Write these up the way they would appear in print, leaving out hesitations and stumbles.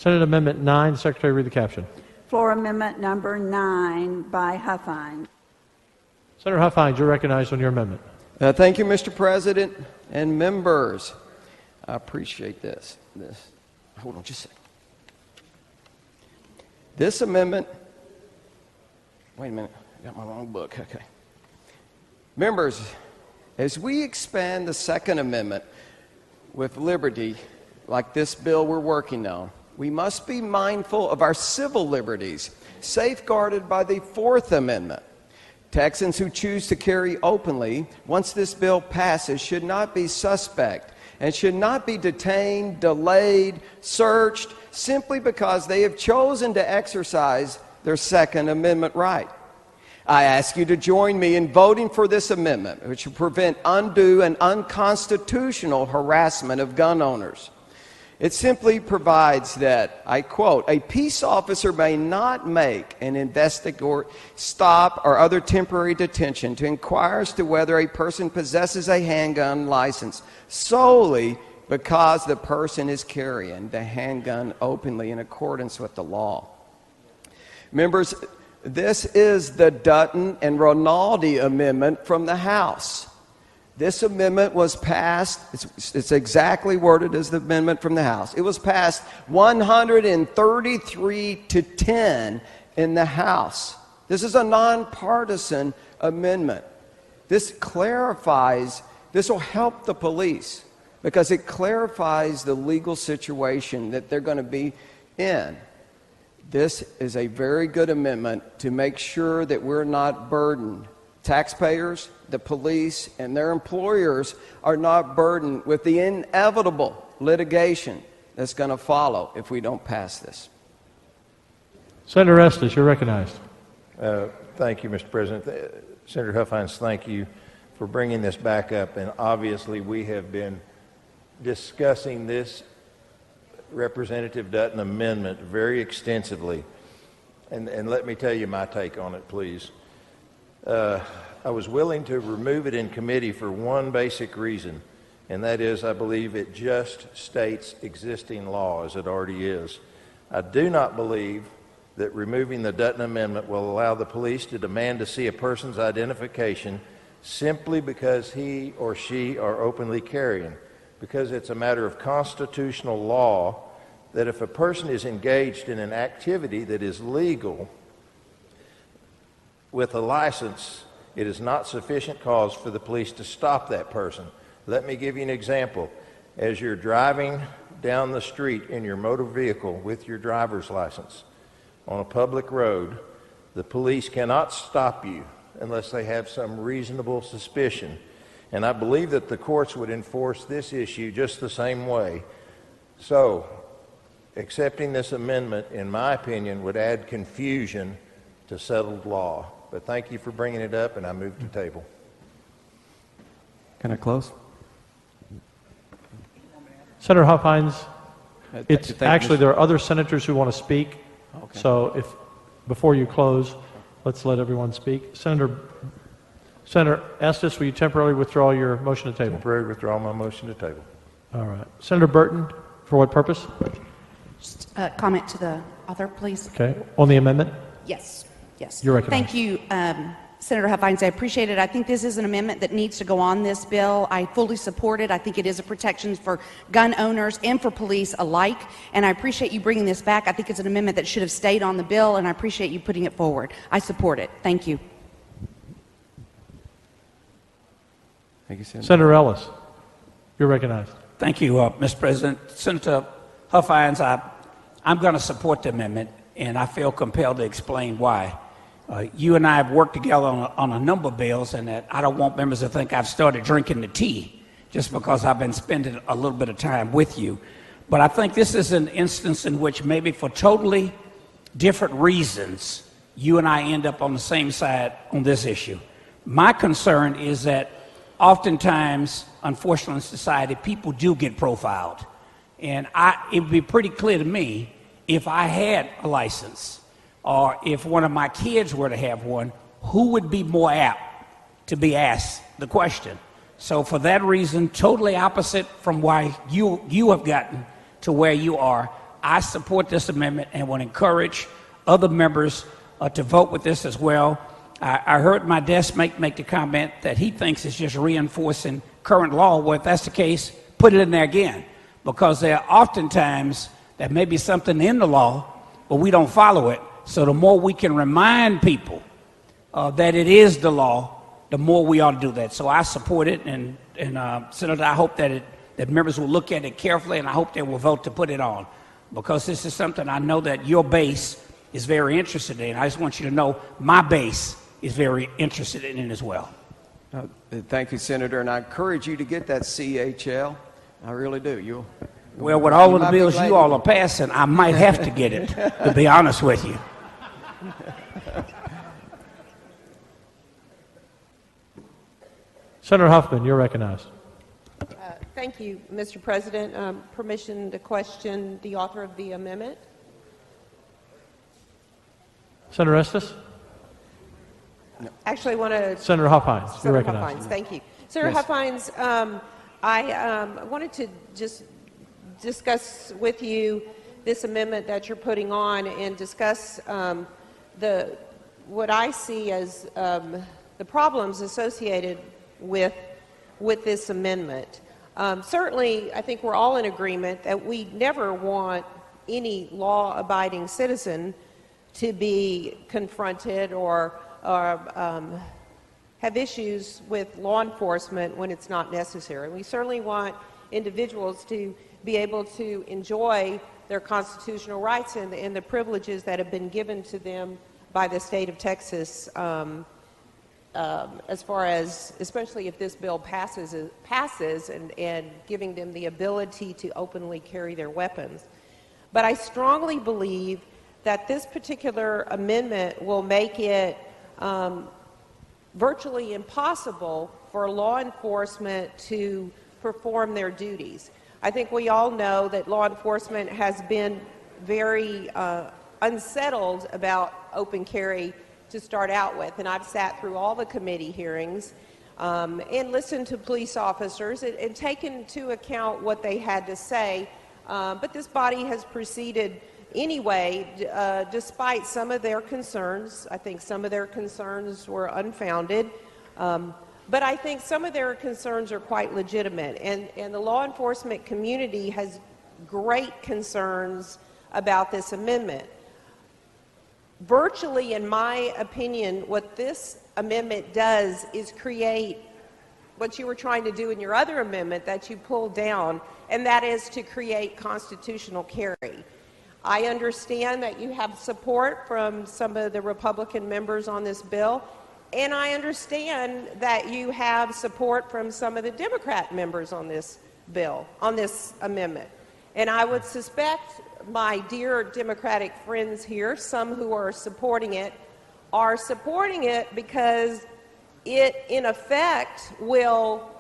Senate Amendment 9, Secretary, read the caption. Floor Amendment number 9 by Huffines. Senator Huffines, you're recognized on your amendment. Thank you, Mr. President and members. I appreciate this. Hold on just a second. This amendment, wait a minute, I got my wrong book, okay. Members, as we expand the Second Amendment with liberty, like this bill we're working on, we must be mindful of our civil liberties, safeguarded by the Fourth Amendment. Texans who choose to carry openly, once this bill passes, should not be suspect and should not be detained, delayed, searched, simply because they have chosen to exercise their Second Amendment right. I ask you to join me in voting for this amendment, which will prevent undue and unconstitutional harassment of gun owners. It simply provides that, I quote, a peace officer may not make an investigatory stop or other temporary detention to inquire as to whether a person possesses a handgun license solely because the person is carrying the handgun openly in accordance with the law. Members, this is the Dutton and Rinaldi Amendment from the House. This amendment was passed, it's exactly worded as the amendment from the House. It was passed 133 to 10 in the House. This is a nonpartisan amendment. This clarifies, this will help the police because it clarifies the legal situation that they're going to be in. This is a very good amendment to make sure that we're not burdened. Taxpayers, the police, and their employers are not burdened with the inevitable litigation that's going to follow if we don't pass this. Senator Estes, you're recognized. Thank you, Mr. President. Senator Huffines, thank you for bringing this back up. And obviously, we have been discussing this Representative Dutton amendment very extensively. And let me tell you my take on it, please. I was willing to remove it in committee for one basic reason, and that is I believe it just states existing law as it already is. I do not believe that removing the Dutton Amendment will allow the police to demand to see a person's identification simply because he or she are openly carrying, because it's a matter of constitutional law that if a person is engaged in an activity that is legal with a license, it is not sufficient cause for the police to stop that person. Let me give you an example. As you're driving down the street in your motor vehicle with your driver's license on a public road, the police cannot stop you unless they have some reasonable suspicion. And I believe that the courts would enforce this issue just the same way. So, accepting this amendment, in my opinion, would add confusion to settled law. But thank you for bringing it up, and I move to table. Can I close? Senator Huffines, it's actually there are other senators who want to speak. Okay. So before you close, let's let everyone speak. Senator Estes, will you temporarily withdraw your motion to table? Temporarily withdraw my motion to table. All right. Senator Burton, for what purpose? Just a comment to the author, please. Okay. On the amendment? Yes. Yes. You're recognized. Thank you, Senator Huffines. I appreciate it. I think this is an amendment that needs to go on this bill. I fully support it. I think it is a protection for gun owners and for police alike. And I appreciate you bringing this back. I think it's an amendment that should have stayed on the bill, and I appreciate you putting it forward. I support it. Thank you. Thank you, Senator Ellis, you're recognized. Thank you, Mr. President. Senator Huffines, I'm going to support the amendment, and I feel compelled to explain why. You and I have worked together on a number of bills, and that I don't want members to think I've started drinking the tea just because I've been spending a little bit of time with you. But I think this is an instance in which maybe for totally different reasons, you and I end up on the same side on this issue. My concern is that oftentimes, unfortunately in society, people do get profiled. And it would be pretty clear to me if I had a license or if one of my kids were to have one, who would be more apt to be asked the question? So for that reason, totally opposite from why you have gotten to where you are, I support this amendment and will encourage other members to vote with this as well. I heard my desk make the comment that he thinks it's just reinforcing current law. Well, if that's the case, put it in there again, because there are oftentimes that may be something in the law, but we don't follow it. So the more we can remind people that it is the law, the more we ought to do that. So I support it, and Senator, I hope that members will look at it carefully, and I hope they will vote to put it on, because this is something I know that your base is very interested in. I just want you to know my base is very interested in it as well. Thank you, Senator, and I encourage you to get that CHL. I really do. Well, with all of the bills you all are passing, I might have to get it, to be honest with you. Senator Huffman, you're recognized. Thank you, Mr. President. Permission to question the author of the amendment? Senator Estes? Actually, I want to... Senator Huffines, you're Senator recognized. Huffines, thank you. Senator Yes. Huffines, I wanted to just discuss with you this amendment that you're putting on and discuss what I see as the problems associated with this amendment. Certainly, I think we're all in agreement that we never want any law-abiding citizen to be confronted or have issues with law enforcement when it's not necessary. We certainly want individuals to be able to enjoy their constitutional rights and the privileges that have been given to them by the state of Texas, as far as, especially if this bill passes and giving them the ability to openly carry their weapons. But I strongly believe that this particular amendment will make it virtually impossible for law enforcement to perform their duties. I think we all know that law enforcement has been very unsettled about open carry to start out with, and I've sat through all the committee hearings and listened to police officers and taken into account what they had to say, but this body has proceeded anyway, despite some of their concerns. I think some of their concerns were unfounded, but I think some of their concerns are quite legitimate, and the law enforcement community has great concerns about this amendment. Virtually, in my opinion, what this amendment does is create what you were trying to do in your other amendment that you pulled down, and that is to create constitutional carry. I understand that you have support from some of the Republican members on this bill, and I understand that you have support from some of the Democrat members on this bill, on this amendment. And I would suspect my dear Democratic friends here, some who are supporting it because it, in effect, will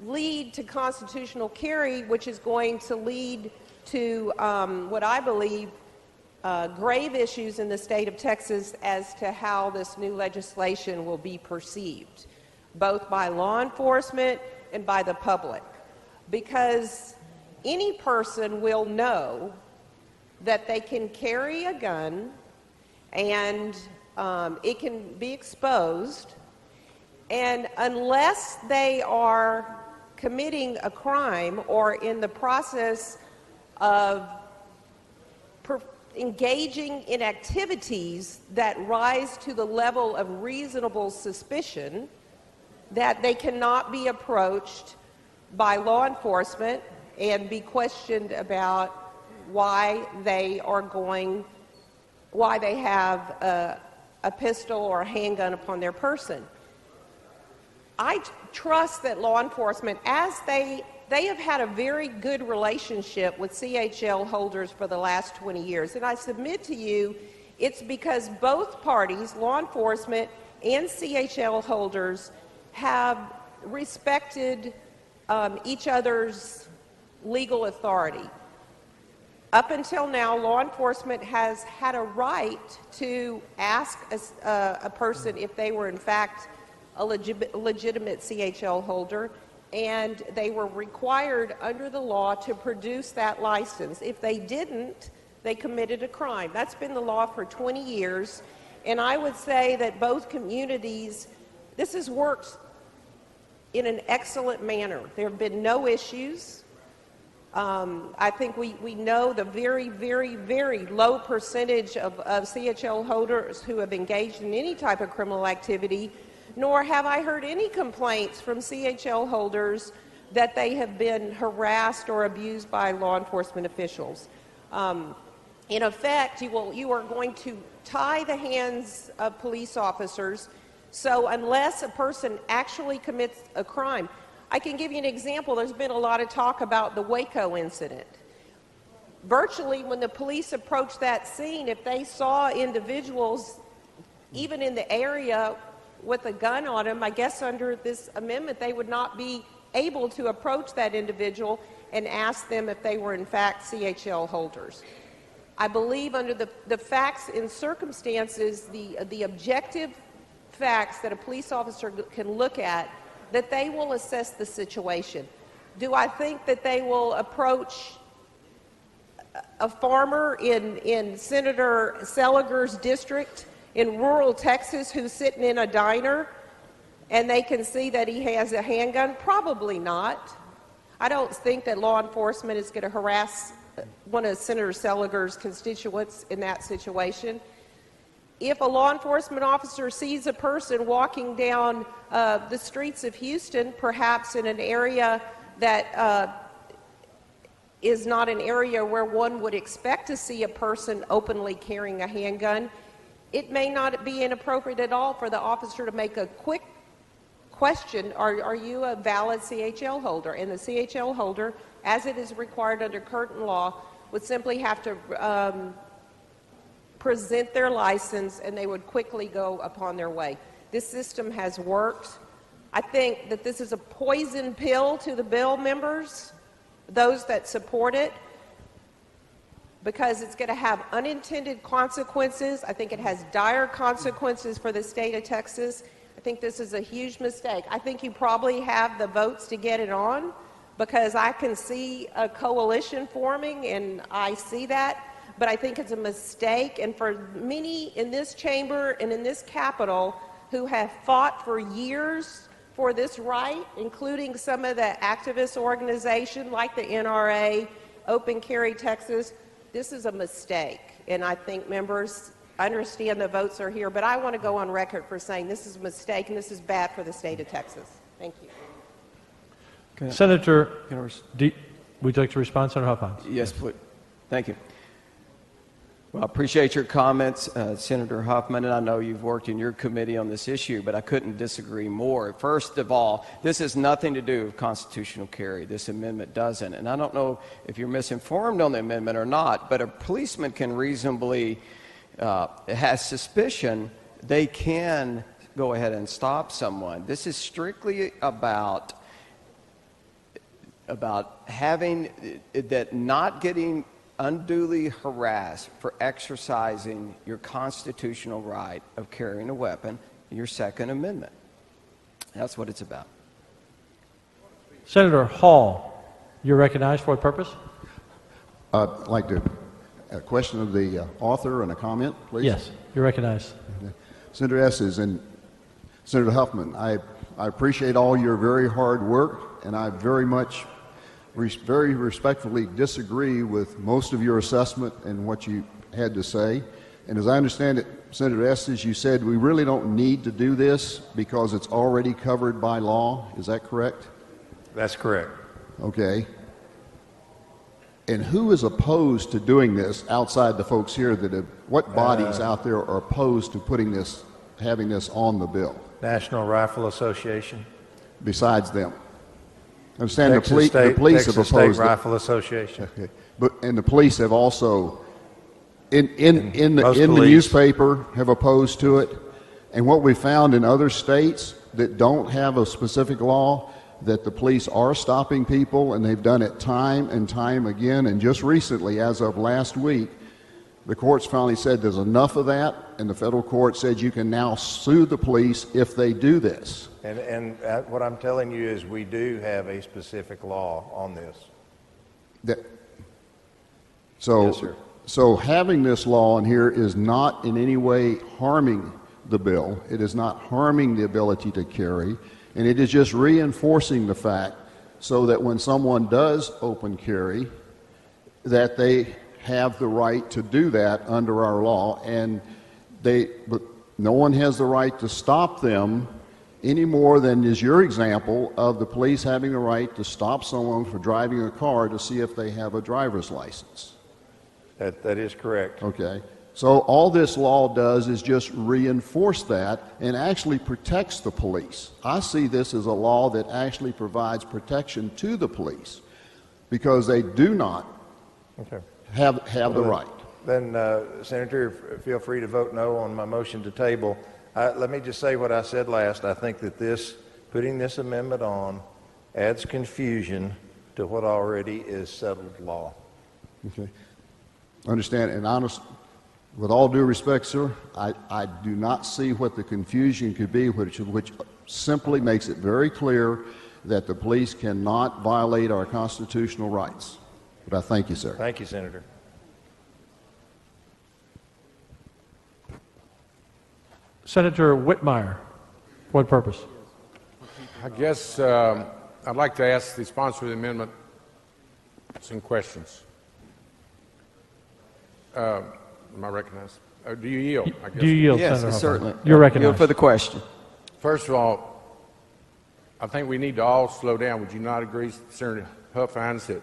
lead to constitutional carry, which is going to lead to what I believe grave issues in the state of Texas as to how this new legislation will be perceived, both by law enforcement and by the public. Because any person will know that they can carry a gun and it can be exposed, and unless they are committing a crime or in the process of engaging in activities that rise to the level of reasonable suspicion, that they cannot be approached by law enforcement and be questioned about why they have a pistol or a handgun upon their person. I trust that law enforcement, as they have had a very good relationship with CHL holders for the last 20 years. And I submit to you, it's because both parties, law enforcement and CHL holders, have respected each other's legal authority. Up until now, law enforcement has had a right to ask a person if they were in fact a legitimate CHL holder, and they were required under the law to produce that license. If they didn't, they committed a crime. That's been the law for 20 years, and I would say that both communities, this has worked in an excellent manner. There have been no issues. I think we know the very, very, very low percentage of CHL holders who have engaged in any type of criminal activity, nor have I heard any complaints from CHL holders that they have been harassed or abused by law enforcement officials. In effect, you are going to tie the hands of police officers, so unless a person actually commits a crime. I can give you an example. There's been a lot of talk about the Waco incident. Virtually, when the police approached that scene, if they saw individuals, even in the area, with a gun on them, I guess under this amendment, they would not be able to approach that individual and ask them if they were in fact CHL holders. I believe under the facts and circumstances, the objective facts that a police officer can look at, that they will assess the situation. Do I think that they will approach a farmer in Senator Seliger's district in rural Texas who's sitting in a diner and they can see that he has a handgun? Probably not. I don't think that law enforcement is going to harass one of Senator Seliger's constituents in that situation. If a law enforcement officer sees a person walking down the streets of Houston, perhaps in an area that is not an area where one would expect to see a person openly carrying a handgun, it may not be inappropriate at all for the officer to make a quick question, are you a valid CHL holder? And the CHL holder, as it is required under current law, would simply have to present their license, and they would quickly go upon their way. This system has worked. I think that this is a poison pill to the bill members, those that support it, because it's going to have unintended consequences. I think it has dire consequences for the state of Texas. I think this is a huge mistake. I think you probably have the votes to get it on, because I can see a coalition forming, and I see that. But I think it's a mistake, and for many in this chamber and in this Capitol who have fought for years for this right, including some of the activist organizations like the NRA, Open Carry Texas, this is a mistake. And I think members understand the votes are here, but I want to go on record for saying this is a mistake and this is bad for the state of Texas. Thank you. Okay. Senator, would you like to respond, Senator Huffines? Yes, please. Thank you. Well, I appreciate your comments, Senator Huffman, and I know you've worked in your committee on this issue, but I couldn't disagree more. First of all, this has nothing to do with constitutional carry. This amendment doesn't. And I don't know if you're misinformed on the amendment or not, but a policeman can reasonably, has suspicion, they can go ahead and stop someone. This is strictly about having that, not getting unduly harassed for exercising your constitutional right of carrying a weapon, your Second Amendment. That's what it's about. Senator Hall, you're recognized for what purpose? I'd like to a question of the author and a comment, please. Yes, you're recognized. Okay. Senator Estes and Senator Huffman, I appreciate all your very hard work, and I very much very respectfully disagree with most of your assessment and what you had to say. And as I understand it, Senator Estes, you said we really don't need to do this because it's already covered by law. Is that correct? That's correct. Okay. And who is opposed to doing this outside the folks here that have, what bodies out there are opposed to putting this, having this on the bill? National Rifle Association. Besides them? I understand Texas the police have Texas opposed State Rifle Association. Okay. And the police have also, in the police. newspaper, have opposed to it. And what we found in other states that don't have a specific law, that the police are stopping people, and they've done it time and time again. And just recently, as of last week, The courts finally said there's enough of that, and the federal court said you can now sue the police if they do this. And what I'm telling you is we do have a specific law on this. So, Yes, sir. so having this law in here is not in any way harming the bill. It is not harming the ability to carry, and it is just reinforcing the fact so that when someone does open carry, that they have the right to do that under our law, and but no one has the right to stop them any more than is your example of the police having the right to stop someone for driving a car to see if they have a driver's license. That is correct. Okay. So all this law does is just reinforce that and actually protects the police. I see this as a law that actually provides protection to the police because they do not have the right. Then, Senator, feel free to vote no on my motion to table. Let me just say what I said last. I think that putting this amendment on adds confusion to what already is settled law. Okay. Understand, and honest, with all due respect, sir, I do not see what the confusion could be, which simply makes it very clear that the police cannot violate our constitutional rights. But I thank you, sir. Thank you, Senator. Senator Whitmire, for what purpose? I guess I'd like to ask the sponsor of the amendment some questions. Am I recognized? Do you yield? I guess. Do you yield, Yes, Senator Huffines? certainly. You're recognized. Yield for the question. First of all, I think we need to all slow down. Would you not agree, Senator Huffines, that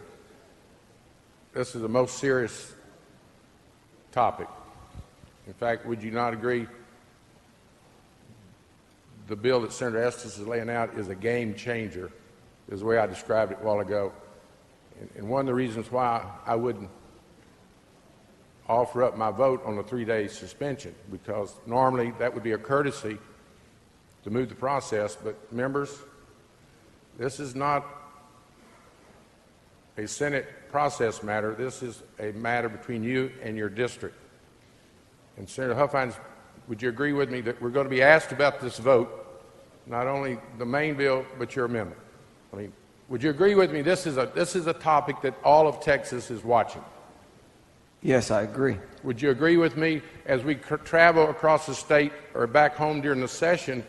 this is the most serious topic? In fact, would you not agree the bill that Senator Estes is laying out is a game changer, is the way I described it a while ago. And one of the reasons why I wouldn't offer up my vote on a 3-day suspension, because normally that would be a courtesy to move the process. But members, this is not a Senate process matter. This is a matter between you and your district. And Senator Huffines, would you agree with me that we're going to be asked about this vote, not only the main bill, but your amendment? I mean, would you agree with me this is a topic that all of Texas is watching? Yes, I agree. Would you agree with me as we travel across the state or back home during the session,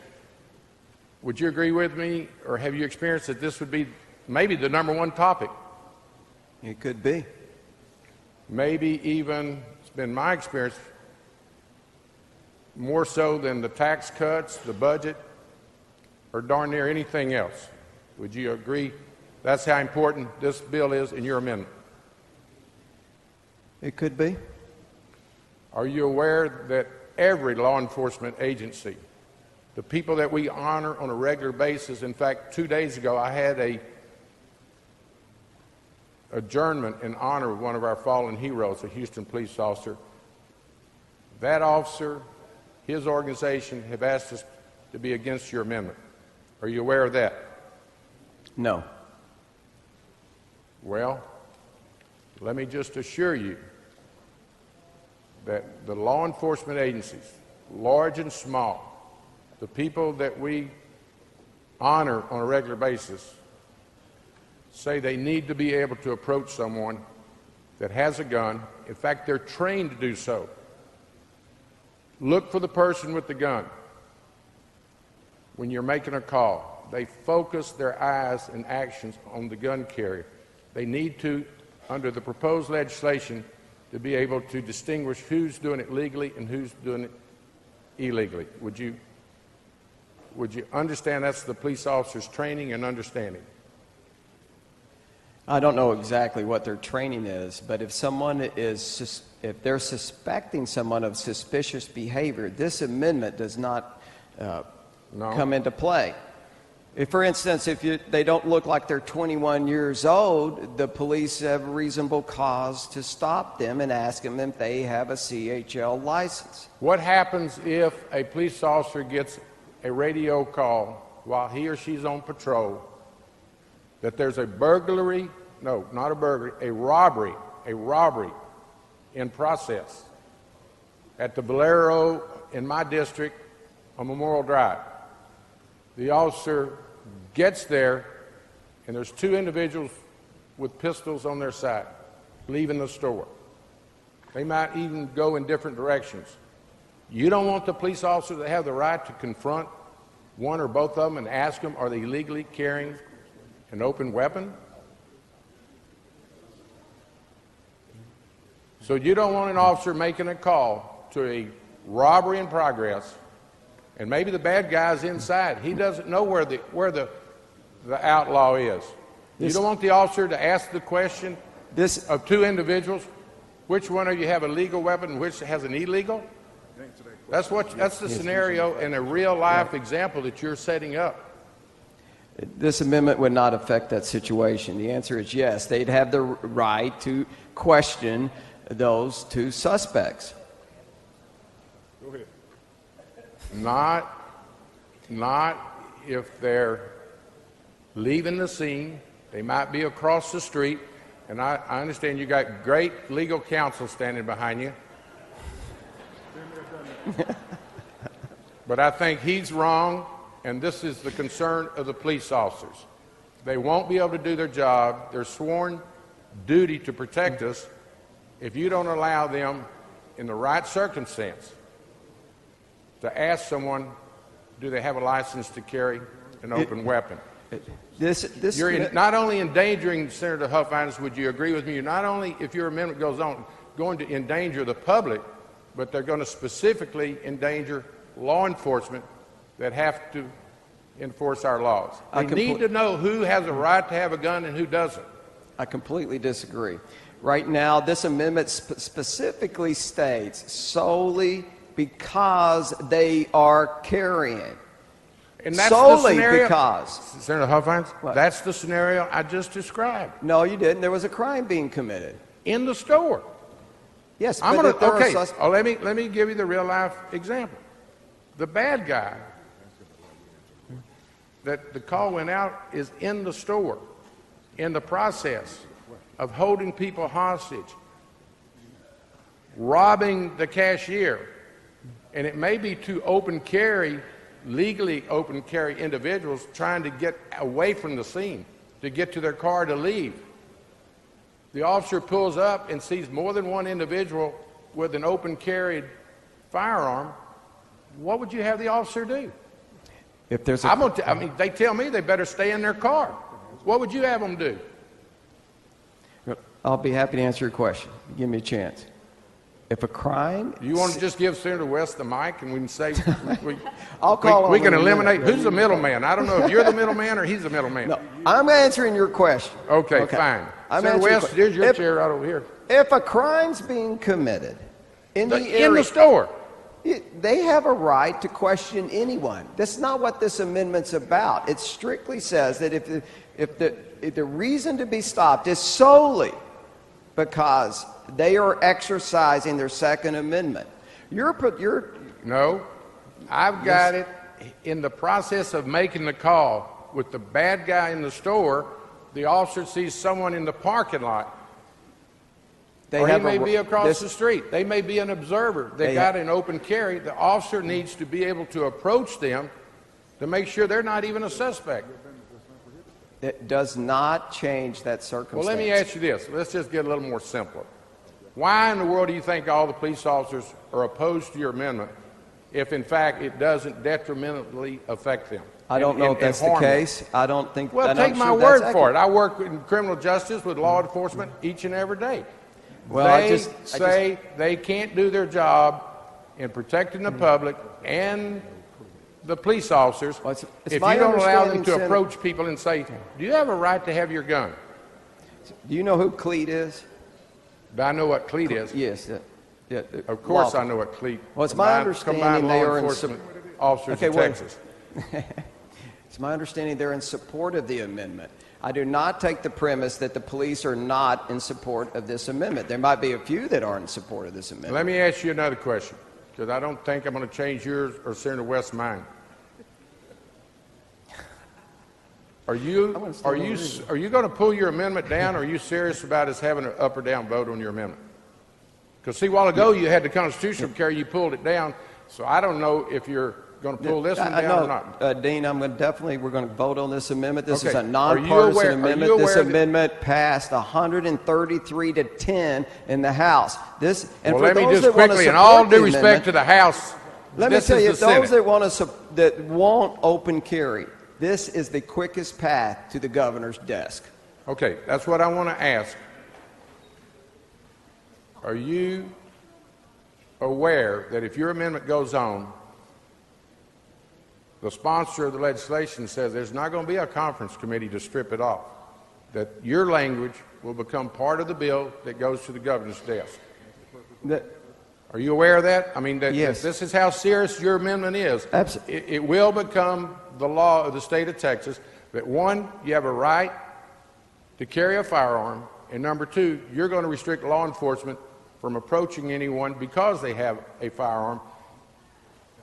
would you agree with me, or have you experienced that this would be maybe the #1 topic? It could be. Maybe even, it's been my experience, more so than the tax cuts, the budget, or darn near anything else. Would you agree that's how important this bill is in your amendment? It could be. Are you aware that every law enforcement agency, the people that we honor on a regular basis, in fact, 2 days ago I had a adjournment in honor of one of our fallen heroes, a Houston police officer. That officer, his organization, have asked us to be against your amendment. Are you aware of that? No. Well, let me just assure you that the law enforcement agencies, large and small, the people that we honor on a regular basis, say they need to be able to approach someone that has a gun. In fact, they're trained to do so. Look for the person with the gun. When you're making a call, they focus their eyes and actions on the gun carrier. They need to, under the proposed legislation, to be able to distinguish who's doing it legally and who's doing it illegally. Would you understand that's the police officer's training and understanding? I don't know exactly what their training is, but if if they're suspecting someone of suspicious behavior, this amendment does not come into play. If, for instance, they don't look like they're 21 years old, the police have reasonable cause to stop them and ask them if they have a CHL license. What happens if a police officer gets a radio call while he or she's on patrol that there's a robbery in process? at the Bolero in my district on Memorial Drive. The officer gets there, and there's two individuals with pistols on their side, leaving the store. They might even go in different directions. You don't want the police officer to have the right to confront one or both of them and ask them, are they illegally carrying an open weapon? So you don't want an officer making a call to a robbery in progress, and maybe the bad guy's inside. He doesn't know where the outlaw is. You don't want the officer to ask the question of two individuals, which one of you have a legal weapon and which has an illegal? That's the scenario in a real life example that you're setting up. This amendment would not affect that situation. The answer is yes. They'd have the right to question those two suspects. Go ahead. Not if they're leaving the scene. They might be across the street, and I understand you got great legal counsel standing behind you. But I think he's wrong, and this is the concern of the police officers. They won't be able to do their job, their sworn duty to protect us, if you don't allow them, in the right circumstance, to ask someone, do they have a license to carry an open weapon? You're not only endangering, Senator Huffines, would you agree with me, you're not only, if your amendment goes on, going to endanger the public, but they're going to specifically endanger law enforcement that have to enforce our laws. They need to know who has a right to have a gun and who doesn't. I completely disagree. Right now, this amendment specifically states solely because they are carrying. And that's solely the scenario, because. Senator Huffines, that's the scenario I just described. No, you didn't. There was a crime being committed. In the store. Yes, I'm but gonna, okay, let me give you the real life example. The bad guy that the call went out is in the store, in the process of holding people hostage, robbing the cashier, and it may be two open carry, legally open carry individuals trying to get away from the scene, to get to their car to leave. The officer pulls up and sees more than one individual with an open carried firearm. What would you have the officer do? If there's they tell me they better stay in their car. What would you have them do? I'll be happy to answer your question. Give me a chance. If a crime... You want to just give Senator West the mic and we can say... we can eliminate... Who's the middleman? I don't know if you're the middleman or he's the middleman. No, I'm answering your question. Okay. Fine. Senator West, here's your chair right over here. If a crime's being committed in the area... In the store. They have a right to question anyone. That's not what this amendment's about. It strictly says that if the reason to be stopped is solely because they are exercising their Second Amendment. No, I've got it in the process of making the call with the bad guy in the store. The officer sees someone in the parking lot. He may be across the street. They may be an observer. They got an open carry. The officer needs to be able to approach them to make sure they're not even a suspect. It does not change that circumstance. Well, let me ask you this. Let's just get a little more simpler. Why in the world do you think all the police officers are opposed to your amendment if, in fact, it doesn't detrimentally affect them? I don't know if that's the case. I don't think... Well, take my word for it. I work in criminal justice with law enforcement each and every day. Well, they say they can't do their job in protecting the public and the police officers if you don't allow them to approach people and say, do you have a right to have your gun? Do you know who Cleet is? Do I know what Cleet is? Yes. Of course I know what Cleet. Well, it's my understanding they are enforcement officers in Texas. It's my understanding they're in support of the amendment. I do not take the premise that the police are not in support of this amendment. There might be a few that aren't in support of this amendment. Let me ask you another question, because I don't think I'm going to change yours or Senator West's mind. Are you going to pull your amendment down, or are you serious about us having an up or down vote on your amendment? Because see, a while ago you had the constitutional carry, you pulled it down, so I don't know if you're going to pull this one down or not. Dean, we're going to vote on this amendment. This is Okay. a nonpartisan amendment. This that- amendment passed 133 to 10 in the House. And Well, for let me those just that want to quickly, in all support due the respect amendment, to the House, let me this tell is you, the Senate. those that want open carry, this is the quickest path to the governor's desk. Okay, that's what I want to ask. Are you aware that if your amendment goes on, the sponsor of the legislation says there's not going to be a conference committee to strip it off, that your language will become part of the bill that goes to the governor's desk? Are you aware of that? I mean, Yes. this is how serious your amendment is. Absolutely. It will become the law of the state of Texas that, one, you have a right to carry a firearm, and number two, you're going to restrict law enforcement from approaching anyone because they have a firearm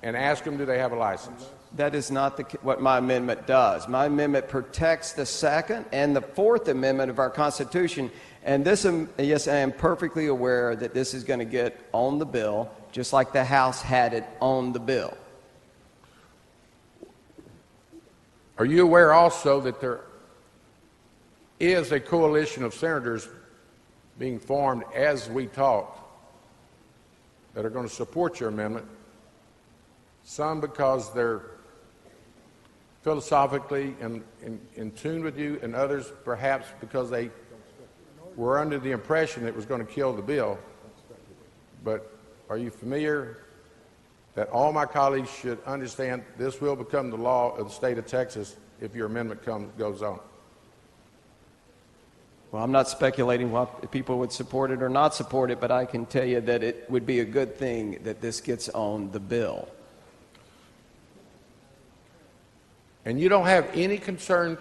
and ask them, do they have a license? That is not what my amendment does. My amendment protects the Second and the Fourth Amendment of our Constitution. And this, yes, I am perfectly aware that this is going to get on the bill, just like the House had it on the bill. Are you aware also that there is a coalition of senators being formed as we talk that are going to support your amendment? Some because they're philosophically in tune with you, and others perhaps because they were under the impression it was going to kill the bill. But are you familiar that all my colleagues should understand this will become the law of the state of Texas if your amendment goes on? Well, I'm not speculating if people would support it or not support it, but I can tell you that it would be a good thing that this gets on the bill. And you don't have any concern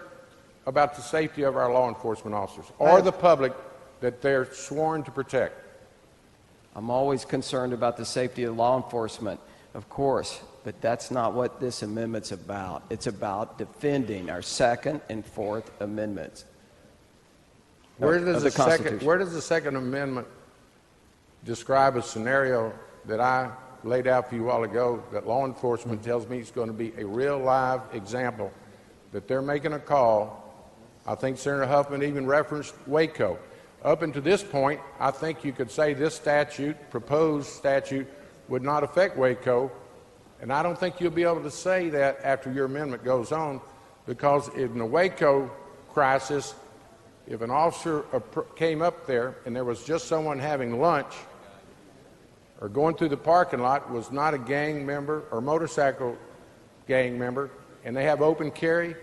about the safety of our law enforcement officers or the public that they're sworn to protect? I'm always concerned about the safety of law enforcement, of course, but that's not what this amendment's about. It's about defending our Second and Fourth Amendments. Where does the Constitution. Second Amendment describe a scenario that I laid out for you a while ago that law enforcement tells me is going to be a real live example that they're making a call? I think Senator Huffman even referenced Waco. Up until this point, I think you could say this proposed statute, would not affect Waco, and I don't think you'll be able to say that after your amendment goes on, because in the Waco crisis, if an officer came up there and there was just someone having lunch or going through the parking lot, was not a gang member or motorcycle gang member, and they have open carry,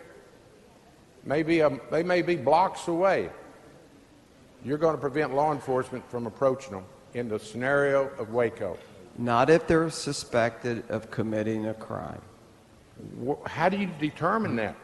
they may be blocks away. You're going to prevent law enforcement from approaching them in the scenario of Waco. Not if they're suspected of committing a crime. How do you determine that?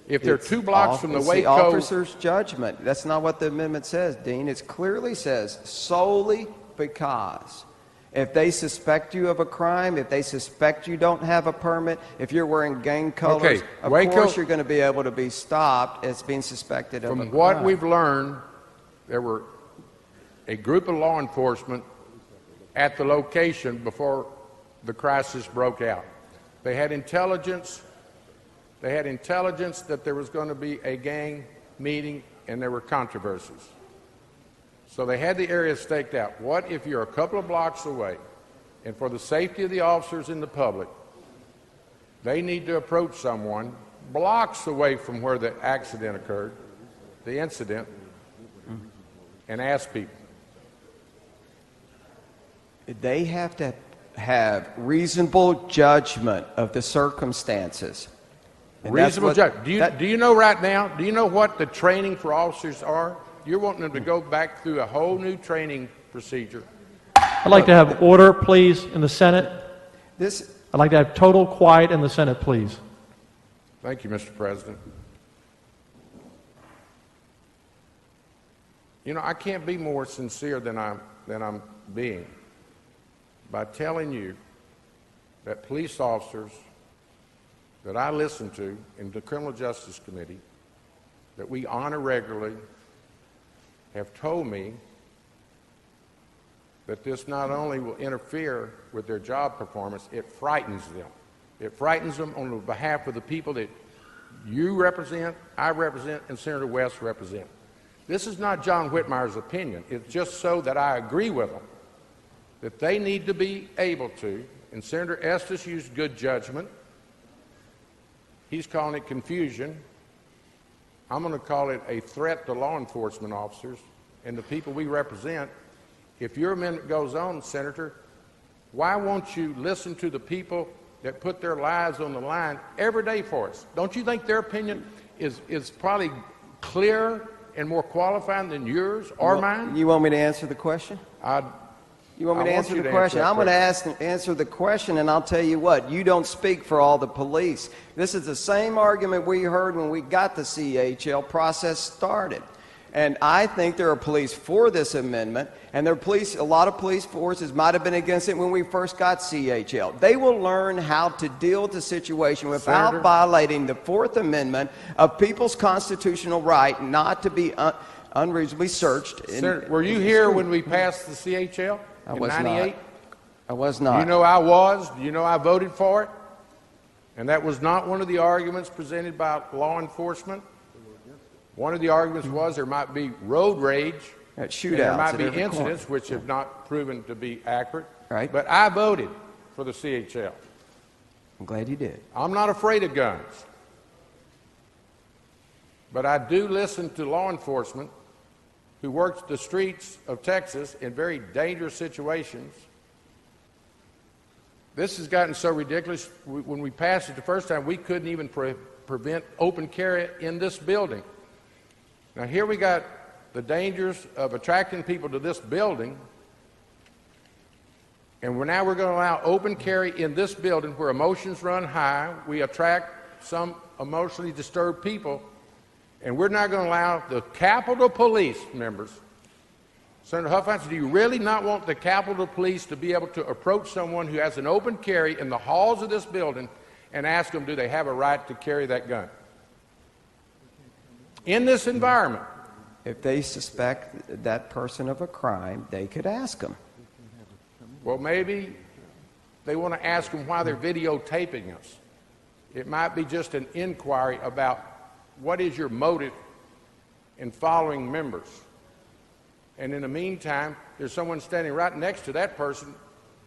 If they're It's 2 blocks from the it's Waco... the officer's judgment. That's not what the amendment says, Dean. It clearly says solely because. If they suspect you of a crime, if they suspect you don't have a permit, if you're wearing gang colors, of course you're going to be able to be stopped as being suspected of a crime. From what we've learned, there were a group of law enforcement at the location before the crisis broke out. They had intelligence that there was going to be a gang meeting and there were controversies. So they had the area staked out. What if you're a couple of blocks away, and for the safety of the officers and the public, they need to approach someone blocks away from where the accident occurred, the incident, and ask people? They have to have reasonable judgment of the circumstances. And Reasonable judgment. Do you know right now, do you know what the training for officers are? You're wanting them to go back through a whole new training procedure. I'd like to have order, please, in the Senate. I'd like to have total quiet in the Senate, please. Thank you, Mr. President. You know, I can't be more sincere than I'm being by telling you that police officers that I listen to in the Criminal Justice Committee, that we honor regularly, have told me that this not only will interfere with their job performance, it frightens them. It frightens them on the behalf of the people that you represent, I represent, and Senator West represent. This is not John Whitmire's opinion. It's just so that I agree with them that they need to be able to, and Senator Estes used good judgment. He's calling it confusion. I'm going to call it a threat to law enforcement officers and the people we represent. If your amendment goes on, Senator, why won't you listen to the people that put their lives on the line every day for us? Don't you think their opinion is probably clearer and more qualified than yours or mine? You want me to answer the question? You want me to answer the question? I'm going to answer the question, and I'll tell you what. You don't speak for all the police. This is the same argument we heard when we got the CHL process started. And I think there are police for this amendment, and there are a lot of police forces might have been against it when we first got CHL. They will learn how to deal with the situation without violating the Fourth Amendment of people's constitutional right not to be unreasonably searched. Senator, were you here when we passed the CHL in '98? I was not. You know I was. You know I voted for it. And that was not one of the arguments presented by law enforcement. One of the arguments was there might be road rage, shootouts, there might be incidents which have not proven to be accurate. Right. But I voted for the CHL. I'm glad you did. I'm not afraid of guns. But I do listen to law enforcement who works the streets of Texas in very dangerous situations. This has gotten so ridiculous. When we passed it the first time, we couldn't even prevent open carry in this building. Now here we got the dangers of attracting people to this building, and now we're going to allow open carry in this building where emotions run high. We attract some emotionally disturbed people, and we're not going to allow the Capitol Police members. Senator Huffines, do you really not want the Capitol Police to be able to approach someone who has an open carry in the halls of this building and ask them, do they have a right to carry that gun? In this environment. If they suspect that person of a crime, they could ask them. Well, maybe they want to ask them why they're videotaping us. It might be just an inquiry about what is your motive in following members. And in the meantime, there's someone standing right next to that person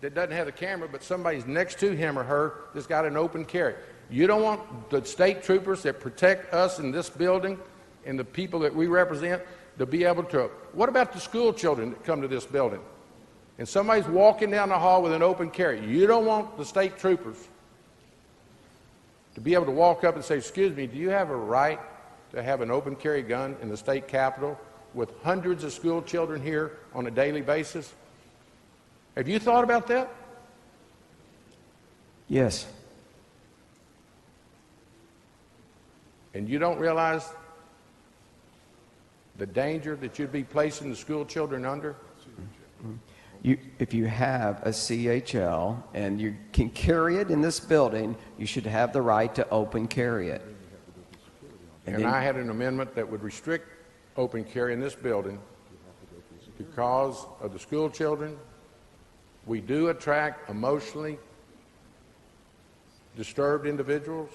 that doesn't have the camera, but somebody's next to him or her that's got an open carry. You don't want the state troopers that protect us in this building and the people that we represent to be able to. What about the school children that come to this building? And somebody's walking down the hall with an open carry. You don't want the state troopers to be able to walk up and say, excuse me, do you have a right to have an open carry gun in the state capitol with hundreds of school children here on a daily basis? Have you thought about that? Yes. And you don't realize the danger that you'd be placing the school children under? If you have a CHL and you can carry it in this building, you should have the right to open carry it. And I had an amendment that would restrict open carry in this building because of the school children. We do attract emotionally disturbed individuals,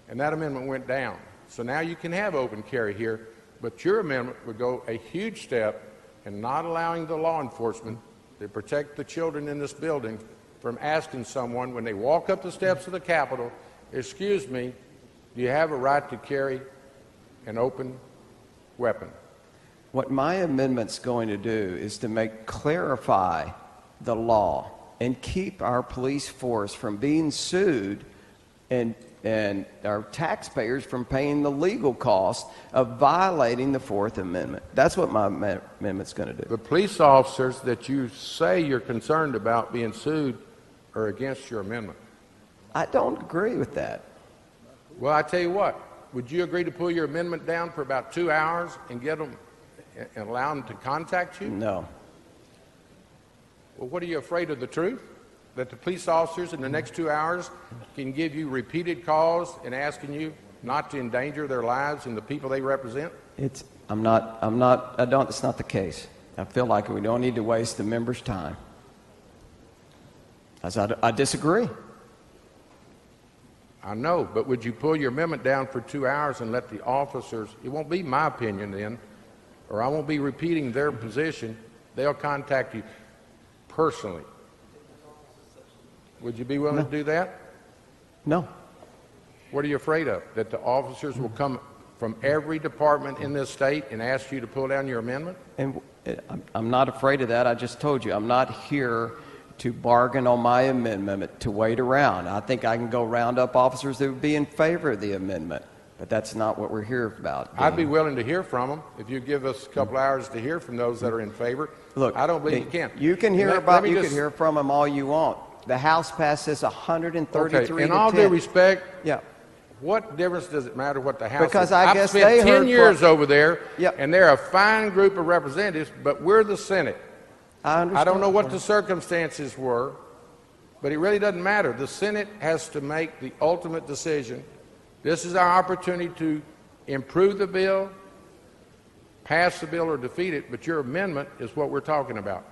and that amendment went down. So now you can have open carry here, but your amendment would go a huge step in not allowing the law enforcement to protect the children in this building from asking someone when they walk up the steps of the Capitol, excuse me, do you have a right to carry an open weapon? What my amendment's going to do is to clarify the law and keep our police force from being sued and our taxpayers from paying the legal cost of violating the Fourth Amendment. That's what my amendment's going to do. The police officers that you say you're concerned about being sued are against your amendment. I don't agree with that. Well, I tell you what, would you agree to pull your amendment down for about 2 hours and get them and allow them to contact you? No. Well, what are you afraid of, the truth? That the police officers in the next 2 hours can give you repeated calls and asking you not to endanger their lives and the people they represent? It's not the case. I feel like we don't need to waste the members' time. I disagree. I know, but would you pull your amendment down for 2 hours and let the officers, it won't be my opinion then, or I won't be repeating their position, they'll contact you personally. Would you be willing to do that? No. What are you afraid of? That the officers will come from every department in this state and ask you to pull down your amendment? And I'm not afraid of that. I just told you, I'm not here to bargain on my amendment, to wait around. I think I can go round up officers that would be in favor of the amendment, but that's not what we're here about. I'd be willing to hear from them if you give us a couple hours to hear from those that are in favor. Look, I don't believe you can. You can hear can hear from them all you want. The House passed this 133 okay, to in all 10. due respect, Yeah. what difference does it matter what the House Because is? I guess I've spent they 10 heard years from- over there, Yep. and they're a fine group of representatives, but we're the Senate. I understand. I don't know what the circumstances were, but it really doesn't matter. The Senate has to make the ultimate decision. This is our opportunity to improve the bill, pass the bill, or defeat it, but your amendment is what we're talking about.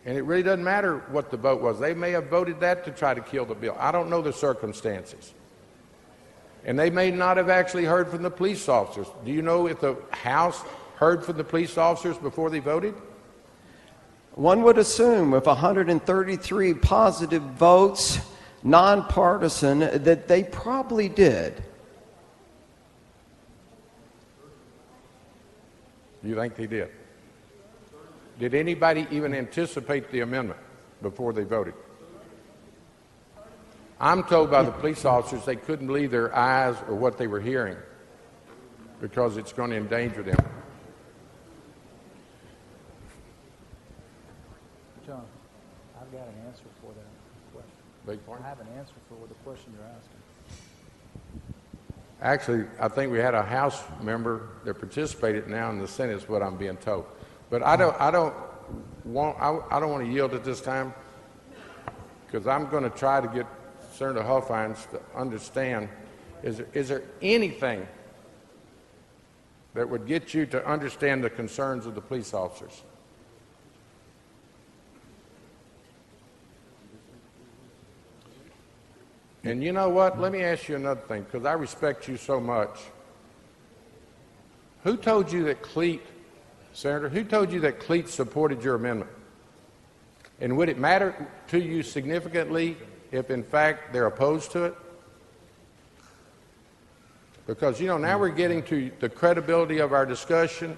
And it really doesn't matter what the vote was. They may have voted that to try to kill the bill. I don't know the circumstances. And they may not have actually heard from the police officers. Do you know if the House heard from the police officers before they voted? One would assume with 133 positive votes, nonpartisan, that they probably did. You think they did? Did anybody even anticipate the amendment before they voted? I'm told by the police officers they couldn't believe their eyes or what they were hearing because it's going to endanger them. John, I've got an answer for that question. Beg your pardon? I have an answer for the question you're asking. Actually, I think we had a House member that participated now in the Senate is what I'm being told. But I don't want to yield at this time because I'm going to try to get Senator Huffines to understand, is there anything that would get you to understand the concerns of the police officers? And you know what? Let me ask you another thing, because I respect you so much. Who told you that Cleet, Senator, who told you that Cleet supported your amendment? And would it matter to you significantly if, in fact, they're opposed to it? Because, you know, now we're getting to the credibility of our discussion,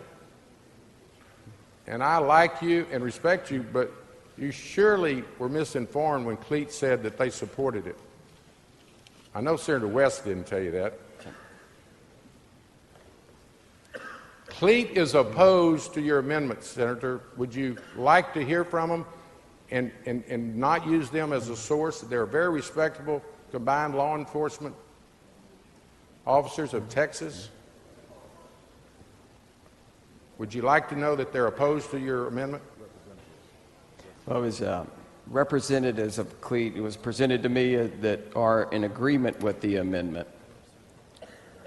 and I like you and respect you, but you surely were misinformed when Cleet said that they supported it. I know Senator West didn't tell you that. Cleet is opposed to your amendment, Senator. Would you like to hear from them and not use them as a source? They're very respectable combined law enforcement officers of Texas. Would you like to know that they're opposed to your amendment? Well, it was representatives of Cleet. It was presented to me that are in agreement with the amendment.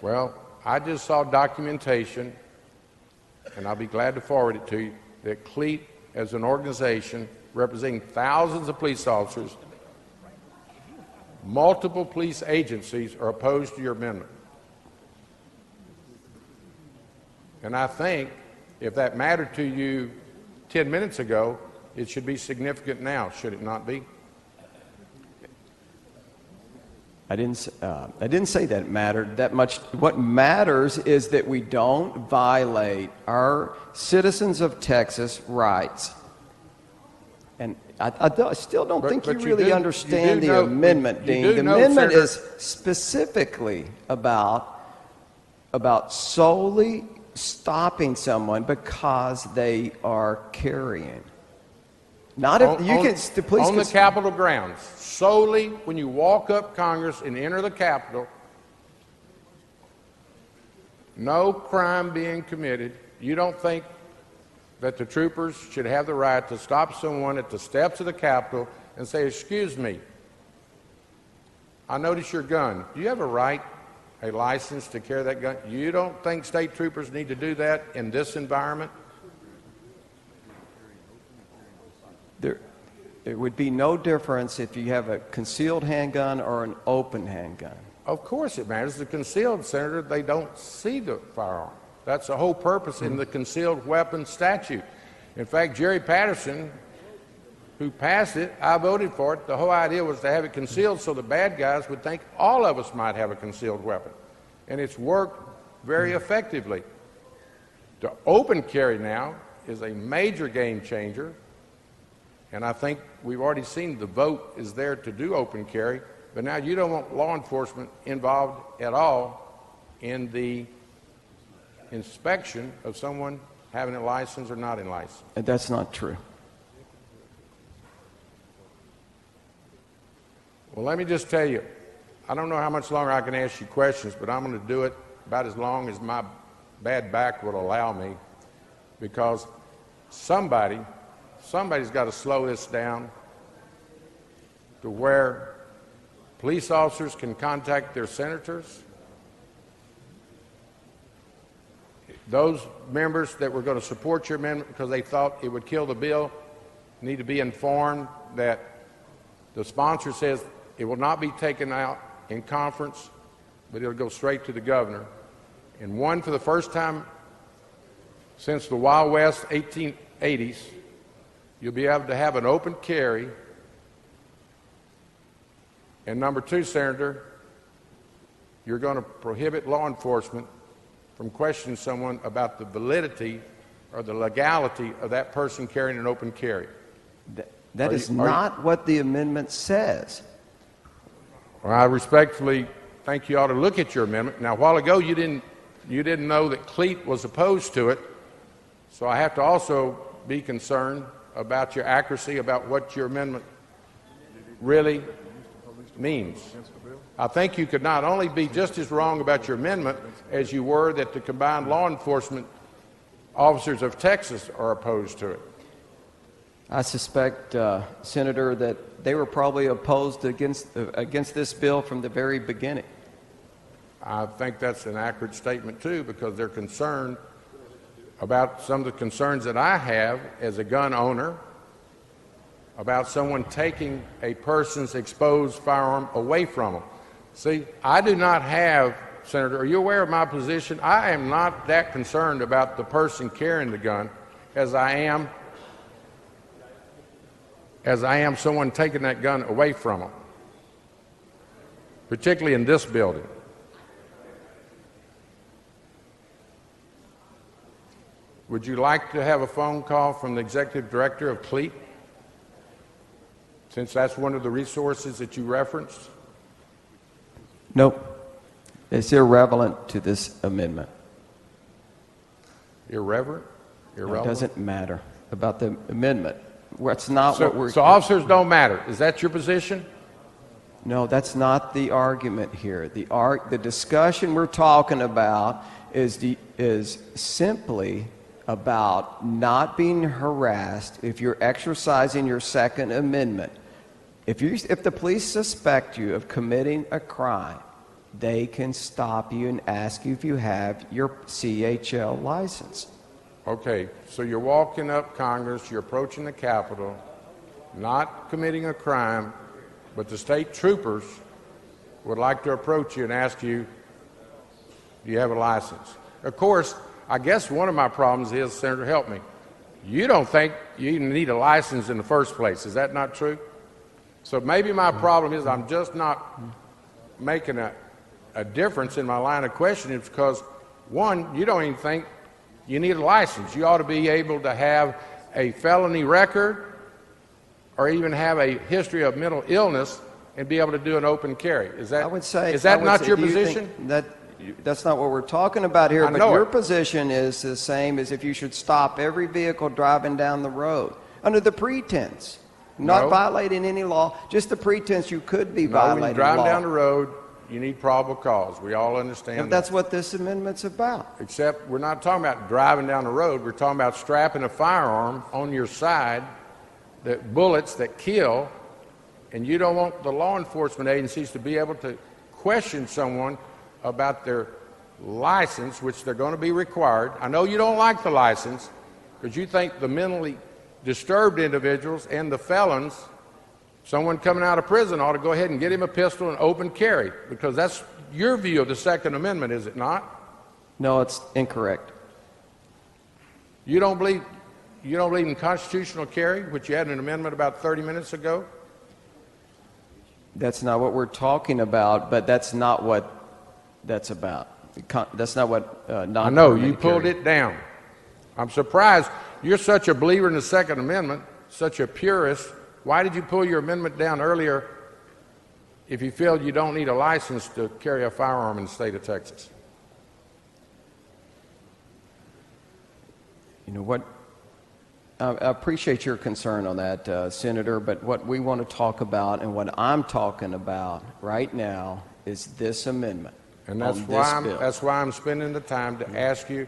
Well, I just saw documentation, and I'll be glad to forward it to you, that Cleet, as an organization representing thousands of police officers, multiple police agencies are opposed to your amendment. And I think if that mattered to you 10 minutes ago, it should be significant now, should it not be? I didn't say that it mattered that much. What matters is that we don't violate our citizens of Texas rights. And I still don't think you really understand the amendment, Dean. The amendment is specifically about solely stopping someone because they are carrying. Not if you can. The police on the Capitol grounds, solely when you walk up Congress and enter the Capitol, no crime being committed. You don't think that the troopers should have the right to stop someone at the steps of the Capitol and say, "Excuse me, I notice your gun. Do you have a right, a license to carry that gun?" You don't think state troopers need to do that in this environment? It would be no difference if you have a concealed handgun or an open handgun. Of course it matters. The concealed, Senator, they don't see the firearm. That's the whole purpose in the concealed weapons statute. In fact, Jerry Patterson, who passed it, I voted for it. The whole idea was to have it concealed so the bad guys would think all of us might have a concealed weapon. And it's worked very effectively. The open carry now is a major game changer. And I think we've already seen the vote is there to do open carry. But now you don't want law enforcement involved at all in the inspection of someone having a license or not in license. And that's not true. Well, let me just tell you, I don't know how much longer I can ask you questions, but I'm going to do it about as long as my bad back will allow me, because somebody's got to slow this down to where police officers can contact their senators. Those members that were going to support your amendment because they thought it would kill the bill need to be informed that the sponsor says it will not be taken out in conference, but it'll go straight to the governor. And one, for the first time since the Wild West 1880s, you'll be able to have an open carry. And number two, Senator, you're going to prohibit law enforcement from questioning someone about the validity or the legality of that person carrying an open carry. That is not what the amendment says. Well, I respectfully think you ought to look at your amendment. Now, a while ago, you didn't know that CLEAT was opposed to it, so I have to also be concerned about your accuracy about what your amendment really means. I think you could not only be just as wrong about your amendment as you were that the combined law enforcement officers of Texas are opposed to it. I suspect, Senator, that they were probably opposed against this bill from the very beginning. I think that's an accurate statement, too, because they're concerned about some of the concerns that I have as a gun owner about someone taking a person's exposed firearm away from them. See, I do not have, Senator, are you aware of my position? I am not that concerned about the person carrying the gun as I am someone taking that gun away from them, particularly in this building. Would you like to have a phone call from the executive director of CLEAT, since that's one of the resources that you referenced? Nope. It's irrelevant to this amendment. Irreverent? Irrelevant? It doesn't matter about the amendment. That's not what we're... So officers don't matter. Is that your position? No, that's not the argument here. The discussion we're talking about is simply about not being harassed if you're exercising your Second Amendment. If the police suspect you of committing a crime, they can stop you and ask you if you have your CHL license. Okay, so you're walking up Congress, you're approaching the Capitol, not committing a crime, but the state troopers would like to approach you and ask you, do you have a license? Of course, I guess one of my problems is, Senator, help me, you don't think you even need a license in the first place. Is that not true? So maybe my problem is I'm just not making a difference in my line of questioning because, one, you don't even think you need a license. You ought to be able to have a felony record or even have a history of mental illness and be able to do an open carry. Is that not your position? That's not what we're talking about here, I but know your it. position is the same as if you should stop every vehicle driving down the road under the pretense, not No. violating any law, just the pretense you could be No, when violating you drive law. down the road, you need probable cause. We all understand If that's what this amendment's about. Except we're not talking about driving down the road. We're talking about strapping a firearm on your side, that bullets that kill, and you don't want the law enforcement agencies to be able to question someone about their license, which they're going to be required. I know you don't like the license because you think the mentally disturbed individuals and the felons, someone coming out of prison ought to go ahead and get him a pistol and open carry, because that's your view of the Second Amendment, is it not? No, it's incorrect. You don't believe in constitutional carry, which you had an amendment about 30 minutes ago? That's not what we're talking about, but that's not what that's about. That's not what non-parliamentary. I know, you pulled it down. I'm surprised. You're such a believer in the Second Amendment, such a purist. Why did you pull your amendment down earlier if you feel you don't need a license to carry a firearm in the state of Texas? You know what? I appreciate your concern on that, Senator, but what we want to talk about and what I'm talking about right now is this amendment. And that's why I'm spending the time to ask you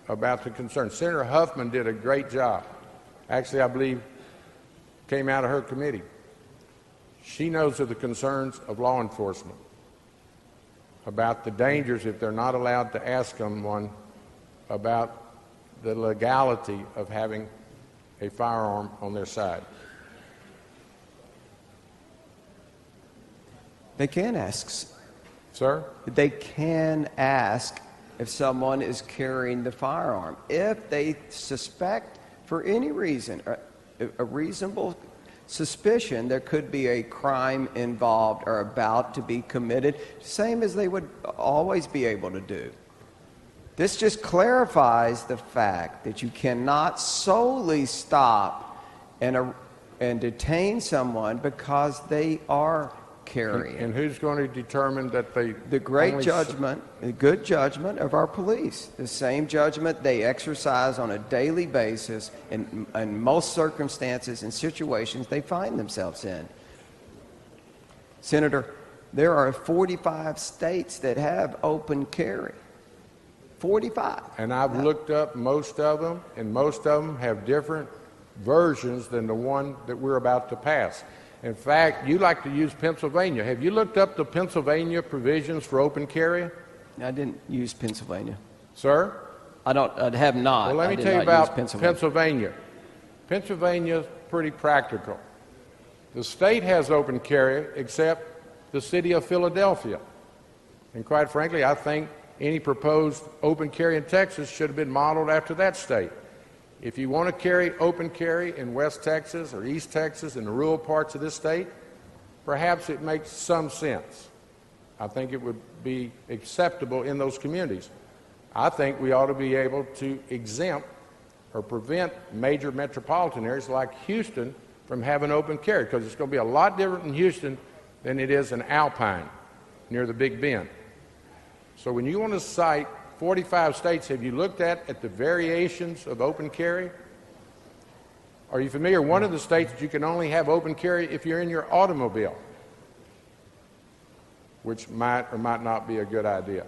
about the concern. Senator Huffman did a great job. Actually, I believe came out of her committee. She knows of the concerns of law enforcement about the dangers if they're not allowed to ask someone about the legality of having a firearm on their side. They can ask. Sir? They can ask if someone is carrying the firearm. If they suspect for any reason, a reasonable suspicion there could be a crime involved or about to be committed, same as they would always be able to do. This just clarifies the fact that you cannot solely stop and detain someone because they are carrying. And who's going to determine that they... The great judgment, the good judgment of our police. The same judgment they exercise on a daily basis in most circumstances and situations they find themselves in. Senator, there are 45 states that have open carry. 45. And I've looked up most of them, and most of them have different versions than the one that we're about to pass. In fact, you like to use Pennsylvania. Have you looked up the Pennsylvania provisions for open carry? I didn't use Pennsylvania. Sir? I have not. Well, let me tell you about Pennsylvania. Pennsylvania's pretty practical. The state has open carry except the city of Philadelphia. And quite frankly, I think any proposed open carry in Texas should have been modeled after that state. If you want to carry open carry in West Texas or East Texas in the rural parts of this state, perhaps it makes some sense. I think it would be acceptable in those communities. I think we ought to be able to exempt or prevent major metropolitan areas like Houston from having open carry, because it's going to be a lot different in Houston than it is in Alpine near the Big Bend. So when you want to cite 45 states, have you looked at the variations of open carry? Are you familiar with one of the states that you can only have open carry if you're in your automobile, which might or might not be a good idea.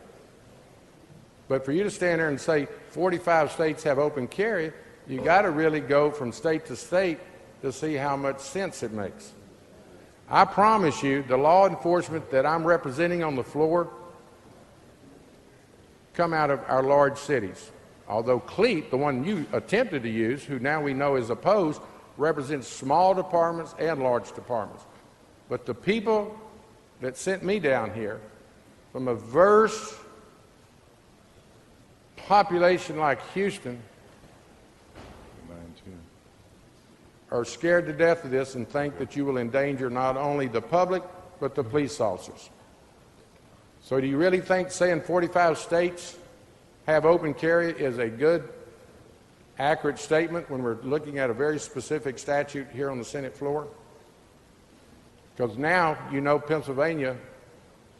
But for you to stand there and say 45 states have open carry, you got to really go from state to state to see how much sense it makes. I promise you, the law enforcement that I'm representing on the floor come out of our large cities. Although CLEAT, the one you attempted to use, who now we know is opposed, represents small departments and large departments. But the people that sent me down here from a diverse population like Houston are scared to death of this and think that you will endanger not only the public but the police officers. So do you really think saying 45 states have open carry is a good, accurate statement when we're looking at a very specific statute here on the Senate floor? Because now you know Pennsylvania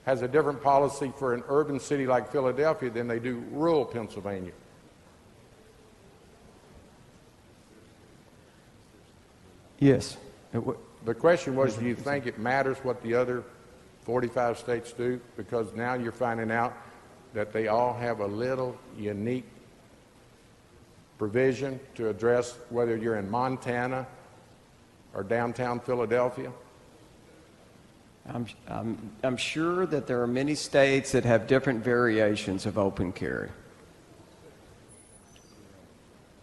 has a different policy for an urban city like Philadelphia than they do rural Pennsylvania. Yes. The question was, do you think it matters what the other 45 states do? Because now you're finding out that they all have a little unique provision to address whether you're in Montana or downtown Philadelphia. I'm sure that there are many states that have different variations of open carry.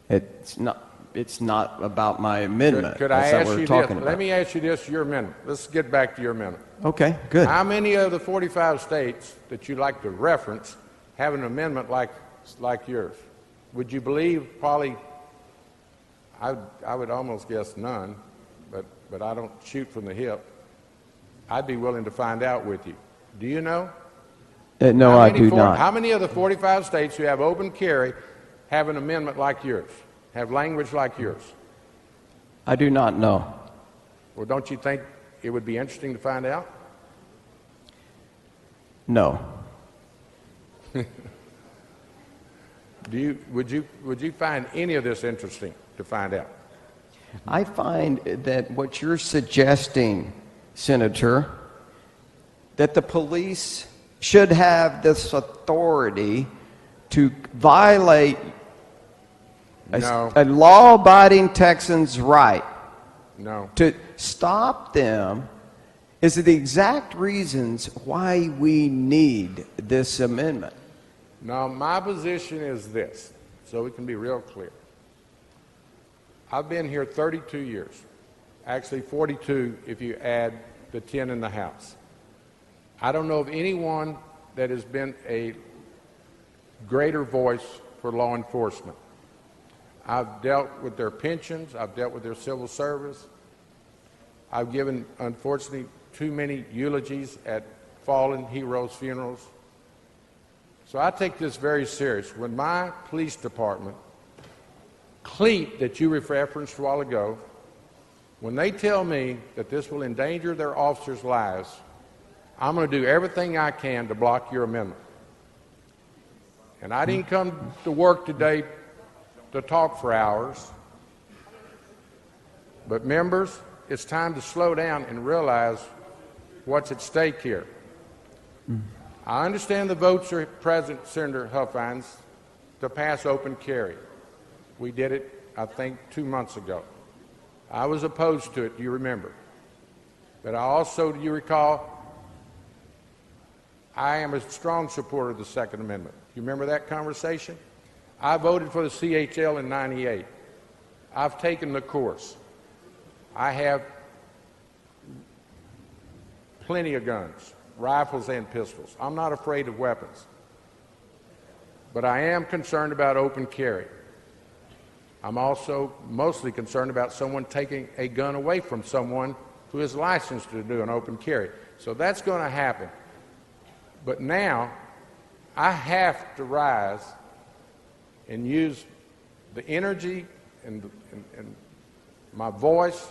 It's not, it's not about my amendment. Could I That's not ask what we're you talking this? about. Let me ask you this, your amendment. Let's get back to your amendment. Okay, good. How many of the 45 states that you like to reference have an amendment like yours? Would you believe probably, I would almost guess none, but I don't shoot from the hip. I'd be willing to find out with you. Do you know? No, I do not. How many of the 45 states who have open carry have an amendment like yours, have language like yours? I do not know. Well, don't you think it would be interesting to find out? No. Would you find any of this interesting to find out? I find that what you're suggesting, Senator, that the police should have this authority to violate No. a law-abiding Texan's right No. to stop them is the exact reasons why we need this amendment. Now, my position is this, so we can be real clear. I've been here 32 years, actually 42 if you add the 10 in the House. I don't know of anyone that has been a greater voice for law enforcement. I've dealt with their pensions, I've dealt with their civil service. I've given, unfortunately, too many eulogies at fallen heroes' funerals. So I take this very serious. When my police department, CLEAT, that you referenced a while ago, when they tell me that this will endanger their officers' lives, I'm going to do everything I can to block your amendment. And I didn't come to work today to talk for hours. But members, it's time to slow down and realize what's at stake here. I understand the votes are present, Senator Huffines, to pass open carry. We did it, I think, 2 months ago. I was opposed to it, do you remember? But I also, do you recall, I am a strong supporter of the Second Amendment. You remember that conversation? I voted for the CHL in '98. I've taken the course. I have plenty of guns, rifles and pistols. I'm not afraid of weapons. But I am concerned about open carry. I'm also mostly concerned about someone taking a gun away from someone who is licensed to do an open carry. So that's going to happen. But now, I have to rise and use the energy and my voice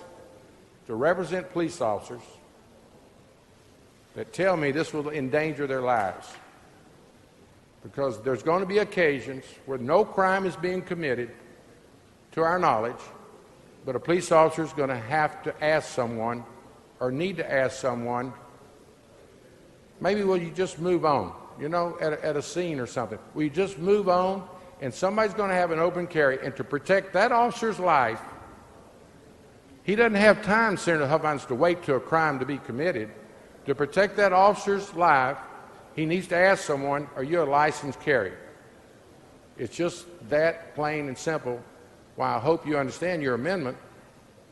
to represent police officers that tell me this will endanger their lives. Because there's going to be occasions where no crime is being committed, to our knowledge, but a police officer is going to have to ask someone, or need to ask someone, maybe will you just move on, you know, at a scene or something. Will you just move on, and somebody's going to have an open carry, and to protect that officer's life, he doesn't have time, Senator Huffines, to wait till a crime to be committed. To protect that officer's life, he needs to ask someone, are you a licensed carrier? It's just that plain and simple. Why I hope you understand your amendment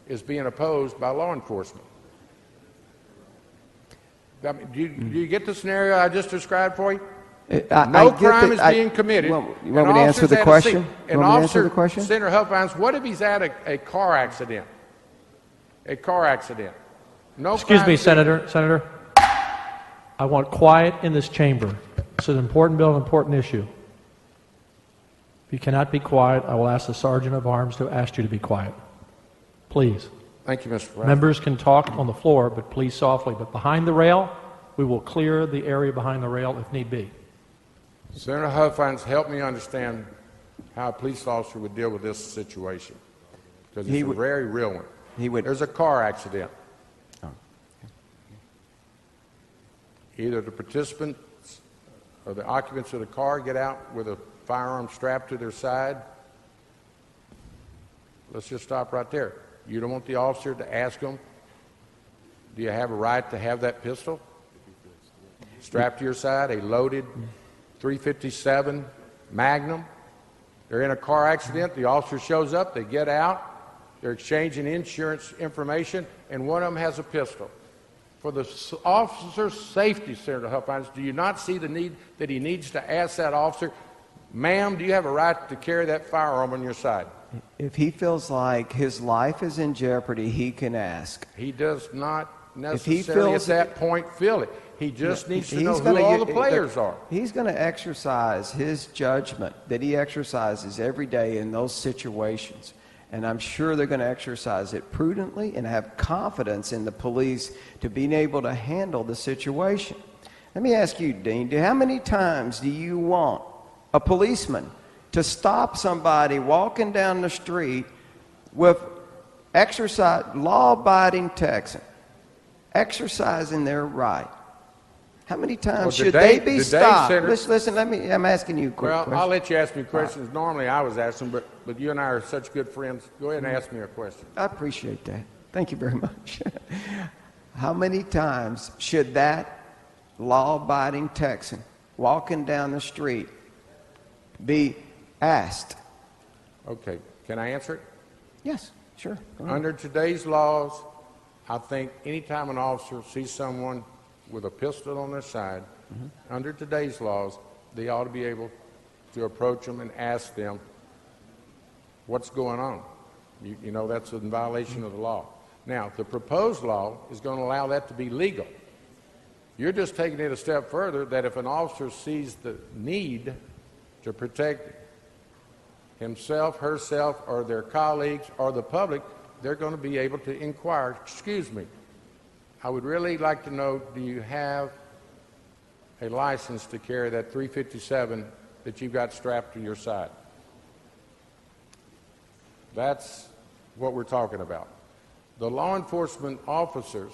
is being opposed by law enforcement. I mean, do you get the scenario I just described for you? No crime is being committed. You want me to answer the question? An officer, Senator Huffines, what if he's at a car accident? A car accident. No. Excuse me, Senator. Senator, I want quiet in this chamber. It's an important bill, an important issue. If you cannot be quiet, I will ask the Sergeant of Arms to ask you to be quiet. Please. Thank you, Mr. President. Members can talk on the floor, but please softly. But behind the rail, we will clear the area behind the rail if need be. Senator Huffines, help me understand how a police officer would deal with this situation. Because it's a very real one. There's a car accident. Either the participants or the occupants of the car get out with a firearm strapped to their side. Let's just stop right there. You don't want the officer to ask them, do you have a right to have that pistol strapped to your side, a loaded .357 Magnum? They're in a car accident, the officer shows up, they get out, they're exchanging insurance information, and one of them has a pistol. For the officer's safety, Senator Huffines, do you not see the need that he needs to ask that officer, ma'am, do you have a right to carry that firearm on your side? If he feels like his life is in jeopardy, he can ask. He does not If he necessarily at feels that point feel it. He just needs to He's know who gonna all u- the players are. He's going to exercise his judgment that he exercises every day in those situations. And I'm sure they're going to exercise it prudently and have confidence in the police to being able to handle the situation. Let me ask you, Dean, how many times do you want a policeman to stop somebody walking down the street with law-abiding Texan, exercising their right? How many times should they be stopped? Listen, I'm asking you a quick question. Well, I'll let you ask me questions. Normally I was asking, but you and I are such good friends. Go ahead and ask me a question. I appreciate that. Thank you very much. How many times should that law-abiding Texan walking down the street be asked? Okay, can I answer it? Yes, sure. Go ahead. Under today's laws, I think anytime an officer sees someone with a pistol on their side, under today's laws, they ought to be able to approach them and ask them what's going on. You know, that's in violation of the law. Now, the proposed law is going to allow that to be legal. You're just taking it a step further, that if an officer sees the need to protect himself, herself, or their colleagues, or the public, they're going to be able to inquire, excuse me, I would really like to know, do you have a license to carry that .357 that you've got strapped to your side? That's what we're talking about. The law enforcement officers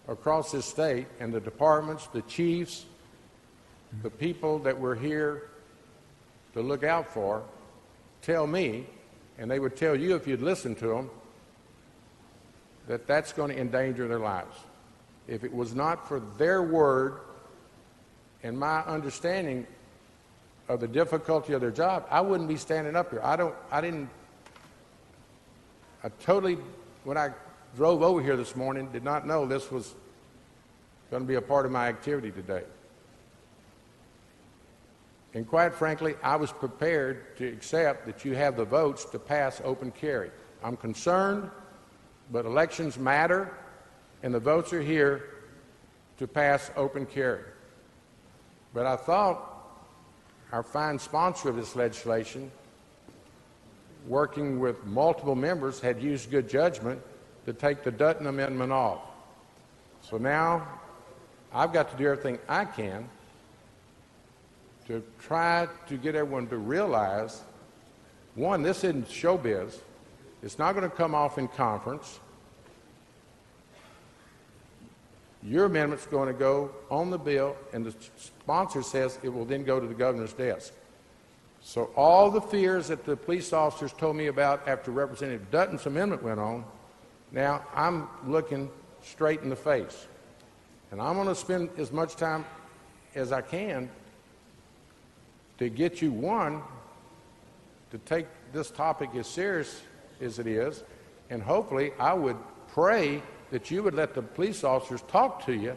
across this state and the departments, the chiefs, the people that we're here to look out for, tell me, and they would tell you if you'd listen to them, that that's going to endanger their lives. If it was not for their word and my understanding of the difficulty of their job, I wouldn't be standing up here. When I drove over here this morning, did not know this was going to be a part of my activity today. And quite frankly, I was prepared to accept that you have the votes to pass open carry. I'm concerned, but elections matter, and the votes are here to pass open carry. But I thought our fine sponsor of this legislation, working with multiple members, had used good judgment to take the Dutton Amendment off. So now I've got to do everything I can to try to get everyone to realize, one, this isn't showbiz. It's not going to come off in conference. Your amendment's going to go on the bill, and the sponsor says it will then go to the governor's desk. So all the fears that the police officers told me about after Representative Dutton's amendment went on, now I'm looking straight in the face. And I'm going to spend as much time as I can to get you, one, to take this topic as serious as it is, and hopefully I would pray that you would let the police officers talk to you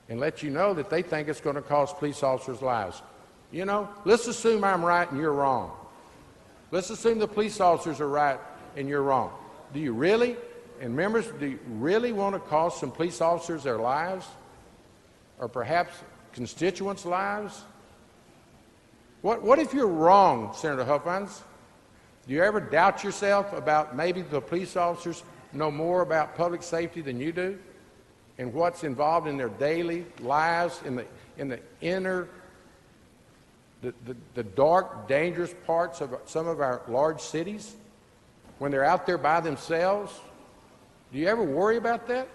and let you know that they think it's going to cost police officers' lives. You know, let's assume I'm right and you're wrong. Let's assume the police officers are right and you're wrong. Do you really, and members, do you really want to cost some police officers their lives? Or perhaps constituents' lives? What if you're wrong, Senator Huffines? Do you ever doubt yourself about maybe the police officers know more about public safety than you do, and what's involved in their daily lives in the inner, the dark, dangerous parts of some of our large cities when they're out there by themselves? Do you ever worry about that?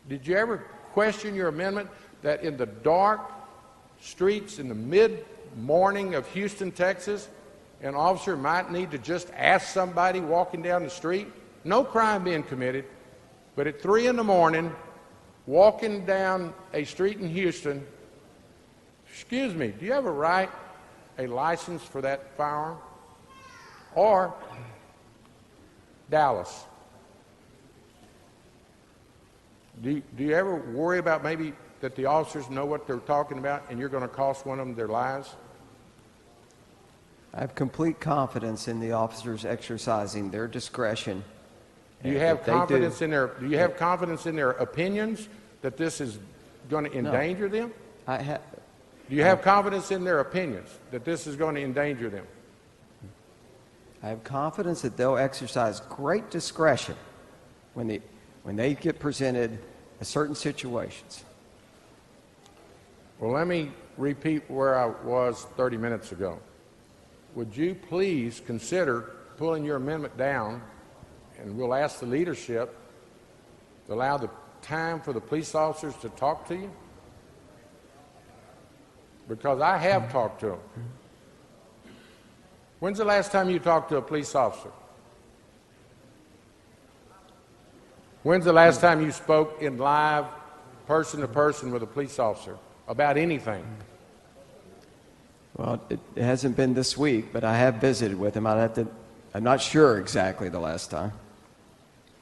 Did you ever question your amendment that in the dark streets in the mid-morning of Houston, Texas, an officer might need to just ask somebody walking down the street? No crime being committed, but at 3 in the morning, walking down a street in Houston, excuse me, do you have a right a license for that firearm, or Dallas? Do you ever worry about maybe that the officers know what they're talking about and you're going to cost one of them their lives? I have complete confidence in the officers exercising their discretion. Do you have confidence in their? Do you have confidence in their opinions that this is going to endanger them? Do you have confidence in their opinions that this is going to endanger them? I have confidence that they'll exercise great discretion when they get presented in certain situations. Well, let me repeat where I was 30 minutes ago. Would you please consider pulling your amendment down, and we'll ask the leadership to allow the time for the police officers to talk to you? Because I have talked to them. When's the last time you talked to a police officer? When's the last time you spoke in live, person to person with a police officer about anything? Well, it hasn't been this week, but I have visited with him. I'm not sure exactly the last time.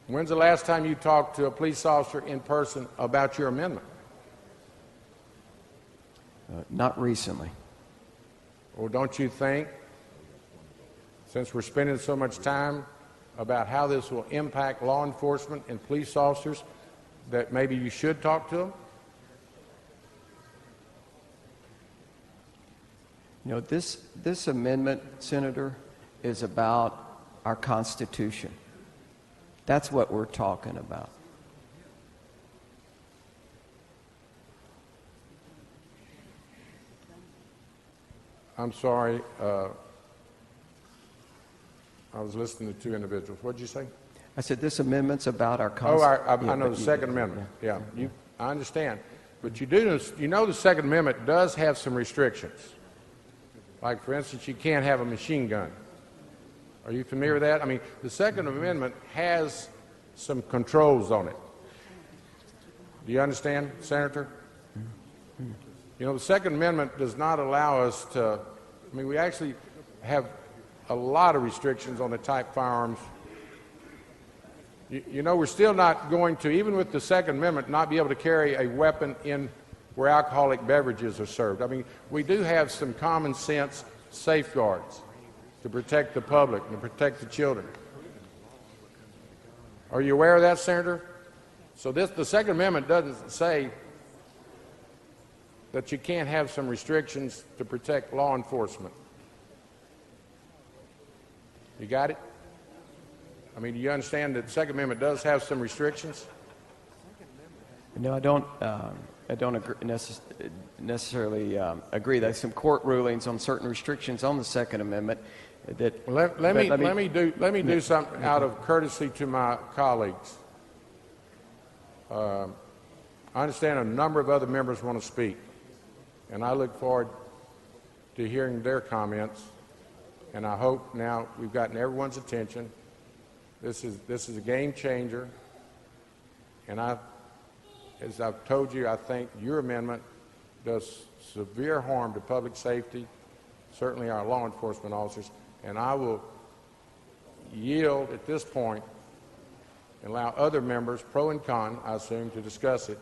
When's the last time you talked to a police officer in person about your amendment? Not recently. Well, don't you think, since we're spending so much time about how this will impact law enforcement and police officers, that maybe you should talk to them? You know, this amendment, Senator, is about our Constitution. That's what we're talking about. I'm sorry. I was listening to two individuals. What did you say? I said this amendment's about our Constitution. I know the Second Amendment. Yeah, I understand. But you know the Second Amendment does have some restrictions. Like, for instance, you can't have a machine gun. Are you familiar with that? I mean, the Second Amendment has some controls on it. Do you understand, Senator? You know, the Second Amendment does not allow us to, I mean, we actually have a lot of restrictions on the type firearms. You know, we're still not going to, even with the Second Amendment, not be able to carry a weapon in where alcoholic beverages are served. I mean, we do have some common sense safeguards to protect the public and to protect the children. Are you aware of that, Senator? So the Second Amendment doesn't say that you can't have some restrictions to protect law enforcement. You got it? I mean, do you understand that the Second Amendment does have some restrictions? No, I don't necessarily agree. There's some court rulings on certain restrictions on the Second Amendment that. Well, let me do something out of courtesy to my colleagues. I understand a number of other members want to speak, and I look forward to hearing their comments. And I hope now we've gotten everyone's attention. This is a game changer, and as I've told you, I think your amendment does severe harm to public safety, certainly our law enforcement officers, and I will yield at this point and allow other members, pro and con, I assume, to discuss it.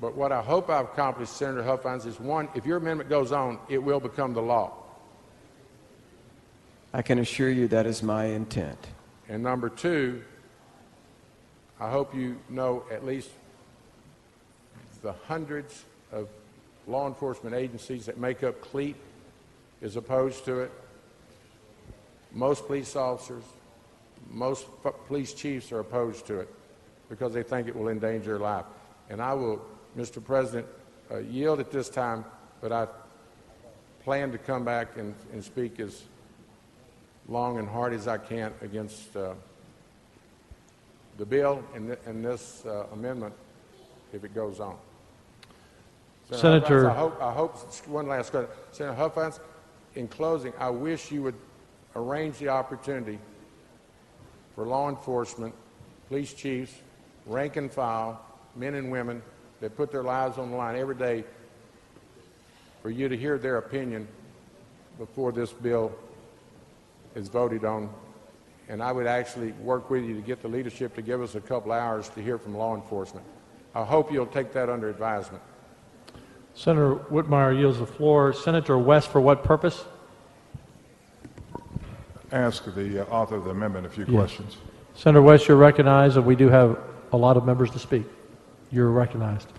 But what I hope I've accomplished, Senator Huffines, is one, if your amendment goes on, it will become the law. I can assure you that is my intent. And number two, I hope you know at least the hundreds of law enforcement agencies that make up CLEAT is opposed to it. Most police officers, most police chiefs are opposed to it because they think it will endanger their life. And I will, Mr. President, yield at this time, but I plan to come back and speak as long and hard as I can against the bill and this amendment if it goes on. Senator, Huffines, I hope one last question. Senator Huffines, in closing, I wish you would arrange the opportunity for law enforcement, police chiefs, rank and file, men and women that put their lives on the line every day for you to hear their opinion before this bill is voted on, and I would actually work with you to get the leadership to give us a couple hours to hear from law enforcement. I hope you'll take that under advisement. Senator Whitmire yields the floor. Senator West, for what purpose? Ask the author of the amendment a few questions. Senator West, you're recognized, and we do have a lot of members to speak. You're recognized.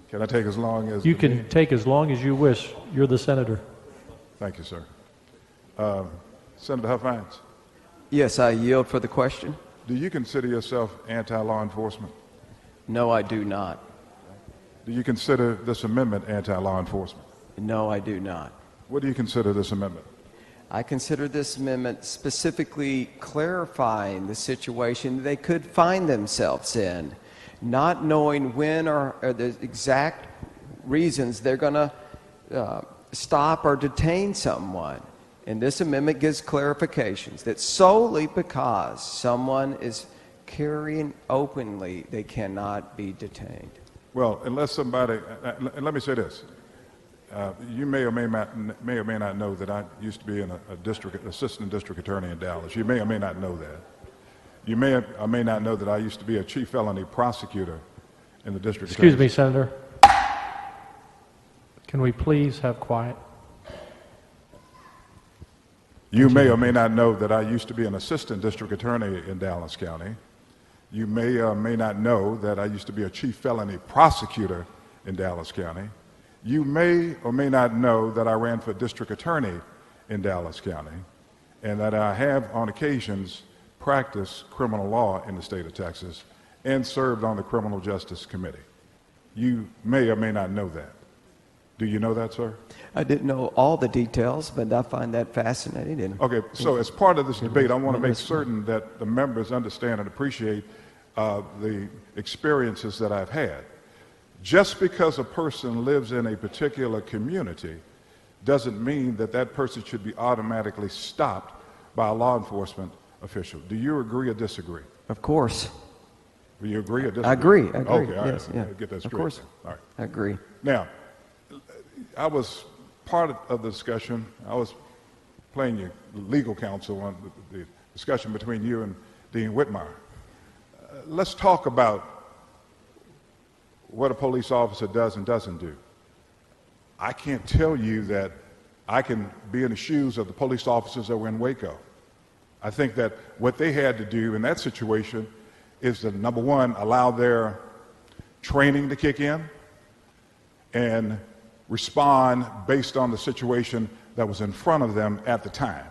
Can I take as long as... You can take as long as you wish. You're the senator. Thank you, sir. Senator Huffines, Yes, I yield for the question. do you consider yourself anti-law enforcement? No, I do not. Do you consider this amendment anti-law enforcement? No, I do not. What do you consider this amendment? I consider this amendment specifically clarifying the situation they could find themselves in, not knowing when or the exact reasons they're going to stop or detain someone. And this amendment gives clarifications that solely because someone is carrying openly, they cannot be detained. Well, unless somebody... let me say this. You may or may not know that I used to be an assistant district attorney in Dallas. You may or may not know that. You may or may not know that I used to be a chief felony prosecutor in the district. Excuse me, Senator. Can we please have quiet? You may or may not know that I used to be an assistant district attorney in Dallas County. You may or may not know that I used to be a chief felony prosecutor in Dallas County. You may or may not know that I ran for district attorney in Dallas County, and that I have on occasions practiced criminal law in the state of Texas and served on the Criminal Justice Committee. You may or may not know that. Do you know that, sir? I didn't know all the details, but I find that fascinating. And Okay, so as part of this debate, I want to make certain that the members understand and appreciate the experiences that I've had. Just because a person lives in a particular community doesn't mean that that person should be automatically stopped by a law enforcement official. Do you agree or disagree? Of course. Do you agree or disagree? I agree. I agree. Okay, all yes, right. yeah. Get that straight. Of course. All right. I agree. Now, I was part of the discussion. I was playing your legal counsel on the discussion between you and Dean Whitmire. Let's talk about what a police officer does and doesn't do. I can't tell you that I can be in the shoes of the police officers that were in Waco. I think that what they had to do in that situation is to, number one, allow their training to kick in and respond based on the situation that was in front of them at the time.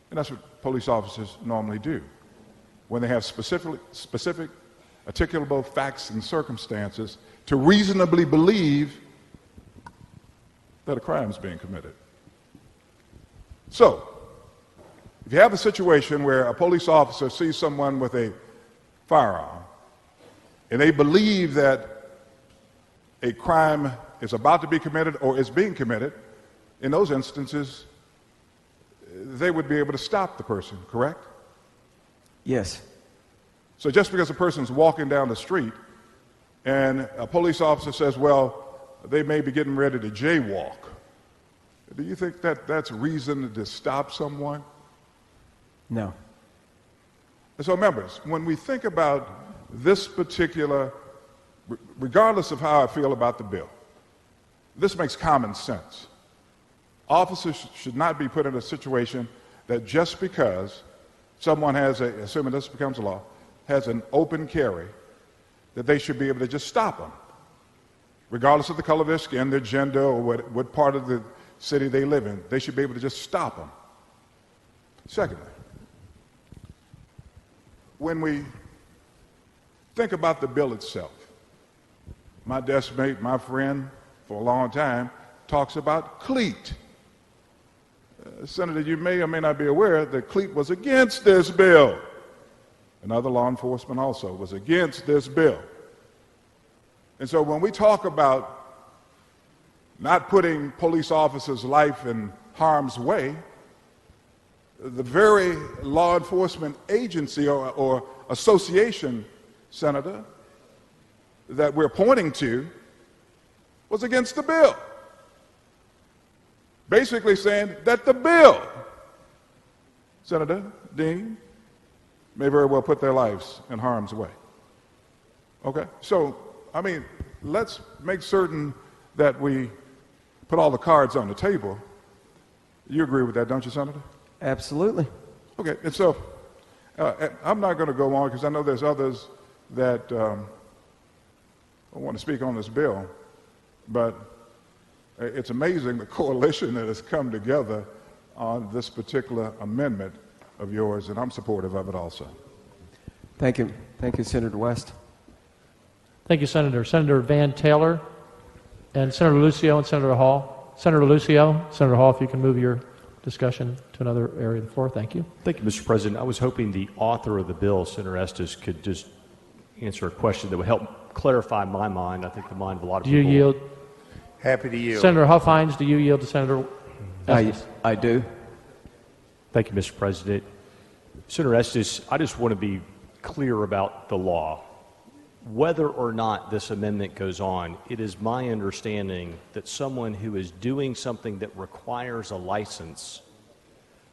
And that's what police officers normally do. When they have specific, articulable facts and circumstances to reasonably believe that a crime is being committed. So, if you have a situation where a police officer sees someone with a firearm and they believe that a crime is about to be committed or is being committed, in those instances, they would be able to stop the person, correct? Yes. So just because a person's walking down the street and a police officer says, well, they may be getting ready to jaywalk, do you think that that's reason to stop someone? No. And so members, when we think about this particular, regardless of how I feel about the bill, this makes common sense. Officers should not be put in a situation that just because someone has assuming this becomes a law, has an open carry, that they should be able to just stop them, regardless of the color of their skin, their gender, or what part of the city they live in. They should be able to just stop them. Secondly, when we think about the bill itself, my desk mate, my friend for a long time, talks about CLEAT. Senator, you may or may not be aware that CLEAT was against this bill. And other law enforcement also was against this bill. And so when we talk about not putting police officers' life in harm's way, the very law enforcement agency or association, Senator, that we're pointing to was against the bill. basically saying that the bill, Senator, Dean, may very well put their lives in harm's way. Okay? So, I mean, let's make certain that we put all the cards on the table. You agree with that, don't you, Senator? Absolutely. Okay, and so I'm not going to go on because I know there's others that want to speak on this bill, but it's amazing the coalition that has come together on this particular amendment of yours, and I'm supportive of it also. Thank you. Thank you, Senator West. Thank you, Senator. Senator Van Taylor, and Senator Lucio and Senator Hall. Senator Lucio, Senator Hall, if you can move your discussion to another area of the floor. Thank you. Thank you, Mr. President. I was hoping the author of the bill, Senator Estes, could just answer a question that would help clarify my mind. I think the mind of a lot of Do people. you yield? Happy to yield. Senator Huffines, do you yield to Senator Estes? I do. Thank you, Mr. President. Senator Estes, I just want to be clear about the law. Whether or not this amendment goes on, it is my understanding that someone who is doing something that requires a license,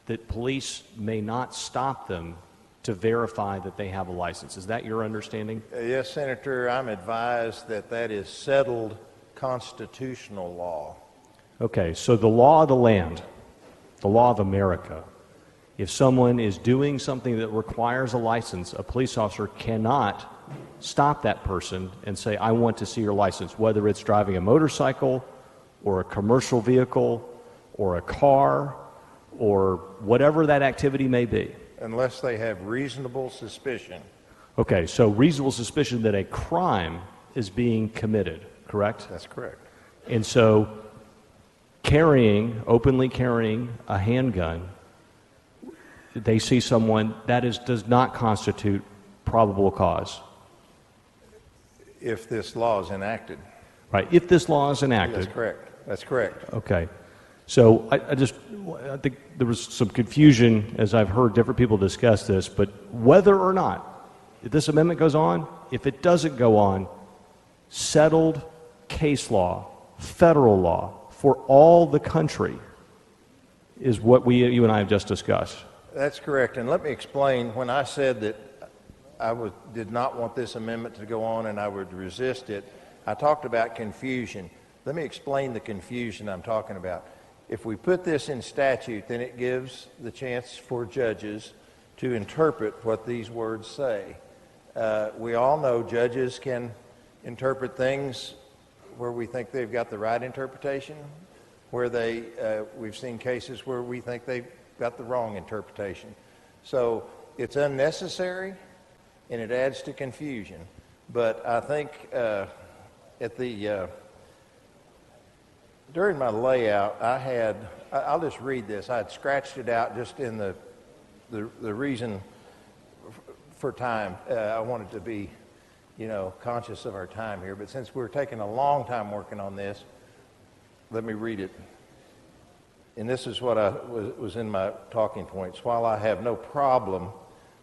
that police may not stop them to verify that they have a license. Is that your understanding? Yes, Senator, I'm advised that that is settled constitutional law. Okay, so the law of the land, the law of America, if someone is doing something that requires a license, a police officer cannot stop that person and say, I want to see your license, whether it's driving a motorcycle or a commercial vehicle or a car or whatever that activity may be. Unless they have reasonable suspicion. Okay, so reasonable suspicion that a crime is being committed, correct? That's correct. And so openly carrying a handgun, they see someone, that does not constitute probable cause. If this law is enacted. Right, if this law is enacted. That's correct. That's correct. Okay. So I think there was some confusion as I've heard different people discuss this, but whether or not, if this amendment goes on, if it doesn't go on, settled case law, federal law, for all the country is what you and I have just discussed. That's correct. And let me explain, when I said that did not want this amendment to go on and I would resist it, I talked about confusion. Let me explain the confusion I'm talking about. If we put this in statute, then it gives the chance for judges to interpret what these words say. We all know judges can interpret things where we think they've got the right interpretation, where we've seen cases where we think they've got the wrong interpretation. So it's unnecessary and it adds to confusion. But I think during my layout, I'll just read this. I had scratched it out just in the reason for time. I wanted to be, conscious of our time here. But since we're taking a long time working on this, let me read it. And this is what was in my talking points. While I have no problem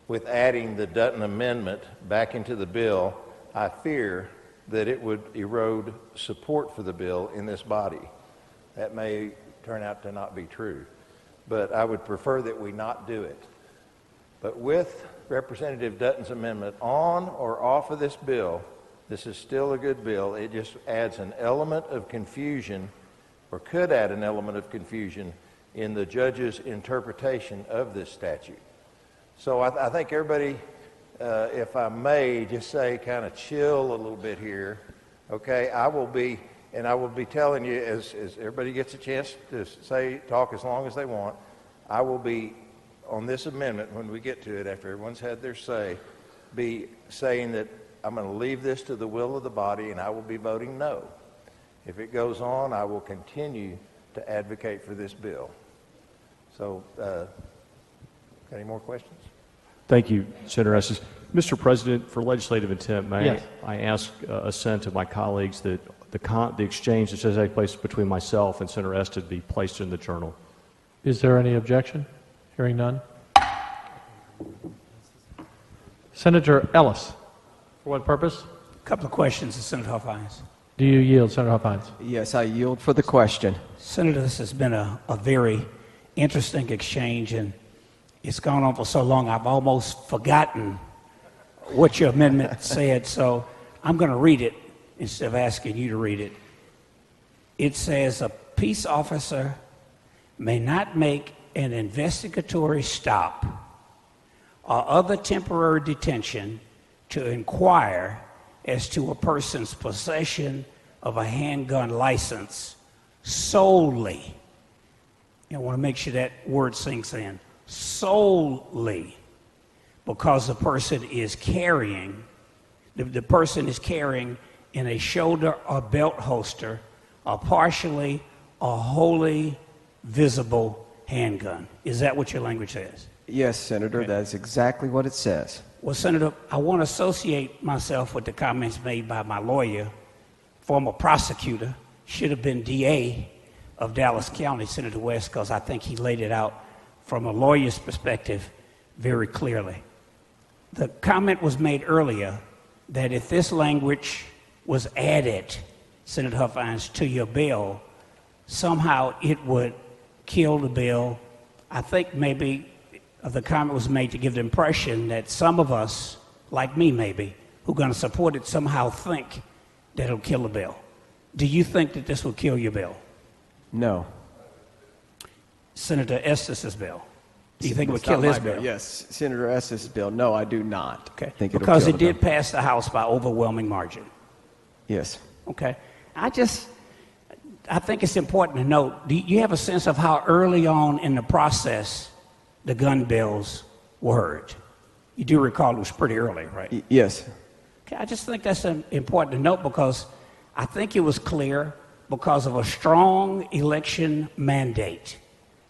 with adding the Dutton Amendment back into the bill, I fear that it would erode support for the bill in this body. That may turn out to not be true, but I would prefer that we not do it. But with Representative Dutton's amendment on or off of this bill, this is still a good bill. It just adds an element of confusion, or could add an element of confusion in the judge's interpretation of this statute. So I think everybody, if I may just say, kind of chill a little bit here, okay? I will be telling you, as everybody gets a chance to talk as long as they want, I will be, on this amendment, when we get to it, after everyone's had their say, be saying that I'm going to leave this to the will of the body and I will be voting no. If it goes on, I will continue to advocate for this bill. So, got any more questions? Thank you, Senator Estes. Mr. President, for legislative intent, may Yes. I ask assent of my colleagues that the exchange that should take place between myself and Senator Estes be placed in the journal? Is there any objection? Hearing none. Senator Ellis, for what purpose? A couple of questions to Senator Huffines. Do you yield, Senator Huffines? Yes, I yield for the question. Senator, this has been a very interesting exchange, and it's gone on for so long I've almost forgotten what your amendment said, so I'm going to read it instead of asking you to read it. It says, a peace officer may not make an investigatory stop or other temporary detention to inquire as to a person's possession of a handgun license solely. I want to make sure that word sinks in. Solely because the person is carrying, the person is carrying in a shoulder or belt holster a partially or wholly visible handgun. Is that what your language says? Yes, Senator, Okay. that's exactly what it says. Well, Senator, I want to associate myself with the comments made by my lawyer, former prosecutor, should have been DA of Dallas County, Senator West, because I think he laid it out from a lawyer's perspective very clearly. The comment was made earlier that if this language was added, Senator Huffines, to your bill, somehow it would kill the bill. I think maybe the comment was made to give the impression that some of us, like me maybe, who are going to support it somehow think that it'll kill the bill. Do you think that this will kill your bill? No. Senator Estes' bill. Do you think it would It's kill not his my bill? Yes, Senator Estes' bill. No, I do not. Okay. Think it'll Because kill it the did bill. pass the House by overwhelming margin. Yes. Okay. I think it's important to note, do you have a sense of how early on in the process the gun bills were heard? You do recall it was pretty early, right? Yes. Okay, I just think that's important to note because I think it was clear because of a strong election mandate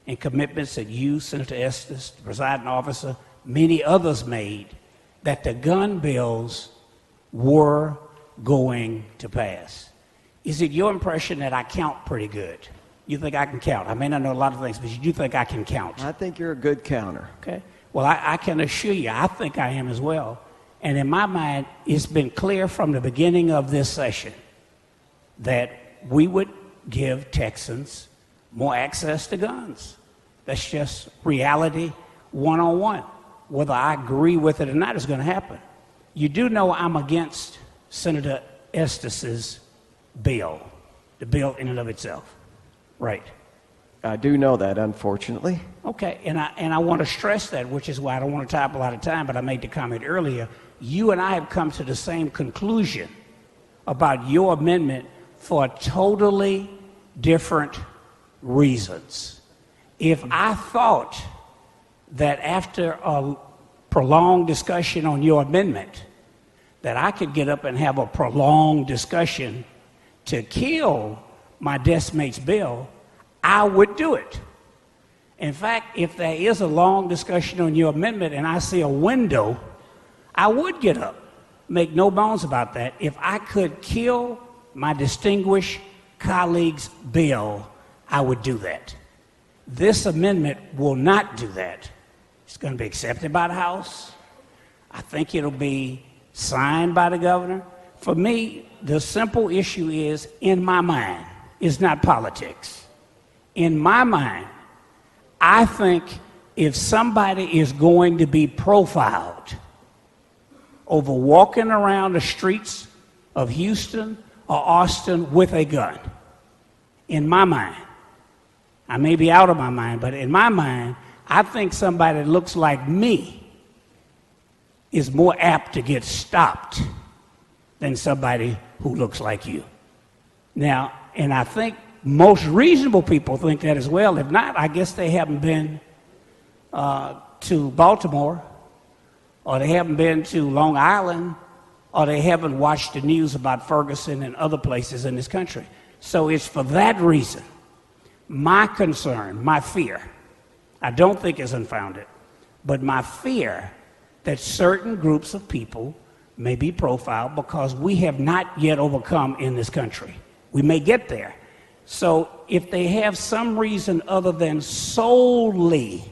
and commitments that you, Senator Estes, the presiding officer, many others made, that the gun bills were going to pass. Is it your impression that I count pretty good? You think I can count? I may not know a lot of things, but you do think I can count? I think you're a good counter. Okay. Well, I can assure you, I think I am as well. And in my mind, it's been clear from the beginning of this session that we would give Texans more access to guns. That's just reality one-on-one. Whether I agree with it or not is going to happen. You do know I'm against Senator Estes' bill, the bill in and of itself. Right. I do know that, unfortunately. Okay, and I want to stress that, which is why I don't want to tie up a lot of time, but I made the comment earlier. You and I have come to the same conclusion about your amendment for totally different reasons. If I thought that after a prolonged discussion on your amendment, that I could get up and have a prolonged discussion to kill my desk mate's bill, I would do it. In fact, if there is a long discussion on your amendment and I see a window, I would get up. Make no bones about that. If I could kill my distinguished colleague's bill, I would do that. This amendment will not do that. It's going to be accepted by the House. I think it'll be signed by the governor. For me, the simple issue is, in my mind, is not politics. In my mind, I think if somebody is going to be profiled over walking around the streets of Houston or Austin with a gun, in my mind, I may be out of my mind, but in my mind, I think somebody that looks like me is more apt to get stopped than somebody who looks like you. Now, and I think most reasonable people think that as well. If not, I guess they haven't been to Baltimore, or they haven't been to Long Island, or they haven't watched the news about Ferguson and other places in this country. So it's for that reason, my concern, my fear, I don't think is unfounded, but my fear that certain groups of people may be profiled because we have not yet overcome in this country. We may get there. So if they have some reason other than solely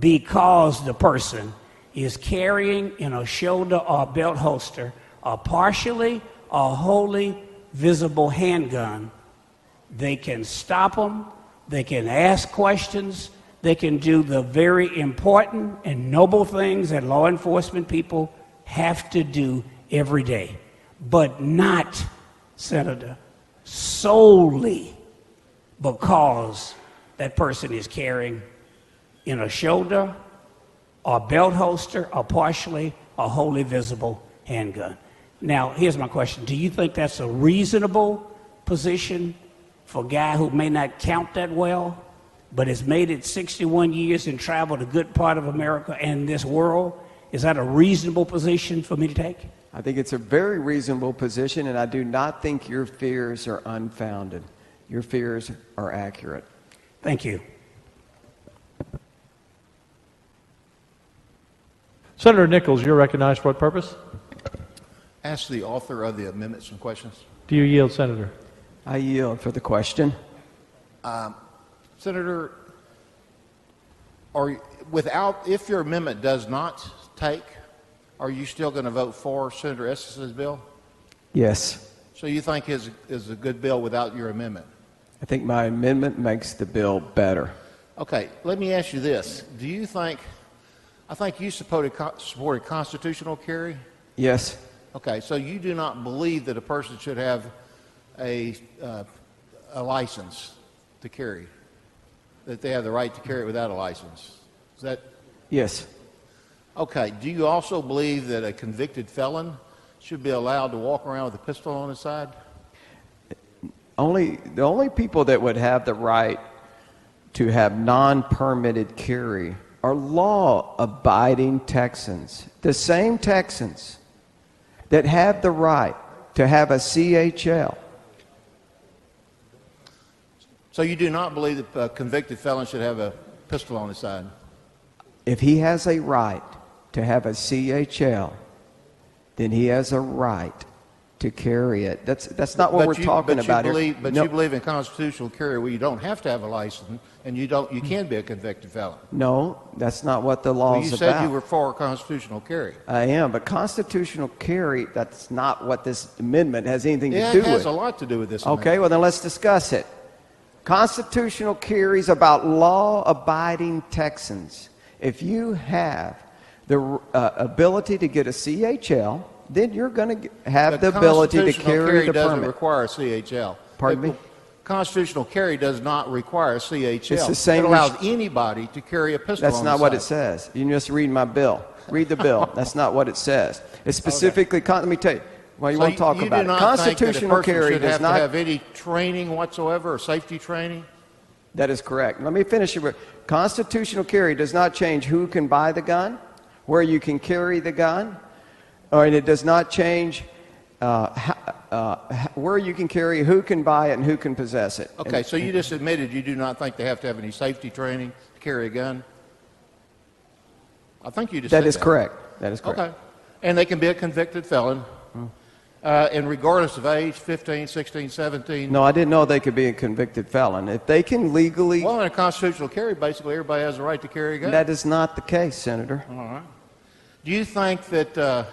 because the person is carrying in a shoulder or belt holster a partially or wholly visible handgun, they can stop them, they can ask questions, they can do the very important and noble things that law enforcement people have to do every day, but not, Senator, solely because that person is carrying in a shoulder or belt holster or partially or wholly visible handgun. Now, here's my question. Do you think that's a reasonable position for a guy who may not count that well, but has made it 61 years and traveled a good part of America and this world? Is that a reasonable position for me to take? I think it's a very reasonable position, and I do not think your fears are unfounded. Your fears are accurate. Thank you. Senator Nichols, you're recognized for what purpose? Ask the author of the amendment some questions. Do you yield, Senator? I yield for the question. Senator, if your amendment does not take, are you still going to vote for Senator Estes' bill? Yes. So you think his is a good bill without your amendment? I think my amendment makes the bill better. Okay, let me ask you this. Do you think, I think you supported constitutional carry? Yes. Okay, so you do not believe that a person should have a license to carry, that they have the right to carry it without a license? Is that? Yes. Okay, do you also believe that a convicted felon should be allowed to walk around with a pistol on his side? The only people that would have the right to have non-permitted carry are law-abiding Texans, the same Texans that have the right to have a CHL. So you do not believe that a convicted felon should have a pistol on his side? If he has a right to have a CHL, then he has a right to carry it. That's not what we're talking about here. But you believe in constitutional carry where you don't have to have a license and you can be a convicted felon. No, that's not what the law is about. You said you were for constitutional carry. I am, but constitutional carry, that's not what this amendment has anything to do with. Yeah, it has a lot to do with this amendment. Okay, well then let's discuss it. Constitutional carry is about law-abiding Texans. If you have the ability to get a CHL, then you're going to have the ability to carry the permit. Constitutional carry doesn't require a CHL. Pardon me? Constitutional carry does not require a CHL. It's the same. It allows anybody to carry a pistol on That's the not what side. it says. You just read my bill. Read the bill. That's not what it says. It's specifically, let me tell you, well, you want to talk about it. Constitutional carry does not have any training whatsoever or safety training? That is correct. Let me finish it. Constitutional carry does not change who can buy the gun, where you can carry the gun, and it does not change where you can carry, who can buy it, and who can possess it. Okay, so you just admitted you do not think they have to have any safety training to carry a gun? I think you just said that. That is correct. That is correct. Okay. And they can be a convicted felon, and regardless of age, 15, 16, 17. No, I didn't know they could be a convicted felon. If they can legally... Well, in a constitutional carry, basically everybody has the right to carry a gun. That is not the case, Senator. All right. Do you think that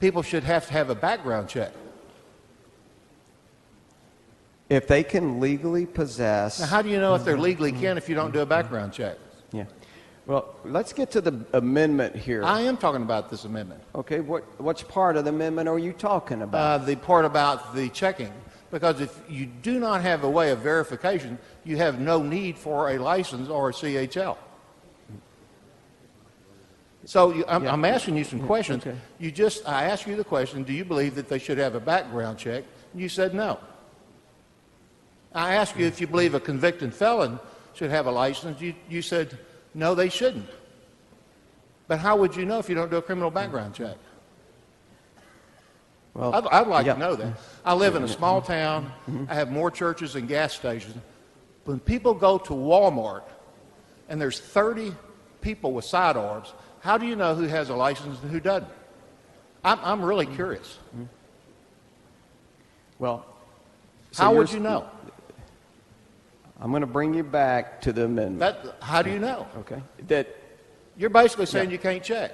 people should have to have a background check? If they can legally possess... Now, how do you know if they're legally can if you don't do a background check? Yeah. Well, let's get to the amendment here. I am talking about this amendment. Okay, which part of the amendment are you talking about? The part about the checking. Because if you do not have a way of verification, you have no need for a license or a CHL. So I'm asking you some questions. Okay. I asked you the question, do you believe that they should have a background check? And you said no. I asked you if you believe a convicted felon should have a license. You said no, they shouldn't. But how would you know if you don't do a criminal background check? Well, I'd like to know that. I live in a small town. I have more churches and gas stations. When people go to Walmart and there's 30 people with sidearms, how do you know who has a license and who doesn't? I'm really curious. Well, how would you know? I'm going to bring you back to the amendment. How do you know? Okay. That you're basically saying you can't check.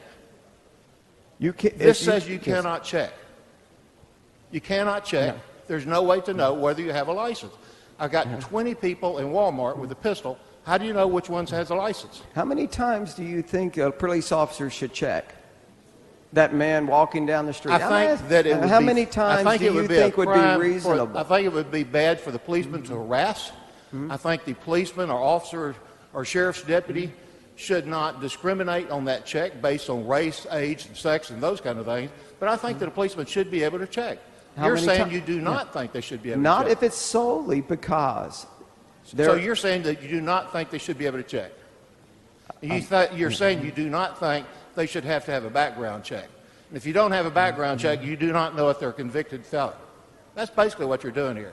You can, this says you cannot check. You cannot check. there's no way to know whether you have a license. I've got 20 people in Walmart with a pistol. How do you know which one has a license? How many times do you think a police officer should check that man walking down the street? I think that it would How be, many times I think do it would you be think a would be crime reasonable? I think it would be bad for the policeman to harass. I think the policeman or officer or sheriff's deputy should not discriminate on that check based on race, age, and sex and those kind of things. But I think that a policeman should be able to check. You're saying you do not think they should be able to check. Not if it's solely because. So you're saying that you do not think they should be able to check. You're saying you do not think they should have to have a background check. And if you don't have a background check, you do not know if they're a convicted felon. That's basically what you're doing here.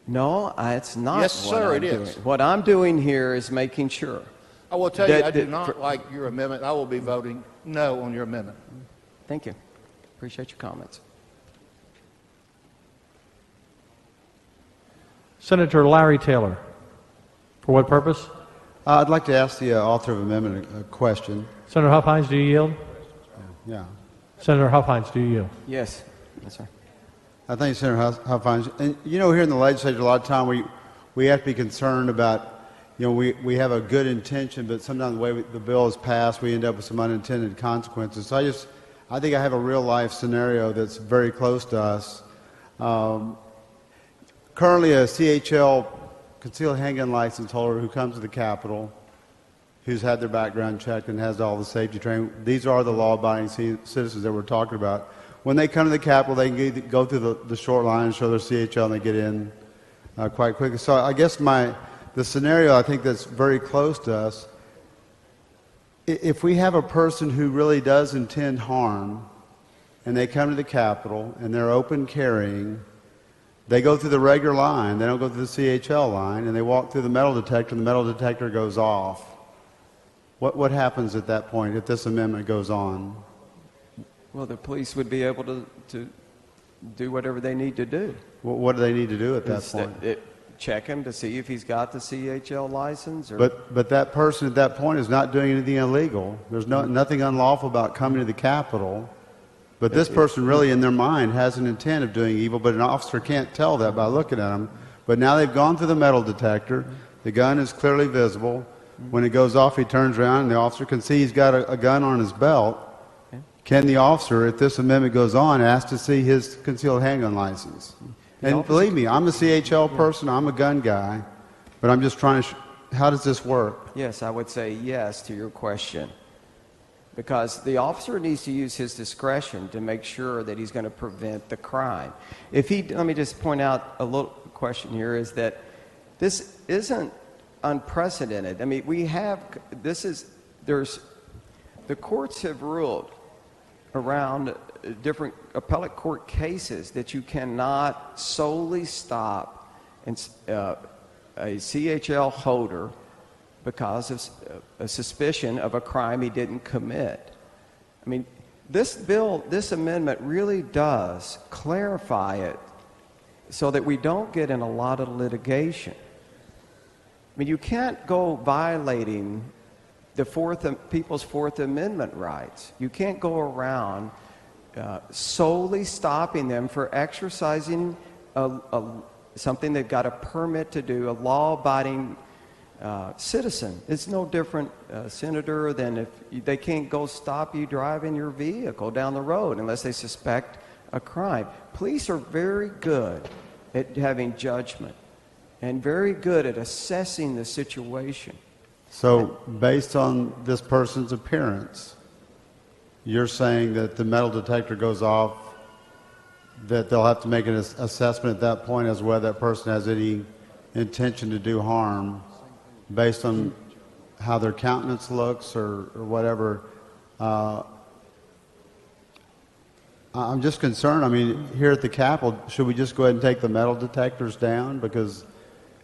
No, it's not. Yes, sir, it is. What I'm doing here is making sure. I will tell you, I do not like your amendment. I will be voting no on your amendment. Thank you. Appreciate your comments. Senator Larry Taylor. For what purpose? I'd like to ask the author of amendment a question. Senator Huffines, do you yield? Yeah. Senator Huffines, do you yield? Yes. Yes, sir. I thank you, Senator Huffines. And you know, here in the legislature, a lot of time we have to be concerned about, you know, we have a good intention, but sometimes the way the bill is passed, we end up with some unintended consequences. So I think I have a real life scenario that's very close to us. Currently, a CHL concealed handgun license holder who comes to the Capitol, who's had their background checked and has all the safety training. These are the law-abiding citizens that we're talking about. When they come to the Capitol, they can go through the short line and show their CHL, and they get in quite quickly. So I guess the scenario I think that's very close to us, if we have a person who really does intend harm, and they come to the Capitol, and they're open carrying, they go through the regular line, they don't go through the CHL line, and they walk through the metal detector, and the metal detector goes off. What happens at that point if this amendment goes on? Well, the police would be able to do whatever they need to do. What do they need to do at that point? Check him to see if he's got the CHL license. Or But that person at that point is not doing anything illegal. There's nothing unlawful about coming to the Capitol. But this person really, in their mind, has an intent of doing evil, but an officer can't tell that by looking at them. But now they've gone through the metal detector. The gun is clearly visible. When it goes off, he turns around, and the officer can see he's got a gun on his belt. Can the officer, if this amendment goes on, ask to see his concealed handgun license? And believe me, I'm a CHL person, I'm a gun guy, but I'm just trying to, how does this work? Yes, I would say yes to your question. Because the officer needs to use his discretion to make sure that he's going to prevent the crime. Let me just point out a little question here, is that this isn't unprecedented. I mean, the courts have ruled around different appellate court cases that you cannot solely stop a CHL holder because of a suspicion of a crime he didn't commit. I mean, this amendment really does clarify it so that we don't get in a lot of litigation. I mean, you can't go violating people's Fourth Amendment rights. You can't go around solely stopping them for exercising something they've got a permit to do, a law-abiding citizen. It's no different, Senator, than if they can't go stop you driving your vehicle down the road unless they suspect a crime. Police are very good at having judgment and very good at assessing the situation. So based on this person's appearance, you're saying that the metal detector goes off, that they'll have to make an assessment at that point as whether that person has any intention to do harm based on how their countenance looks or whatever. I'm just concerned. I mean, here at the Capitol, should we just go ahead and take the metal detectors down? Because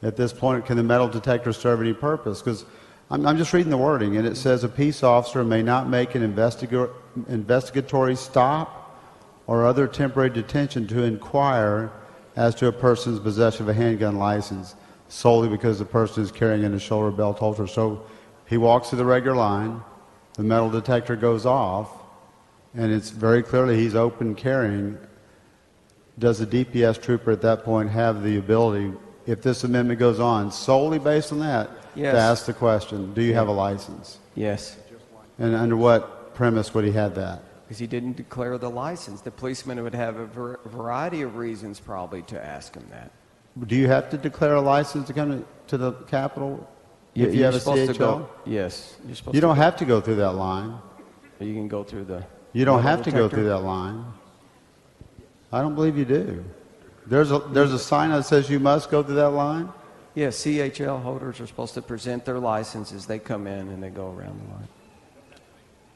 at this point, can the metal detectors serve any purpose? Because I'm just reading the wording, and it says a peace officer may not make an investigatory stop or other temporary detention to inquire as to a person's possession of a handgun license solely because the person is carrying in a shoulder belt holster. So he walks through the regular line, the metal detector goes off, and it's very clearly he's open carrying. does the DPS trooper at that point have the ability, if this amendment goes on, solely based on that, Yes. to ask the question, do you have a license? Yes, And under what premise would he have that? because he didn't declare the license. The policeman would have a variety of reasons probably to ask him that. Do you have to declare a license to come to the Capitol if you You're have a supposed to CHL? go. Yes, you're supposed You to don't go. have to go through that line. You can go through the. You don't metal have to go detector. through that line. I don't believe you do. There's a sign that says you must go through that line. Yeah, CHL holders are supposed to present their licenses. They come in and they go around the line.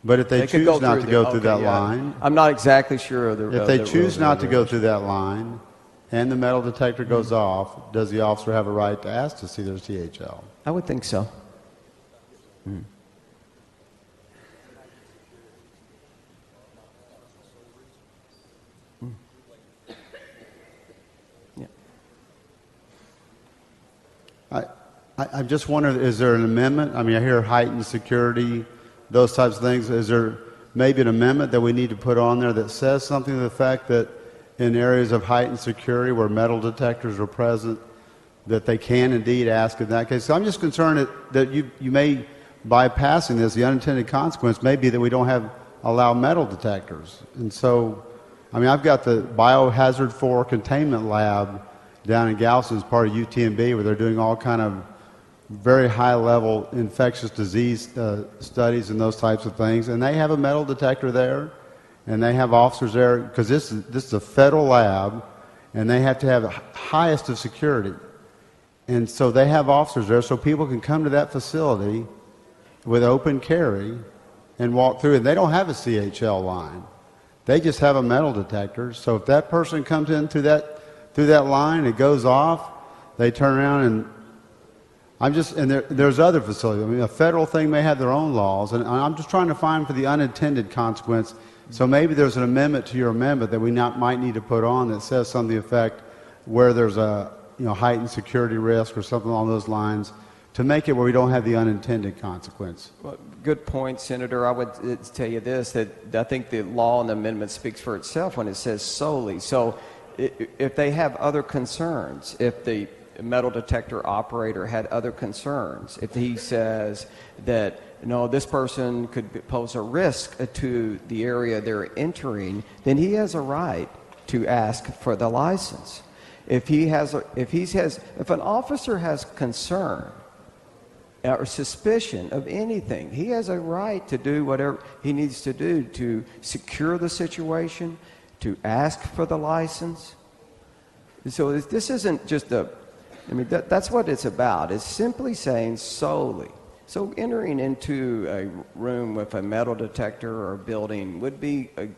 But if they could choose go not through to the- go through okay, that yeah. line, I'm not exactly sure of the. if of they the choose rules and not to go regulations. through that line, and the metal detector goes off, does the officer have a right to ask to see their CHL? I would think so. Yeah. I just wonder, is there an amendment? I mean, I hear heightened security, those types of things. Is there maybe an amendment that we need to put on there that says something to the fact that in areas of heightened security where metal detectors are present, that they can indeed ask in that case? So I'm just concerned that you may, by passing this, the unintended consequence may be that we don't allow metal detectors. And so, I mean, I've got the Biohazard 4 Containment Lab down in Galveston as part of UTMB, where they're doing all kind of very high-level infectious disease studies and those types of things. And they have a metal detector there, and they have officers there, because this is a federal lab, and they have to have the highest of security. And so they have officers there so people can come to that facility with open carry and walk through. And they don't have a CHL line. They just have a metal detector. So if that person comes in through that line, it goes off, they turn around and there's other facilities. I mean, a federal thing may have their own laws, and I'm just trying to find for the unintended consequence. So maybe there's an amendment to your amendment that we might need to put on that says something to the effect where there's a heightened security risk or something along those lines, to make it where we don't have the unintended consequence. Well, good point, Senator. I would tell you this, that I think the law and the amendment speaks for itself when it says solely. So if they have other concerns, if the metal detector operator had other concerns, if he says that, this person could pose a risk to the area they're entering, then he has a right to ask for the license. If an officer has concern or suspicion of anything, he has a right to do whatever he needs to do to secure the situation, to ask for the license. So this isn't just that's what it's about. It's simply saying solely. So entering into a room with a metal detector or a building would be a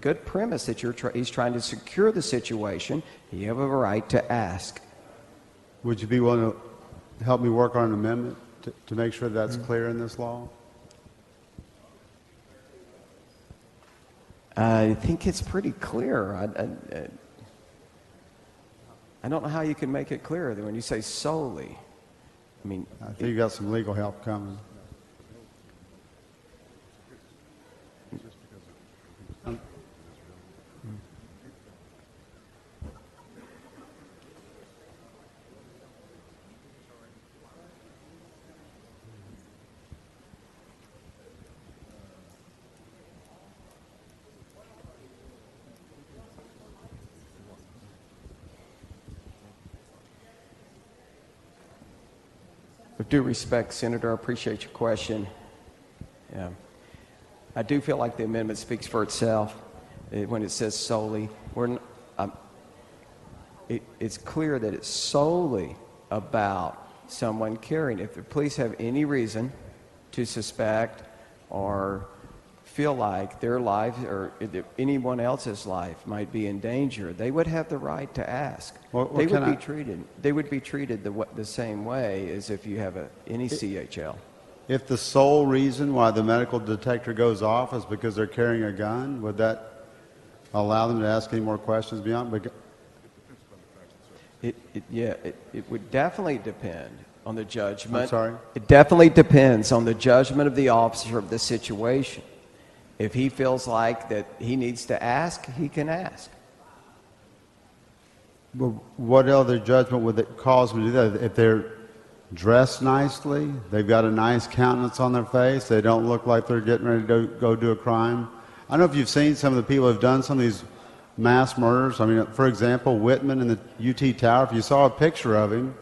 good premise that he's trying to secure the situation. You have a right to ask. Would you be willing to help me work on an amendment to make sure that's clear in this law? I think it's pretty clear. I don't know how you can make it clearer than when you say solely. I mean, I think you got some legal help coming. with due respect, Senator, I appreciate your question. Yeah. I do feel like the amendment speaks for itself when it says solely. It's clear that it's solely about someone carrying. If the police have any reason to suspect or feel like their life or anyone else's life might be in danger, they would have the right to ask. They would be treated the same way as if you have any CHL. If the sole reason why the medical detector goes off is because they're carrying a gun, would that allow them to ask any more questions beyond? It would definitely depend on the judgment. I'm sorry? It definitely depends on the judgment of the officer of the situation. If he feels like that he needs to ask, he can ask. But what other judgment would it cause me to do that? If they're dressed nicely, they've got a nice countenance on their face, they don't look like they're getting ready to go do a crime. I don't know if you've seen some of the people who have done some of these mass murders. I mean, for example, Whitman in the UT Tower, if you saw a picture of him,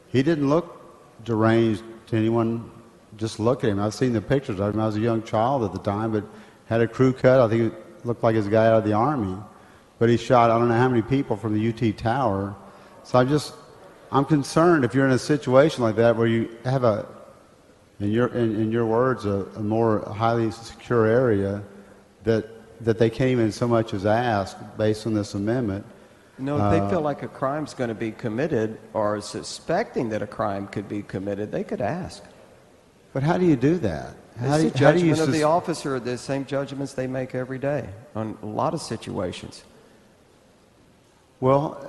he didn't look deranged to anyone. Just look at him. I've seen the pictures of him. I was a young child at the time, but had a crew cut. I think it looked like he was a guy out of the Army. But he shot I don't know how many people from the UT Tower. So I'm concerned if you're in a situation like that where you have in your words, a more highly secure area that they can't even so much as ask based on this amendment. No, if they feel like a crime's going to be committed or suspecting that a crime could be committed, they could ask. But how do you do that? It's the judgment of the officer, the same judgments they make every day on a lot of situations. Well,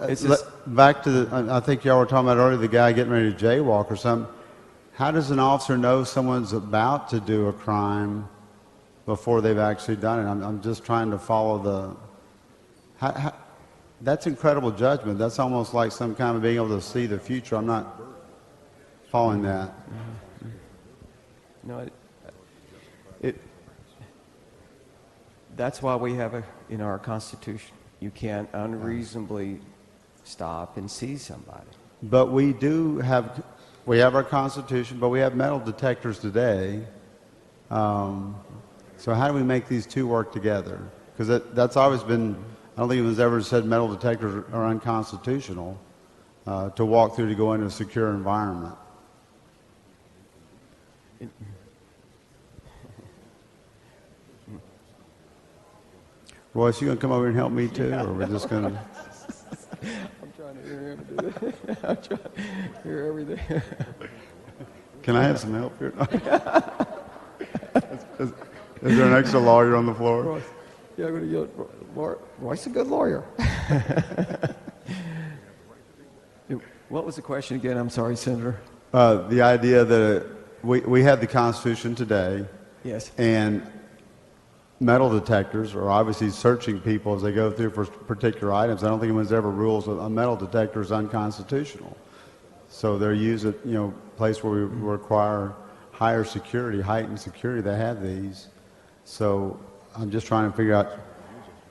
back to I think y'all were talking about earlier, the guy getting ready to jaywalk or something. How does an officer know someone's about to do a crime before they've actually done it? I'm just trying to follow that's incredible judgment. That's almost like some kind of being able to see the future. I'm not following that. No, that's why we have our Constitution. You can't unreasonably stop and seize somebody. But we have our Constitution, but we have metal detectors today. So how do we make these two work together? Because that's always been, I don't think anyone's ever said metal detectors are unconstitutional to walk through to go into a secure environment. Royce, you gonna come over and help me too, or we're just gonna? I'm trying to hear him do it. I'm trying to hear everything. Can I have some help here? Is there an extra lawyer on the floor? Royce, yeah, I'm going to yell. Royce is a good lawyer. What was the question again? I'm sorry, Senator. The idea that we have the Constitution today. Yes. And metal detectors are obviously searching people as they go through for particular items. I don't think anyone's ever rules a metal detector is unconstitutional. So they're used at place where we require higher security, heightened security. They have these. So I'm just trying to figure out,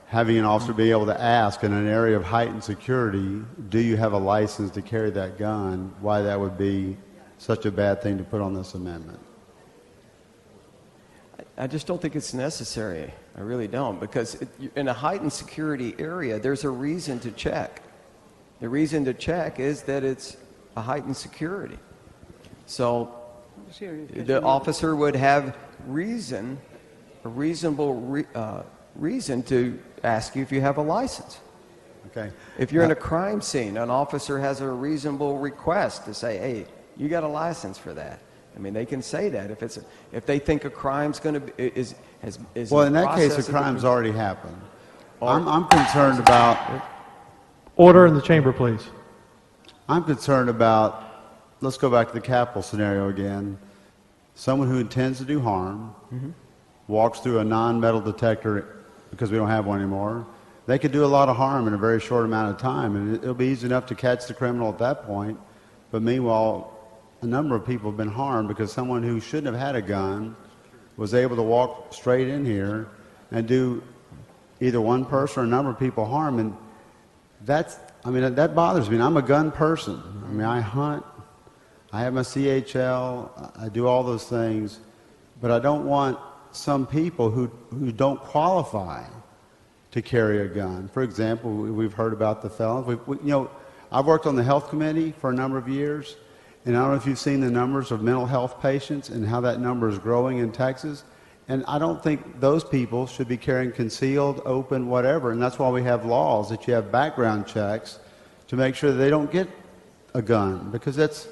having an officer be able to ask in an area of heightened security, do you have a license to carry that gun? Why that would be such a bad thing to put on this amendment. I just don't think it's necessary. I really don't, because in a heightened security area, there's a reason to check. The reason to check is that it's a heightened security. So the officer would have a reasonable reason to ask you if you have a license. Okay. If you're in a crime scene, an officer has a reasonable request to say, hey, you got a license for that. I mean, they can say that if they think a crime's going to be is well, in that case, a crime's already happened. I'm concerned about order in the chamber, please. I'm concerned about. Let's go back to the Capitol scenario again. Someone who intends to do harm walks through a non-metal detector because we don't have one anymore. They could do a lot of harm in a very short amount of time, and it'll be easy enough to catch the criminal at that point. But meanwhile, a number of people have been harmed because someone who shouldn't have had a gun was able to walk straight in here and do either one person or a number of people harm. And that bothers me. And I'm a gun person. I mean, I hunt, I have my CHL, I do all those things, but I don't want some people who don't qualify to carry a gun. For example, we've heard about the felons. I've worked on the health committee for a number of years. And I don't know if you've seen the numbers of mental health patients and how that number is growing in Texas. And I don't think those people should be carrying concealed, open, whatever. And that's why we have laws that you have background checks to make sure that they don't get a gun, because that's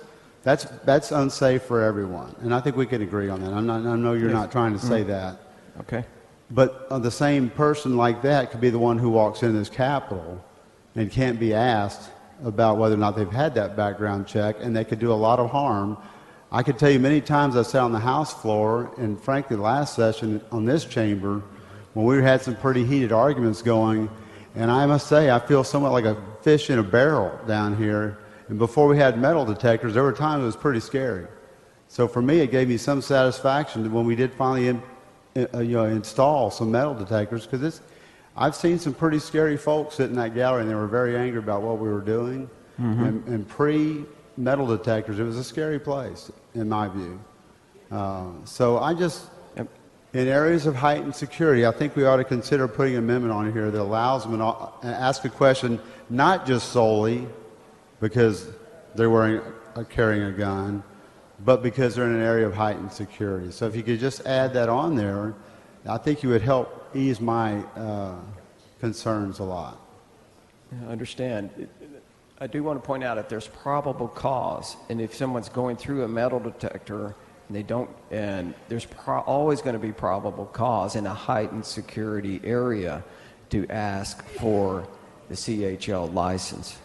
unsafe for everyone. And I think we can agree on that. I know you're not trying to say that. Okay. But the same person like that could be the one who walks into this Capitol and can't be asked about whether or not they've had that background check, and they could do a lot of harm. I could tell you many times I sat on the House floor, and frankly, last session on this chamber, when we had some pretty heated arguments going, And I must say, I feel somewhat like a fish in a barrel down here. And before we had metal detectors, there were times it was pretty scary. So for me, it gave me some satisfaction when we did finally install some metal detectors, because I've seen some pretty scary folks sit in that gallery, and they were very angry about what we were doing. And pre-metal detectors, it was a scary place, in my view. So I just, in areas of heightened security, I think we ought to consider putting an amendment on here that allows them to ask a question, not just solely because they're carrying a gun, but because they're in an area of heightened security. So if you could just add that on there, I think you would help ease my concerns a lot. I understand. I do want to point out if there's probable cause, and if someone's going through a metal detector and they don't, and there's always going to be probable cause in a heightened security area to ask for the CHL license.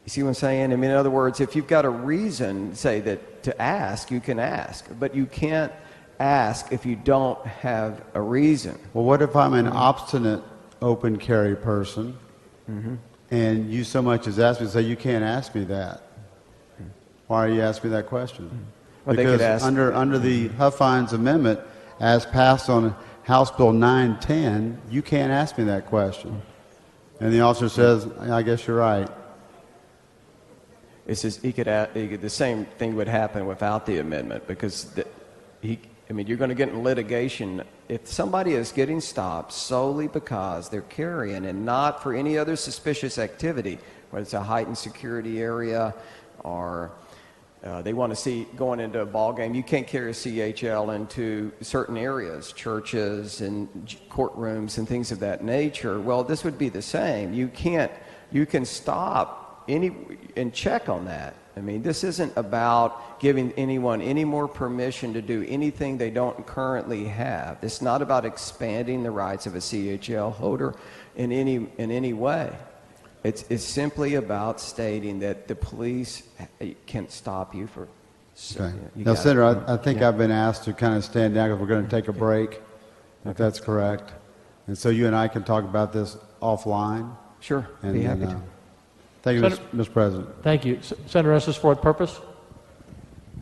You see what I'm saying? I mean, in other words, if you've got a reason, say, that to ask, you can ask, but you can't ask if you don't have a reason. Well, what if I'm an obstinate open carry person, and you so much as ask me, say, you can't ask me that? Why are you asking me that question? Well, because under the Huffines Amendment, as passed on House Bill 910, you can't ask me that question. And the officer says, I guess you're right. It's just, the same thing would happen without the amendment, because you're going to get in litigation. If somebody is getting stopped solely because they're carrying and not for any other suspicious activity, whether it's a heightened security area or they want to see going into a ball game, you can't carry a CHL into certain areas, churches and courtrooms and things of that nature. Well, this would be the same. You can stop and check on that. I mean, this isn't about giving anyone any more permission to do anything they don't currently have. It's not about expanding the rights of a CHL holder in any way. It's simply about stating that the police can stop you for. Okay. Now, Senator, I think I've been asked to kind of stand down because we're going to take a break, if that's correct. And so you and I can talk about this offline. Sure, be happy to. Thank you, Mr. President. Thank you. Senator Estes, for what purpose?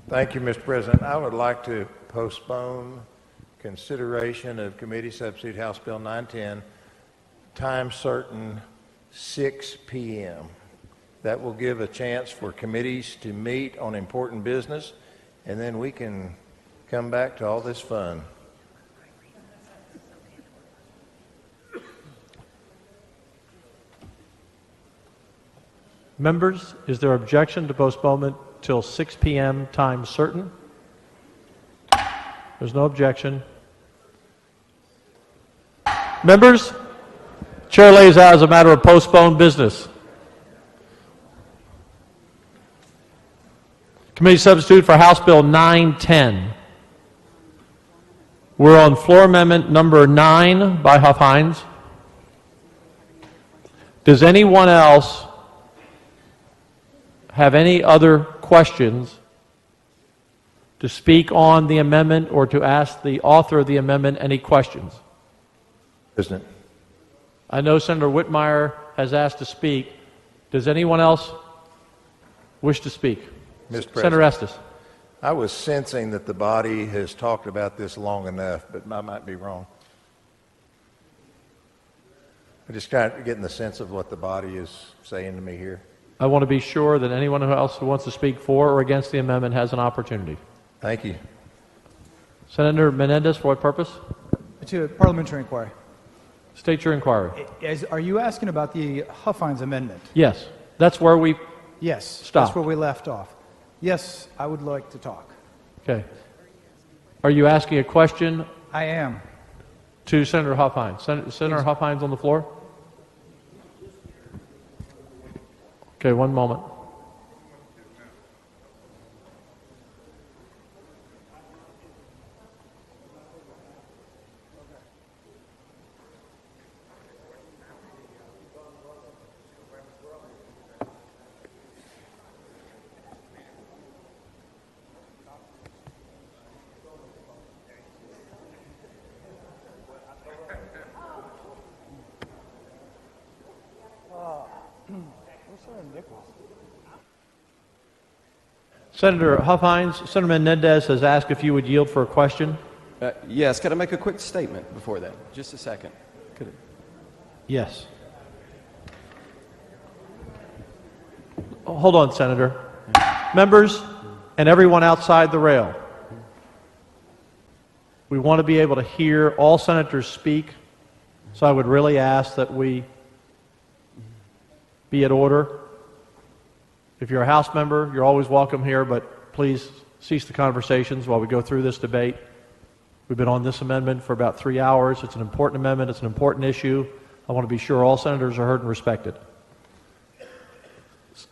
Thank you, Mr. President. I would like to postpone consideration of Committee Substitute House Bill 910, time certain, 6 p.m. That will give a chance for committees to meet on important business, and then we can come back to all this fun. Members, is there objection to postponement till 6 p.m. time certain? There's no objection. Members, Chair lays out as a matter of postponed business. Committee substitute for House Bill 910. We're on floor amendment number 9 by Huffines. Does anyone else have any other questions to speak on the amendment or to ask the author of the amendment any questions? President. I know Senator Whitmire has asked to speak. Does anyone else wish to speak? Mr. President. Senator Estes. I was sensing that the body has talked about this long enough, but I might be wrong. I'm just kind of getting the sense of what the body is saying to me here. I want to be sure that anyone else who wants to speak for or against the amendment has an opportunity. Thank you. Senator Menendez, for what purpose? To a parliamentary inquiry. State your inquiry. Are you asking about the Huffines amendment? Yes. That's where we stopped. That's where we left off. Yes, I would like to talk. Okay. Are you asking a question? I am. To Senator Huffines. Senator Huffines on the floor? Okay, one moment. Senator Huffines, Senator Menendez has asked if you would yield for a question. Yes, could I make a quick statement before that? Just a second. Could Yes. Hold on, Senator. Members and everyone outside the rail, we want to be able to hear all senators speak, so I would really ask that we be at order. If you're a House member, you're always welcome here, but please cease the conversations while we go through this debate. We've been on this amendment for about 3 hours. It's an important amendment. It's an important issue. I want to be sure all senators are heard and respected.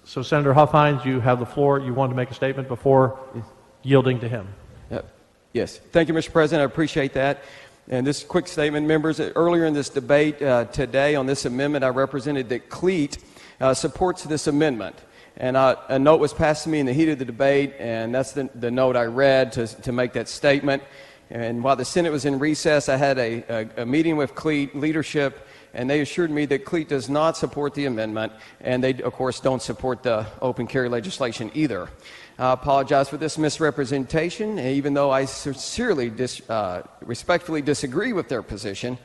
So, Senator Huffines, you have the floor. You wanted to make a statement before yielding to him. Yes. Thank you, Mr. President. I appreciate that. And this quick statement, members, earlier in this debate today on this amendment, I represented that CLEAT supports this amendment. And a note was passed to me in the heat of the debate, and that's the note I read to make that statement. And while the Senate was in recess, I had a meeting with CLEAT leadership, and they assured me that CLEAT does not support the amendment, and they, of course, don't support the open carry legislation either. I apologize for this misrepresentation, even though I sincerely, respectfully disagree with their position.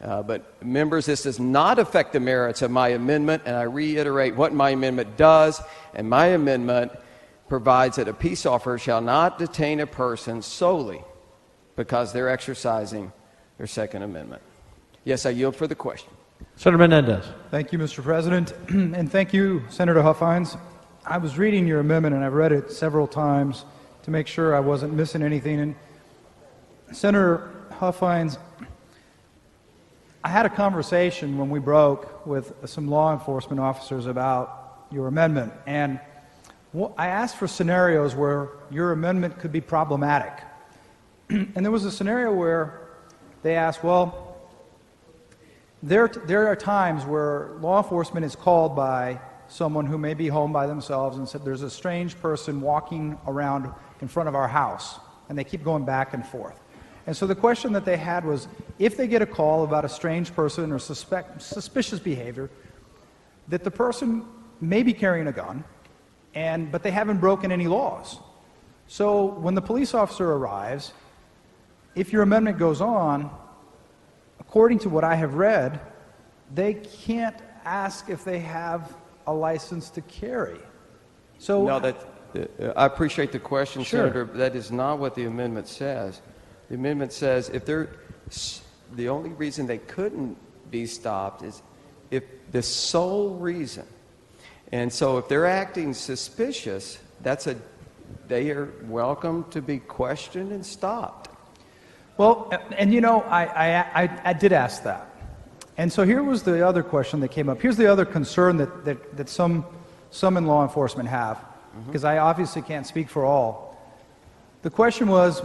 But members, this does not affect the merits of my amendment, and I reiterate what my amendment does. And my amendment provides that a peace officer shall not detain a person solely because they're exercising their Second Amendment. Yes, I yield for the question. Senator Menendez. Thank you, Mr. President, and thank you, Senator Huffines. I was reading your amendment, and I've read it several times to make sure I wasn't missing anything. And Senator Huffines, I had a conversation when we broke with some law enforcement officers about your amendment, and I asked for scenarios where your amendment could be problematic. And there was a scenario where they asked, well, there are times where law enforcement is called by someone who may be home by themselves and said, there's a strange person walking around in front of our house, and they keep going back and forth. And so the question that they had was, if they get a call about a strange person or suspicious behavior, that the person may be carrying a gun, but they haven't broken any laws. So when the police officer arrives, if your amendment goes on, according to what I have read, they can't ask if they have a license to carry. So No, I appreciate the question, Sure. Senator, but that is not what the amendment says. The amendment says the only reason they couldn't be stopped is if the sole reason. And so if they're acting suspicious, they are welcome to be questioned and stopped. Well, and you know, I did ask that. And so here was the other question that came up. Here's the other concern that some in law enforcement have, because I obviously can't speak for all. The question was,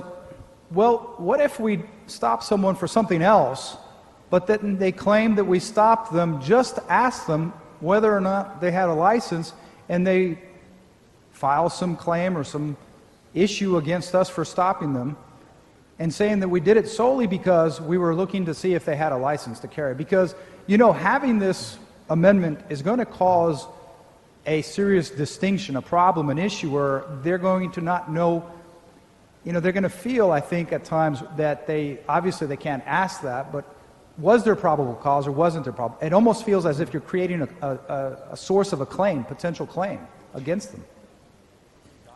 well, what if we stop someone for something else, but then they claim that we stopped them, just asked them whether or not they had a license, and they file some claim or some issue against us for stopping them, and saying that we did it solely because we were looking to see if they had a license to carry. Because, you know, having this amendment is going to cause a serious distinction, a problem, an issue where they're going to not know, you know, they're going to feel, I think, at times that they can't ask that, but was there probable cause or wasn't there probable? It almost feels as if you're creating a source of a claim, potential claim against them.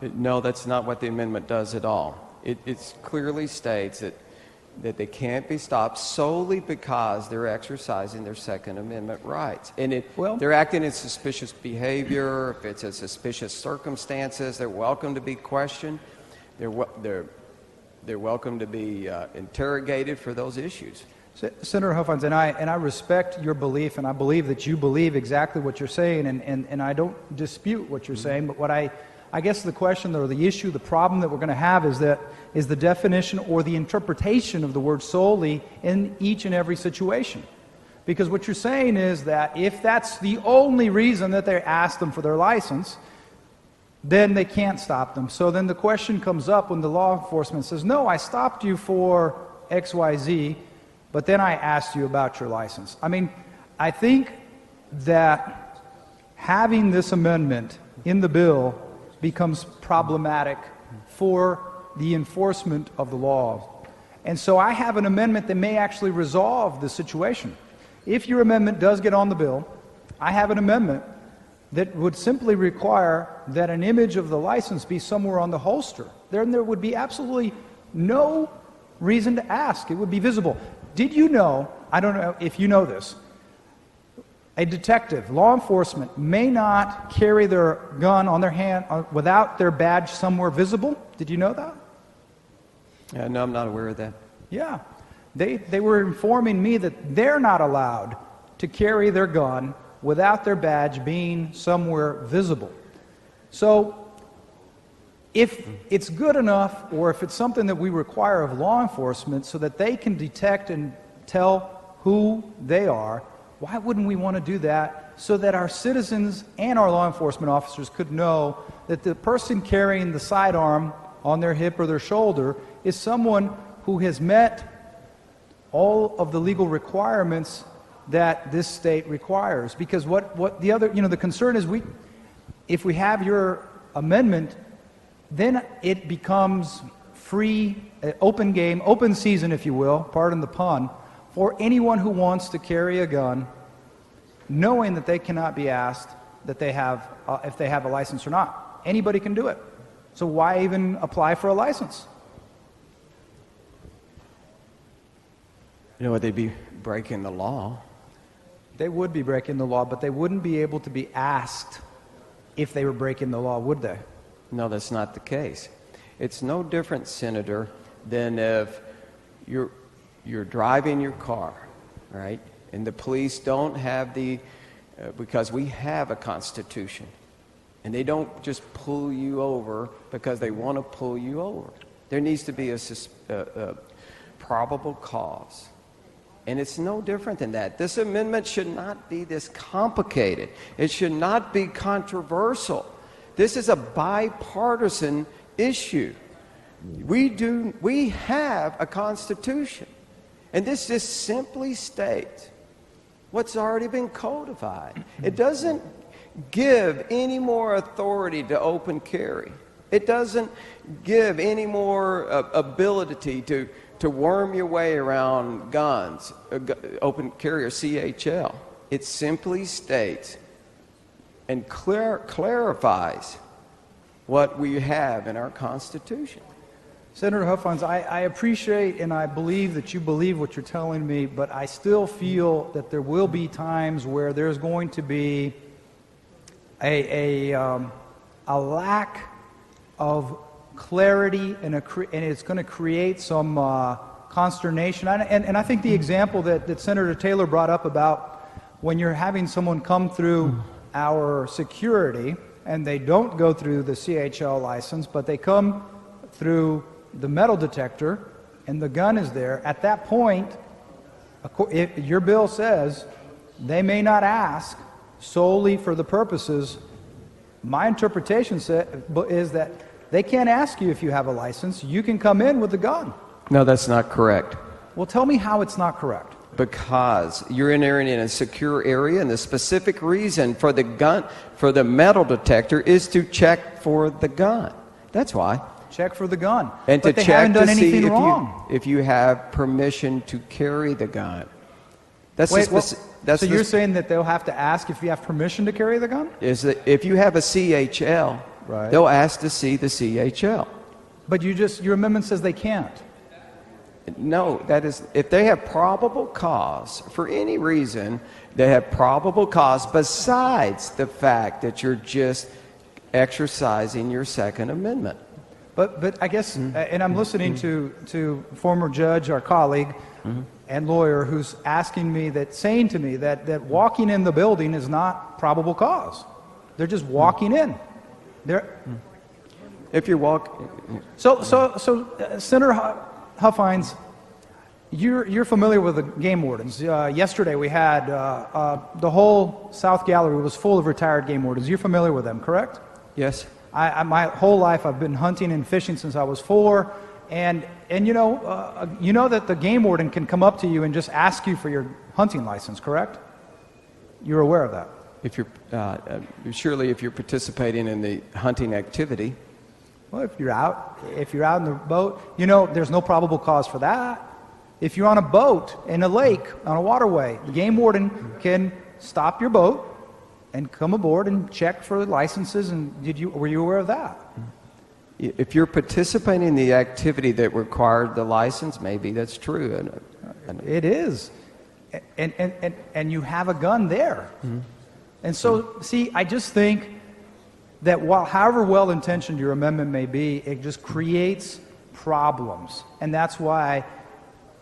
No, that's not what the amendment does at all. It clearly states that they can't be stopped solely because they're exercising their Second Amendment rights. And they're acting in suspicious behavior, if it's a suspicious circumstances, they're welcome to be questioned. They're welcome to be interrogated for those issues. Senator Huffines, and I respect your belief, and I believe that you believe exactly what you're saying, and I don't dispute what you're saying, but what I guess the question or the issue, the problem that we're going to have is the definition or the interpretation of the word solely in each and every situation. Because what you're saying is that if that's the only reason that they asked them for their license, then they can't stop them. So then the question comes up when the law enforcement says, no, I stopped you for XYZ, but then I asked you about your license. I mean, I think that having this amendment in the bill becomes problematic for the enforcement of the law. And so I have an amendment that may actually resolve the situation. If your amendment does get on the bill, I have an amendment that would simply require that an image of the license be somewhere on the holster. Then there would be absolutely no reason to ask. It would be visible. Did you know, I don't know if you know this, a detective, law enforcement, may not carry their gun on their hand without their badge somewhere visible? Did you know that? No, I'm not aware of that. Yeah. They were informing me that they're not allowed to carry their gun without their badge being somewhere visible. So if it's good enough, or if it's something that we require of law enforcement so that they can detect and tell who they are, why wouldn't we want to do that so that our citizens and our law enforcement officers could know that the person carrying the sidearm on their hip or their shoulder is someone who has met all of the legal requirements that this state requires? Because what the other, the concern is, if we have your amendment, then it becomes free, open game, open season, if you will, pardon the pun, for anyone who wants to carry a gun, knowing that they cannot be asked that they have, if they have a license or not. Anybody can do it. So why even apply for a license? You know what? They'd be breaking the law. They would be breaking the law, but they wouldn't be able to be asked if they were breaking the law, would they? No, that's not the case. It's no different, Senator, than if you're driving your car, right? And the police don't have because we have a Constitution. And they don't just pull you over because they want to pull you over. There needs to be a probable cause. And it's no different than that. This amendment should not be this complicated. It should not be controversial. This is a bipartisan issue. We have a Constitution. And this just simply states what's already been codified. It doesn't give any more authority to open carry. It doesn't give any more ability to worm your way around guns, open carry or CHL. It simply states and clarifies what we have in our Constitution. Senator Huffines, I appreciate and I believe that you believe what you're telling me, but I still feel that there will be times where there's going to be a lack of clarity, and it's going to create some consternation. And I think the example that Senator Taylor brought up about when you're having someone come through our security and they don't go through the CHL license, but they come through the metal detector and the gun is there, at that point, your bill says they may not ask solely for the purposes. My interpretation is that they can't ask you if you have a license. You can come in with the gun. No, that's not correct. Well, tell me how it's not correct. Because you're entering in a secure area, and the specific reason for the gun, for the metal detector, is to check for the gun. That's why. Check for the gun. And but to they check haven't done to see anything wrong. if you have permission to carry the gun. That's Wait, that's so you're saying that they'll have to ask if you have permission to carry the gun? Is that if you have a CHL, right, they'll ask to see the CHL. But your amendment says they can't. No, that is, if they have probable cause, for any reason, they have probable cause besides the fact that you're just exercising your Second Amendment. But I guess, and I'm listening to former judge, our colleague, and lawyer, who's asking me saying to me that walking in the building is not probable cause. They're just walking in. If you're walking. So Senator Huffines, you're familiar with the game wardens. Yesterday we had the whole South Gallery was full of retired game wardens. You're familiar with them, correct? Yes. My whole life I've been hunting and fishing since I was 4, and you know that the game warden can come up to you and just ask you for your hunting license, correct? You're aware of that? if you're surely if you're participating in the hunting activity. Well, if you're out in the boat, you know, there's no probable cause for that. If you're on a boat in a lake, on a waterway, the game warden can stop your boat and come aboard and check for licenses. And were you aware of that? If you're participating in the activity that required the license, maybe that's true. It is. And you have a gun there. Mm-hmm. And so, see, I just think that however well-intentioned your amendment may be, it just creates problems. And that's why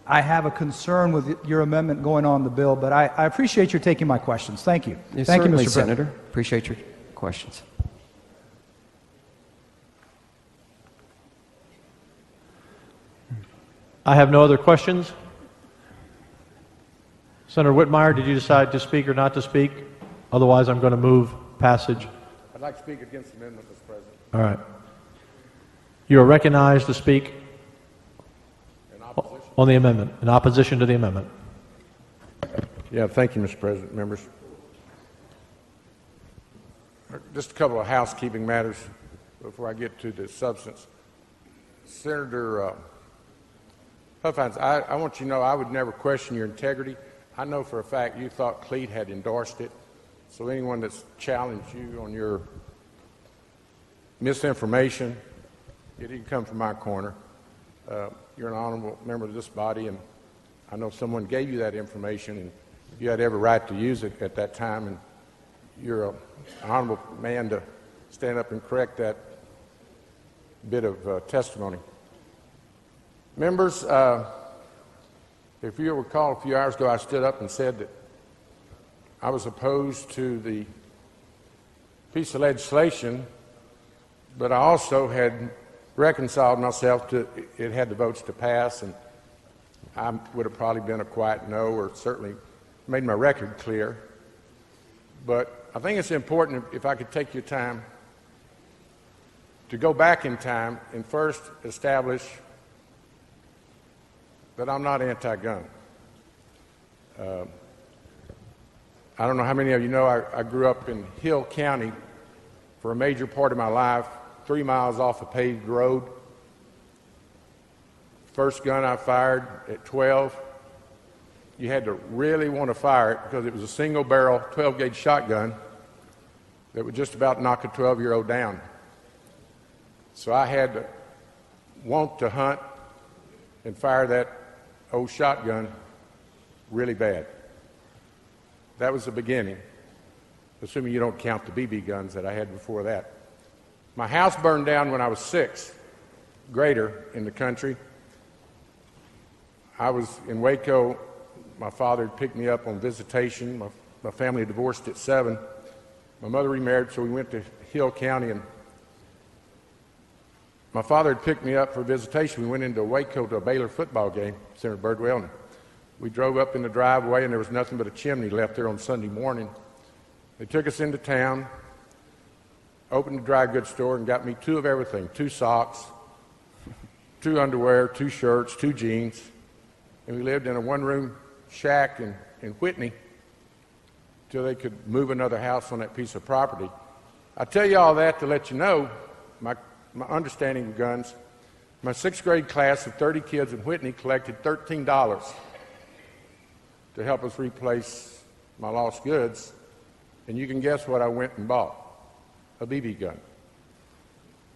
I have a concern with your amendment going on the bill. But I appreciate your taking my questions. Thank you. Yes, Thank you, certainly, Mr. Senator. President. Appreciate your questions. I have no other questions. Senator Whitmire, did you decide to speak or not to speak? Otherwise, I'm going to move passage. I'd like to speak against the amendment, Mr. President. All right. You are recognized to speak on the amendment, in opposition to the amendment. Yeah, thank you, Mr. President, members. Just a couple of housekeeping matters before I get to the substance. Senator Huffines, I want you to know I would never question your integrity. I know for a fact you thought Cleat had endorsed it, so anyone that's challenged you on your misinformation, it didn't come from my corner. You're an honorable member of this body, and I know someone gave you that information, and you had every right to use it at that time, and you're an honorable man to stand up and correct that bit of testimony. Members, if you recall, a few hours ago I stood up and said that I was opposed to the piece of legislation, but I also had reconciled myself to it had the votes to pass, and I would have probably been a quiet no, or certainly made my record clear. But I think it's important, if I could take your time, to go back in time and first establish that I'm not anti-gun. I don't know how many of you know I grew up in Hill County for a major part of my life, 3 miles off a paved road. First gun I fired at 12. You had to really want to fire it because it was a single barrel 12-gauge shotgun that would just about knock a 12-year-old down. So I had to want to hunt and fire that old shotgun really bad. That was the beginning, assuming you don't count the BB guns that I had before that. My house burned down when I was 6, greater in the country. I was in Waco. My father had picked me up on visitation. My family had divorced at 7. My mother remarried, so we went to Hill County, and my father had picked me up for visitation. We went into Waco to a Baylor football game, Senator Birdwell, and we drove up in the driveway, and there was nothing but a chimney left there on Sunday morning. They took us into town, opened the dry goods store, and got me 2 of everything, 2 socks, 2 underwear, 2 shirts, 2 jeans, and we lived in a one-room shack in Whitney till they could move another house on that piece of property. I tell you all that to let you know my understanding of guns. My 6th grade class of 30 kids in Whitney collected $13 to help us replace my lost goods, and you can guess what I went and bought: a BB gun.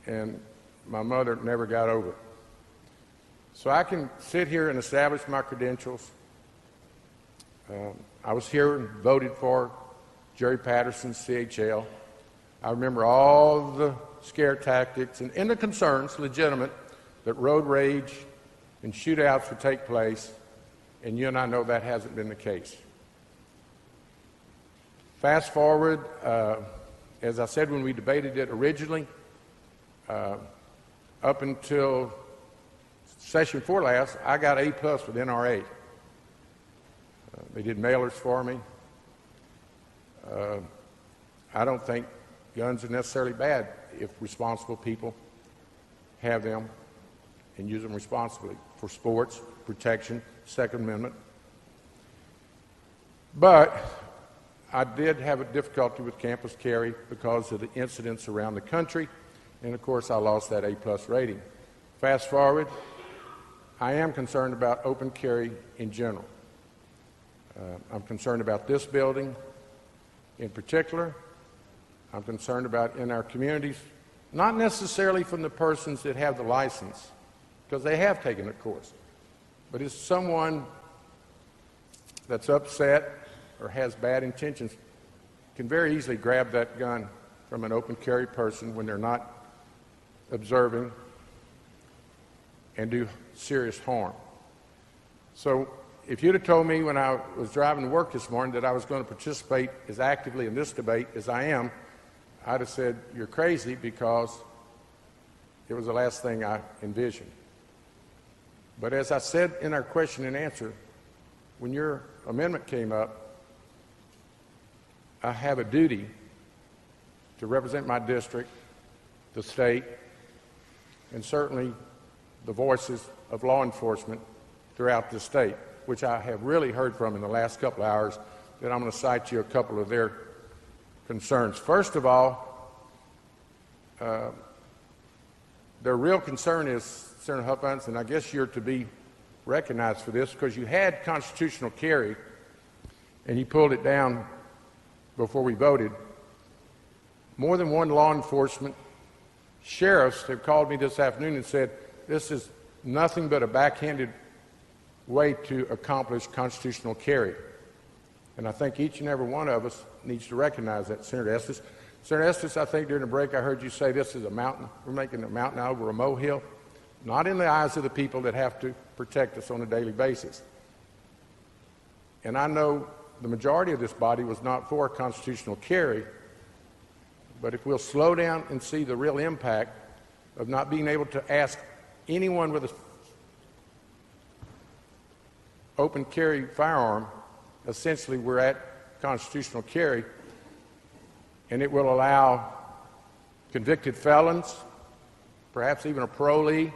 And my mother never got over it. So I can sit here and establish my credentials. I was here and voted for Jerry Patterson's CHL. I remember all the scare tactics and the concerns, legitimate, that road rage and shootouts would take place, and you and I know that hasn't been the case. Fast forward, as I said when we debated it originally, up until session 4 last, I got A+ with NRA. They did mailers for me. I don't think guns are necessarily bad if responsible people have them and use them responsibly for sports, protection, Second Amendment. But I did have a difficulty with campus carry because of the incidents around the country, and of course I lost that A+ rating. Fast forward, I am concerned about open carry in general. I'm concerned about this building in particular. I'm concerned about in our communities, not necessarily from the persons that have the license, because they have taken the course, but it's someone that's upset or has bad intentions can very easily grab that gun from an open carry person when they're not observing and do serious harm. So if you'd have told me when I was driving to work this morning that I was going to participate as actively in this debate as I am, I'd have said, you're crazy, because it was the last thing I envisioned. But as I said in our question and answer, when your amendment came up, I have a duty to represent my district, the state, and certainly the voices of law enforcement throughout the state, which I have really heard from in the last couple of hours, that I'm going to cite you a couple of their concerns. First of all, their real concern is, Senator Huffines, and I guess you're to be recognized for this, because you had constitutional carry and you pulled it down before we voted. More than one law enforcement sheriffs have called me this afternoon and said, this is nothing but a backhanded way to accomplish constitutional carry. And I think each and every one of us needs to recognize that. Senator Estes, I think during the break I heard you say this is a mountain. We're making a mountain out over a molehill. Not in the eyes of the people that have to protect us on a daily basis. And I know the majority of this body was not for constitutional carry, but if we'll slow down and see the real impact of not being able to ask anyone with an open carry firearm, essentially we're at constitutional carry, and it will allow convicted felons, perhaps even a parolee,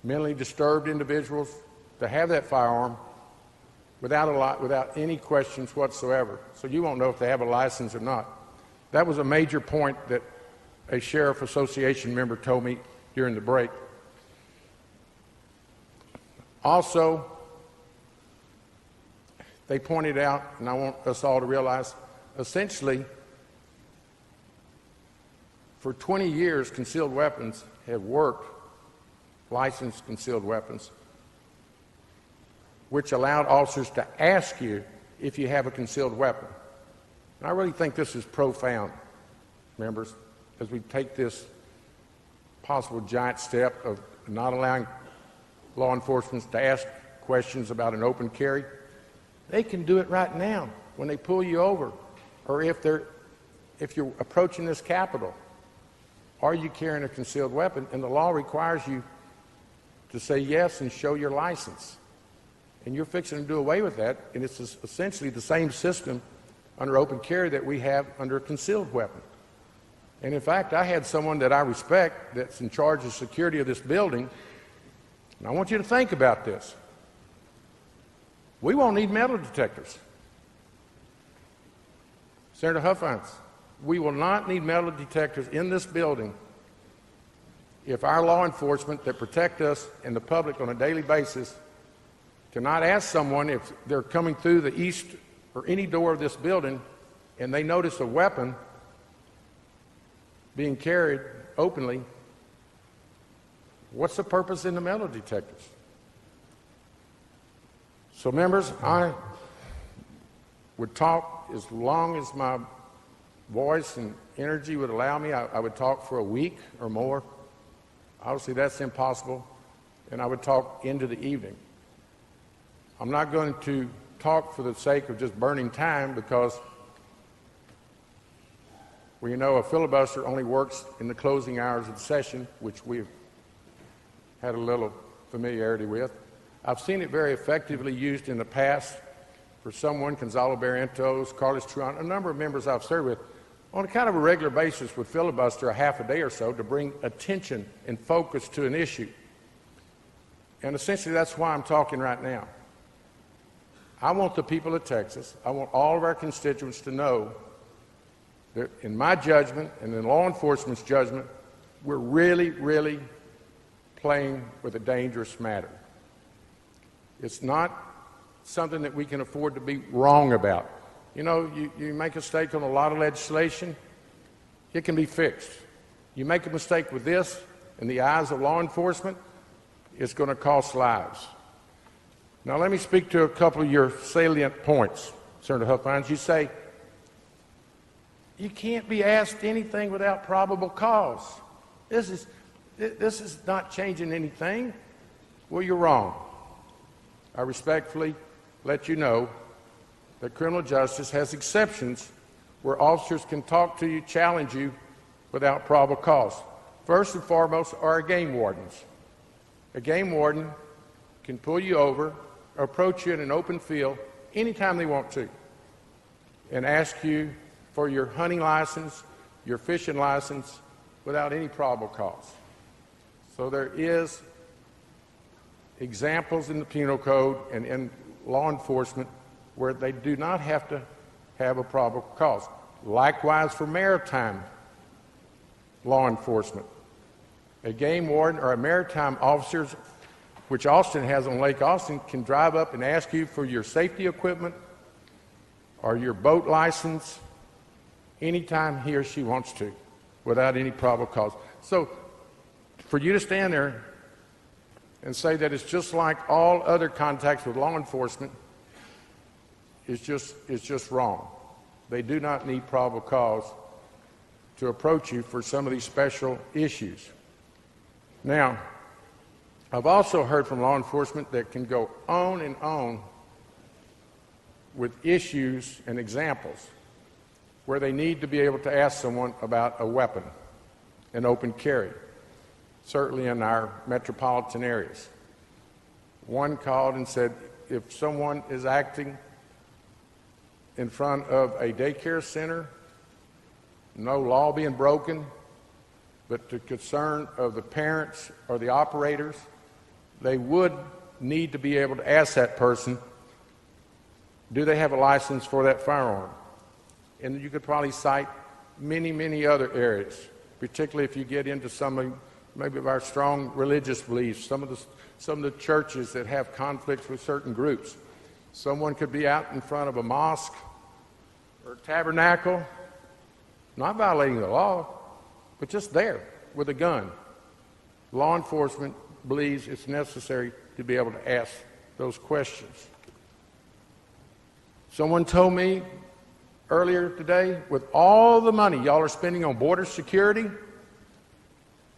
mentally disturbed individuals to have that firearm without any questions whatsoever. So you won't know if they have a license or not. That was a major point that a Sheriff Association member told me during the break. Also, they pointed out, and I want us all to realize, essentially, for 20 years, concealed weapons have worked, licensed concealed weapons, which allowed officers to ask you if you have a concealed weapon. And I really think this is profound, members, as we take this possible giant step of not allowing law enforcement to ask questions about an open carry. They can do it right now when they pull you over, or if you're approaching this Capitol. Are you carrying a concealed weapon? And the law requires you to say yes and show your license. And you're fixing to do away with that, and it's essentially the same system under open carry that we have under a concealed weapon. And in fact, I had someone that I respect that's in charge of security of this building, and I want you to think about this. We won't need metal detectors. Senator Huffines, we will not need metal detectors in this building if our law enforcement that protect us and the public on a daily basis cannot ask someone if they're coming through the east or any door of this building and they notice a weapon being carried openly, what's the purpose in the metal detectors? So members, I would talk as long as my voice and energy would allow me. I would talk for a week or more. Obviously that's impossible, and I would talk into the evening. I'm not going to talk for the sake of just burning time, because well, you know, a filibuster only works in the closing hours of the session, which we've had a little familiarity with. I've seen it very effectively used in the past for someone, Gonzalo Barrientos, Carlos Truan, a number of members I've served with, on a kind of a regular basis would filibuster a half a day or so to bring attention and focus to an issue. And essentially that's why I'm talking right now. I want the people of Texas, I want all of our constituents to know that in my judgment and in law enforcement's judgment, we're really, really playing with a dangerous matter. It's not something that we can afford to be wrong about. You know, you make a mistake on a lot of legislation, it can be fixed. You make a mistake with this, in the eyes of law enforcement, it's going to cost lives. Now, let me speak to a couple of your salient points, Senator Huffines. You say, you can't be asked anything without probable cause. This is not changing anything. Well, you're wrong. I respectfully let you know that criminal justice has exceptions where officers can talk to you, challenge you without probable cause. First and foremost are game wardens. A game warden can pull you over, approach you in an open field anytime they want to, and ask you for your hunting license, your fishing license, without any probable cause. So there is examples in the penal code and in law enforcement where they do not have to have a probable cause. Likewise for maritime law enforcement. A game warden or a maritime officer, which Austin has on Lake Austin, can drive up and ask you for your safety equipment or your boat license anytime he or she wants to without any probable cause. So for you to stand there and say that it's just like all other contacts with law enforcement is just wrong. They do not need probable cause to approach you for some of these special issues. Now, I've also heard from law enforcement that can go on and on with issues and examples where they need to be able to ask someone about a weapon, an open carry, certainly in our metropolitan areas. One called and said, if someone is acting in front of a daycare center, no law being broken, but the concern of the parents or the operators, they would need to be able to ask that person, do they have a license for that firearm? And you could probably cite many, many other areas, particularly if you get into some of maybe of our strong religious beliefs, some of the churches that have conflicts with certain groups. Someone could be out in front of a mosque or tabernacle, not violating the law, but just there with a gun. Law enforcement believes it's necessary to be able to ask those questions. Someone told me earlier today, with all the money y'all are spending on border security,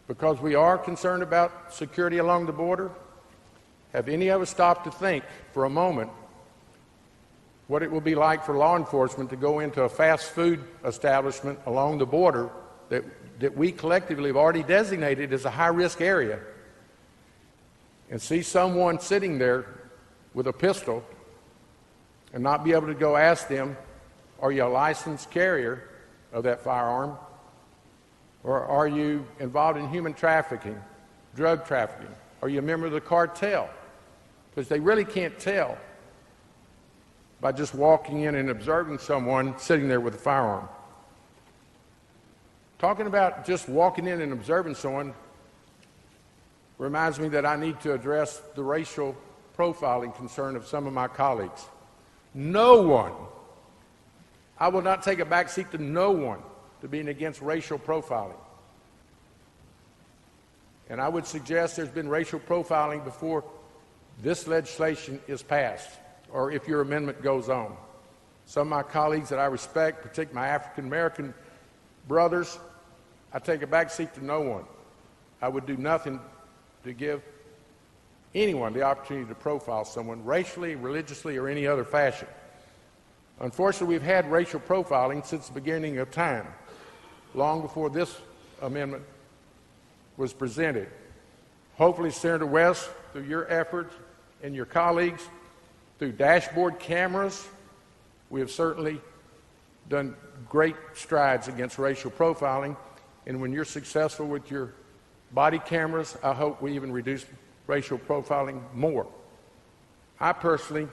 because we are concerned about security along the border, have any of us stopped to think for a moment what it will be like for law enforcement to go into a fast food establishment along the border that we collectively have already designated as a high-risk area and see someone sitting there with a pistol and not be able to go ask them, are you a licensed carrier of that firearm? Or are you involved in human trafficking, drug trafficking? Are you a member of the cartel? Because they really can't tell by just walking in and observing someone sitting there with a firearm. Talking about just walking in and observing someone reminds me that I need to address the racial profiling concern of some of my colleagues. No one, I will not take a back seat to no one to being against racial profiling. And I would suggest there's been racial profiling before this legislation is passed, or if your amendment goes on. Some of my colleagues that I respect, particularly my African American brothers, I take a back seat to no one. I would do nothing to give anyone the opportunity to profile someone racially, religiously, or any other fashion. Unfortunately, we've had racial profiling since the beginning of time, long before this amendment was presented. Hopefully, Senator West, through your efforts and your colleagues, through dashboard cameras, we have certainly done great strides against racial profiling. And when you're successful with your body cameras, I hope we even reduce racial profiling more. I personally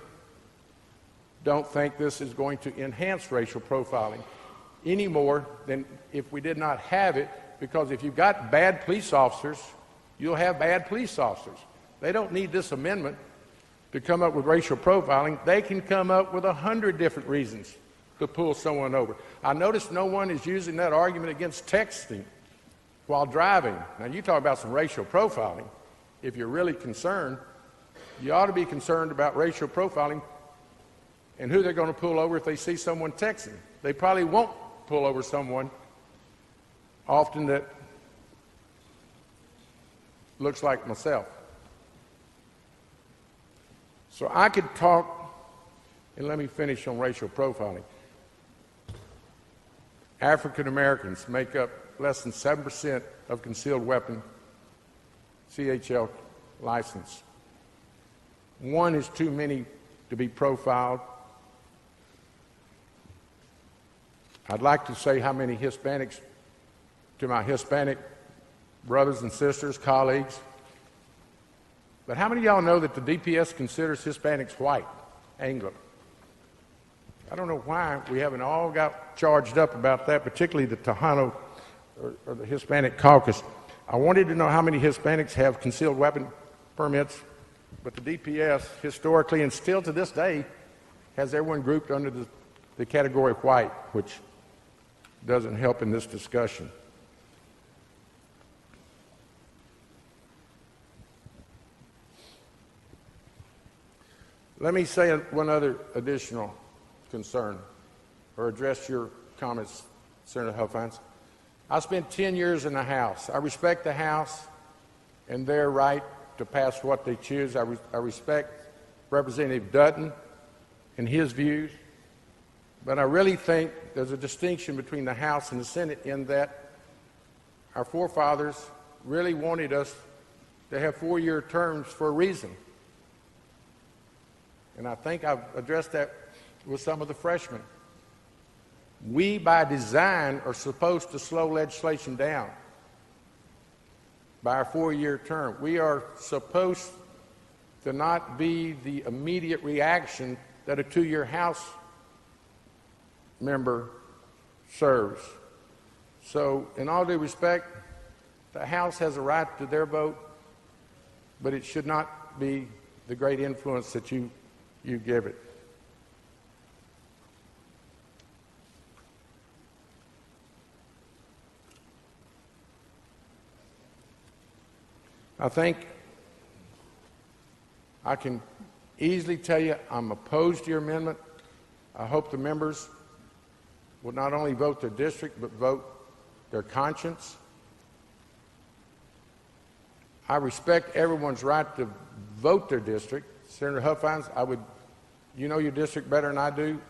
don't think this is going to enhance racial profiling any more than if we did not have it, because if you've got bad police officers, you'll have bad police officers. They don't need this amendment to come up with racial profiling. They can come up with 100 different reasons to pull someone over. I notice no one is using that argument against texting while driving. Now, you talk about some racial profiling. If you're really concerned, you ought to be concerned about racial profiling and who they're going to pull over if they see someone texting. They probably won't pull over someone often that looks like myself. So I could talk, and let me finish on racial profiling. African Americans make up less than 7% of concealed weapon CHL license. One is too many to be profiled. I'd like to say how many Hispanics, to my Hispanic brothers and sisters, colleagues, but how many of y'all know that the DPS considers Hispanics white, Anglo? I don't know why we haven't all got charged up about that, particularly the Tejano or the Hispanic caucus. I wanted to know how many Hispanics have concealed weapon permits, but the DPS historically and still to this day has everyone grouped under the category white, which doesn't help in this discussion. Let me say one other additional concern, or address your comments, Senator Huffines. I spent 10 years in the House. I respect the House and their right to pass what they choose. I respect Representative Dutton and his views, but I really think there's a distinction between the House and the Senate in that our forefathers really wanted us to have 4-year terms for a reason. And I think I've addressed that with some of the freshmen. We, by design, are supposed to slow legislation down by our 4-year term. We are supposed to not be the immediate reaction that a 2-year House member serves. So, in all due respect, the House has a right to their vote, but it should not be the great influence that you give it. I think I can easily tell you I'm opposed to your amendment. I hope the members will not only vote their district, but vote their conscience. I respect everyone's right to vote their district. Senator Huffines, you know your district better than I do.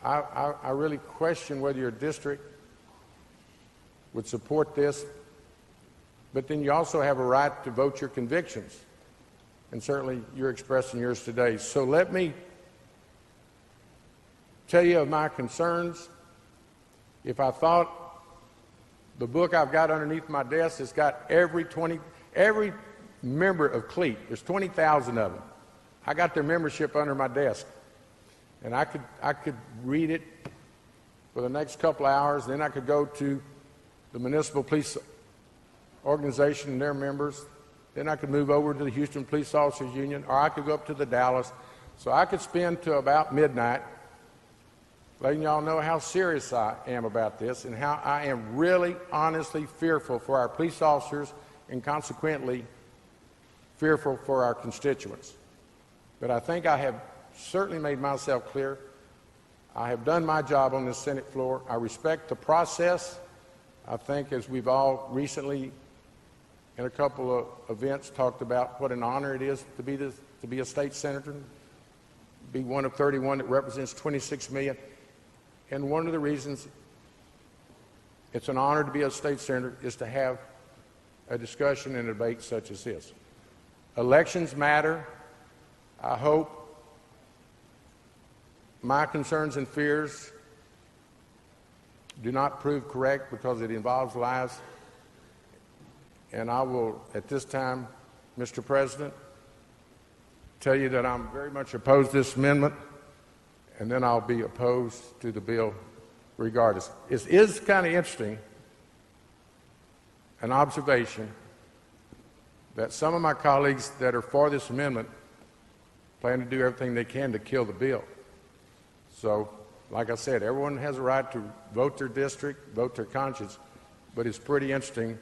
I really question whether your district would support this, but then you also have a right to vote your convictions, and certainly you're expressing yours today. So let me tell you of my concerns. If I thought the book I've got underneath my desk has got every member of CLEAT, there's 20,000 of them. I got their membership under my desk, and I could read it for the next couple of hours. Then I could go to the Municipal Police Organization and their members. Then I could move over to the Houston Police Officers Union, or I could go up to the Dallas. So I could spend till about midnight letting y'all know how serious I am about this and how I am really, honestly fearful for our police officers and consequently fearful for our constituents. But I think I have certainly made myself clear. I have done my job on the Senate floor. I respect the process. I think as we've all recently in a couple of events talked about what an honor it is to be a state senator, be one of 31 that represents 26 million. And one of the reasons it's an honor to be a state senator is to have a discussion and a debate such as this. Elections matter. I hope my concerns and fears do not prove correct because it involves lives. And I will, at this time, Mr. President, tell you that I'm very much opposed to this amendment. and then I'll be opposed to the bill regardless. It is kind of interesting, an observation, that some of my colleagues that are for this amendment plan to do everything they can to kill the bill. So, like I said, everyone has a right to vote their district, vote their conscience, but it's pretty interesting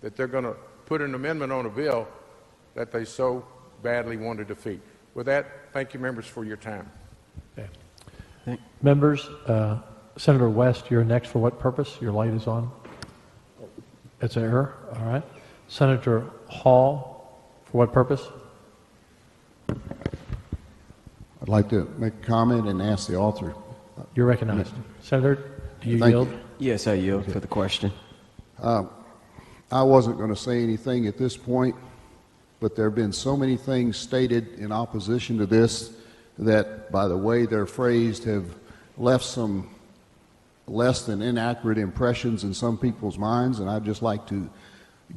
that they're going to put an amendment on a bill that they so badly want to defeat. With that, thank you, members, for your time. Okay. Members, Senator West, you're next. For what purpose? Your light is on. It's an error. All right. Senator Hall, for what purpose? I'd like to make a comment and ask the author. You're recognized. Senator, do you Thank yield? you. Yes, I yield for the question. I wasn't going to say anything at this point, but there have been so many things stated in opposition to this that, by the way they're phrased, have left some less than inaccurate impressions in some people's minds, and I'd just like to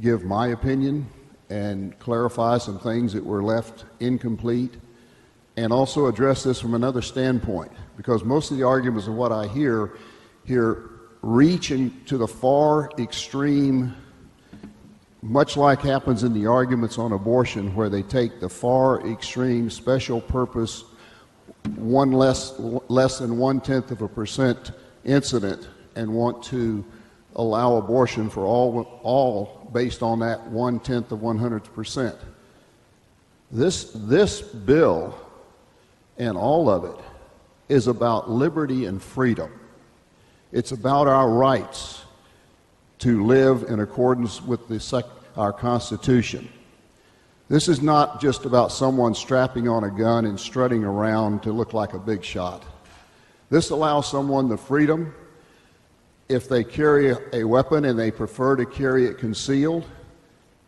give my opinion and clarify some things that were left incomplete, and also address this from another standpoint, because most of the arguments of what I hear reach into the far extreme, much like happens in the arguments on abortion, where they take the far extreme special purpose, less than 0.1% incident, and want to allow abortion for all based on that 0.1%. This bill and all of it is about liberty and freedom. It's about our rights to live in accordance with our Constitution. This is not just about someone strapping on a gun and strutting around to look like a big shot. This allows someone the freedom, if they carry a weapon and they prefer to carry it concealed,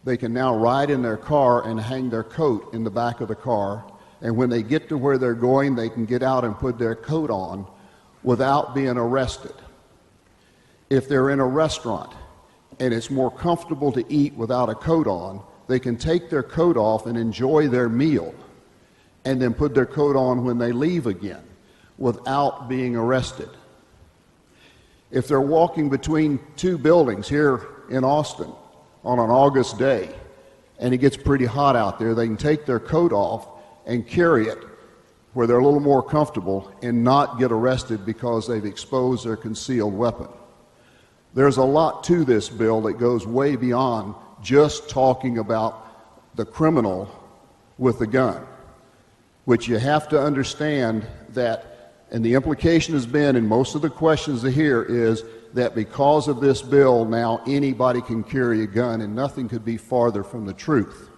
they can now ride in their car and hang their coat in the back of the car, and when they get to where they're going, they can get out and put their coat on without being arrested. If they're in a restaurant and it's more comfortable to eat without a coat on, they can take their coat off and enjoy their meal and then put their coat on when they leave again without being arrested. If they're walking between two buildings here in Austin on an August day and it gets pretty hot out there, they can take their coat off and carry it where they're a little more comfortable and not get arrested because they've exposed their concealed weapon. There's a lot to this bill that goes way beyond just talking about the criminal with the gun, which you have to understand that, and the implication has been, and most of the questions here is that because of this bill, now anybody can carry a gun, and nothing could be farther from the truth.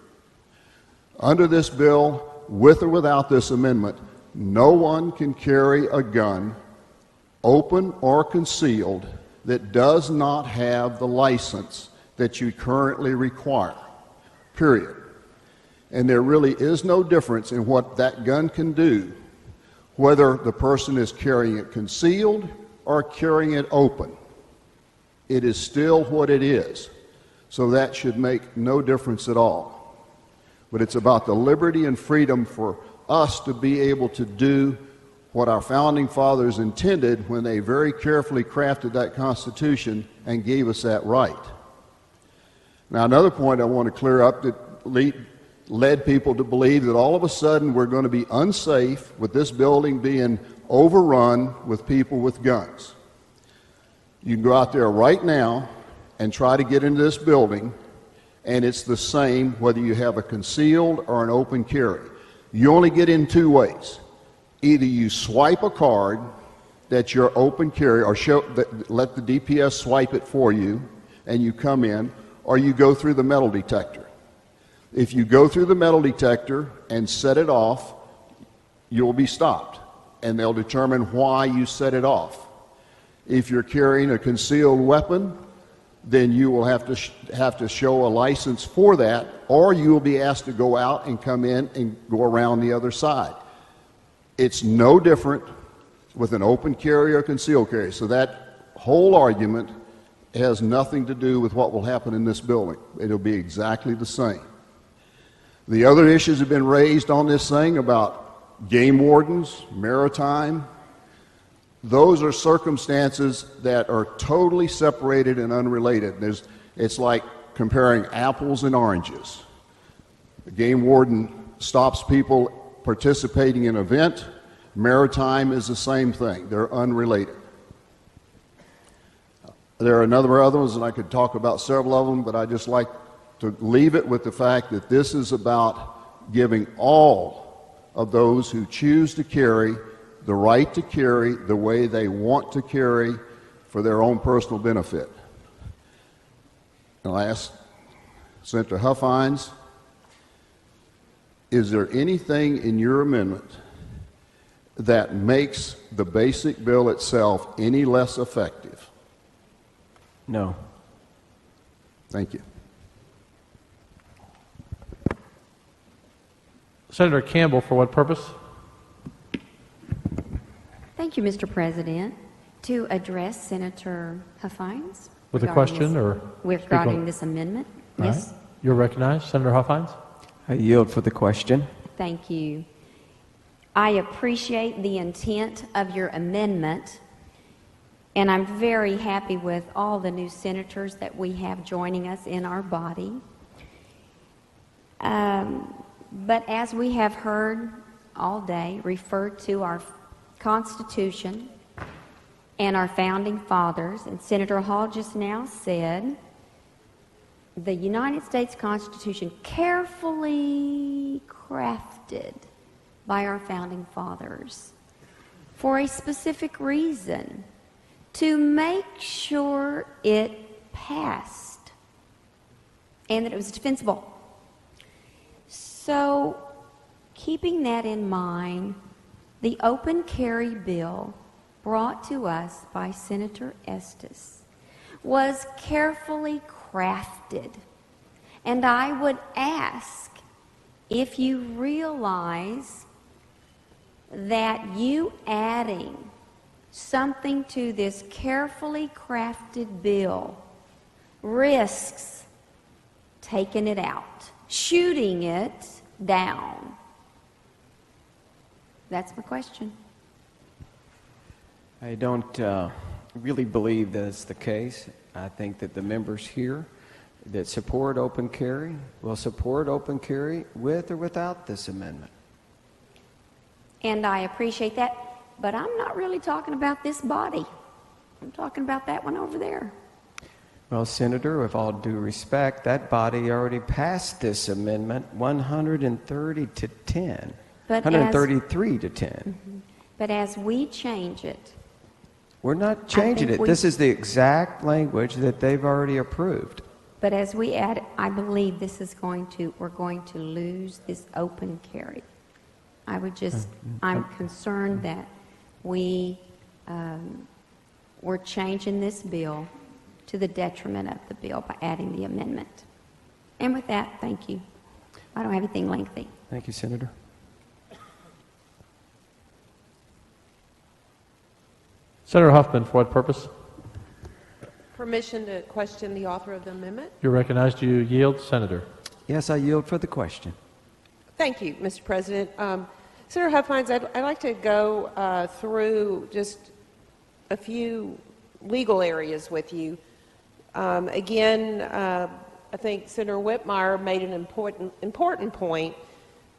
Under this bill, with or without this amendment, no one can carry a gun, open or concealed, that does not have the license that you currently require, period. And there really is no difference in what that gun can do, whether the person is carrying it concealed or carrying it open. It is still what it is. So that should make no difference at all. But it's about the liberty and freedom for us to be able to do what our founding fathers intended when they very carefully crafted that Constitution and gave us that right. Now, another point I want to clear up that led people to believe that all of a sudden we're going to be unsafe with this building being overrun with people with guns. You can go out there right now and try to get into this building, and it's the same whether you have a concealed or an open carry. You only get in two ways. Either you swipe a card that you're open carry, or let the DPS swipe it for you, and you come in, or you go through the metal detector. If you go through the metal detector and set it off, you'll be stopped, and they'll determine why you set it off. If you're carrying a concealed weapon, then you will have to show a license for that, or you will be asked to go out and come in and go around the other side. It's no different with an open carry or concealed carry. So that whole argument has nothing to do with what will happen in this building. It'll be exactly the same. The other issues have been raised on this thing about game wardens, maritime, those are circumstances that are totally separated and unrelated. It's like comparing apples and oranges. The game warden stops people participating in an event. Maritime is the same thing. They're unrelated. There are a number of others, and I could talk about several of them, but I just like to leave it with the fact that this is about giving all of those who choose to carry the right to carry the way they want to carry for their own personal benefit. And I'll ask Senator Huffines, is there anything in your amendment that makes the basic bill itself any less effective? No. Thank you. Senator Campbell, for what purpose? Thank you, Mr. President. To address Senator Huffines. With a question or? Regarding this amendment. All Yes. right. You're recognized. Senator Huffines. I yield for the question. Thank you. I appreciate the intent of your amendment, and I'm very happy with all the new senators that we have joining us in our body. But as we have heard all day, referred to our Constitution and our Founding Fathers, and Senator Hall just now said, the United States Constitution carefully crafted by our Founding Fathers for a specific reason, to make sure it passed and that it was defensible. So, keeping that in mind, the open carry bill brought to us by Senator Estes was carefully crafted. And I would ask if you realize that you adding something to this carefully crafted bill risks taking it out, shooting it down. That's my question. I don't really believe that's the case. I think that the members here that support open carry will support open carry with or without this amendment. And I appreciate that, but I'm not really talking about this body. I'm talking about that one over there. Well, Senator, with all due respect, that body already passed this amendment 130 to 10. But 133 to 10. Mm-hmm. But as we change it, We're not changing it. This is the exact language that they've already approved. but as we add, I believe this is we're going to lose this open carry. I'm concerned that we're changing this bill to the detriment of the bill by adding the amendment. And with that, thank you. I don't have anything lengthy. Thank you, Senator. Senator Huffman, for what purpose? Permission to question the author of the amendment? You're recognized. Do you yield, Senator? Yes, I yield for the question. Thank you, Mr. President. Senator Huffines, I'd like to go through just a few legal areas with you. Again, I think Senator Whitmire made an important point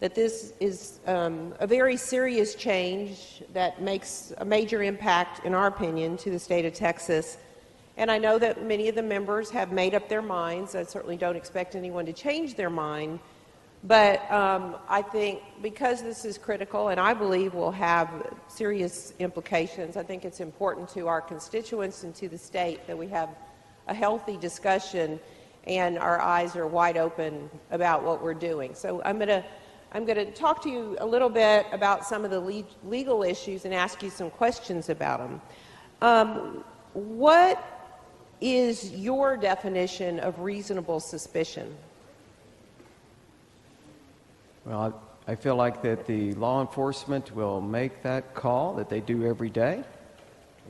that this is a very serious change that makes a major impact, in our opinion, to the state of Texas. And I know that many of the members have made up their minds. I certainly don't expect anyone to change their mind. But I think because this is critical and I believe will have serious implications, I think it's important to our constituents and to the state that we have a healthy discussion and our eyes are wide open about what we're doing. So I'm going to talk to you a little bit about some of the legal issues and ask you some questions about them. What is your definition of reasonable suspicion? Well, I feel like that the law enforcement will make that call that they do every day,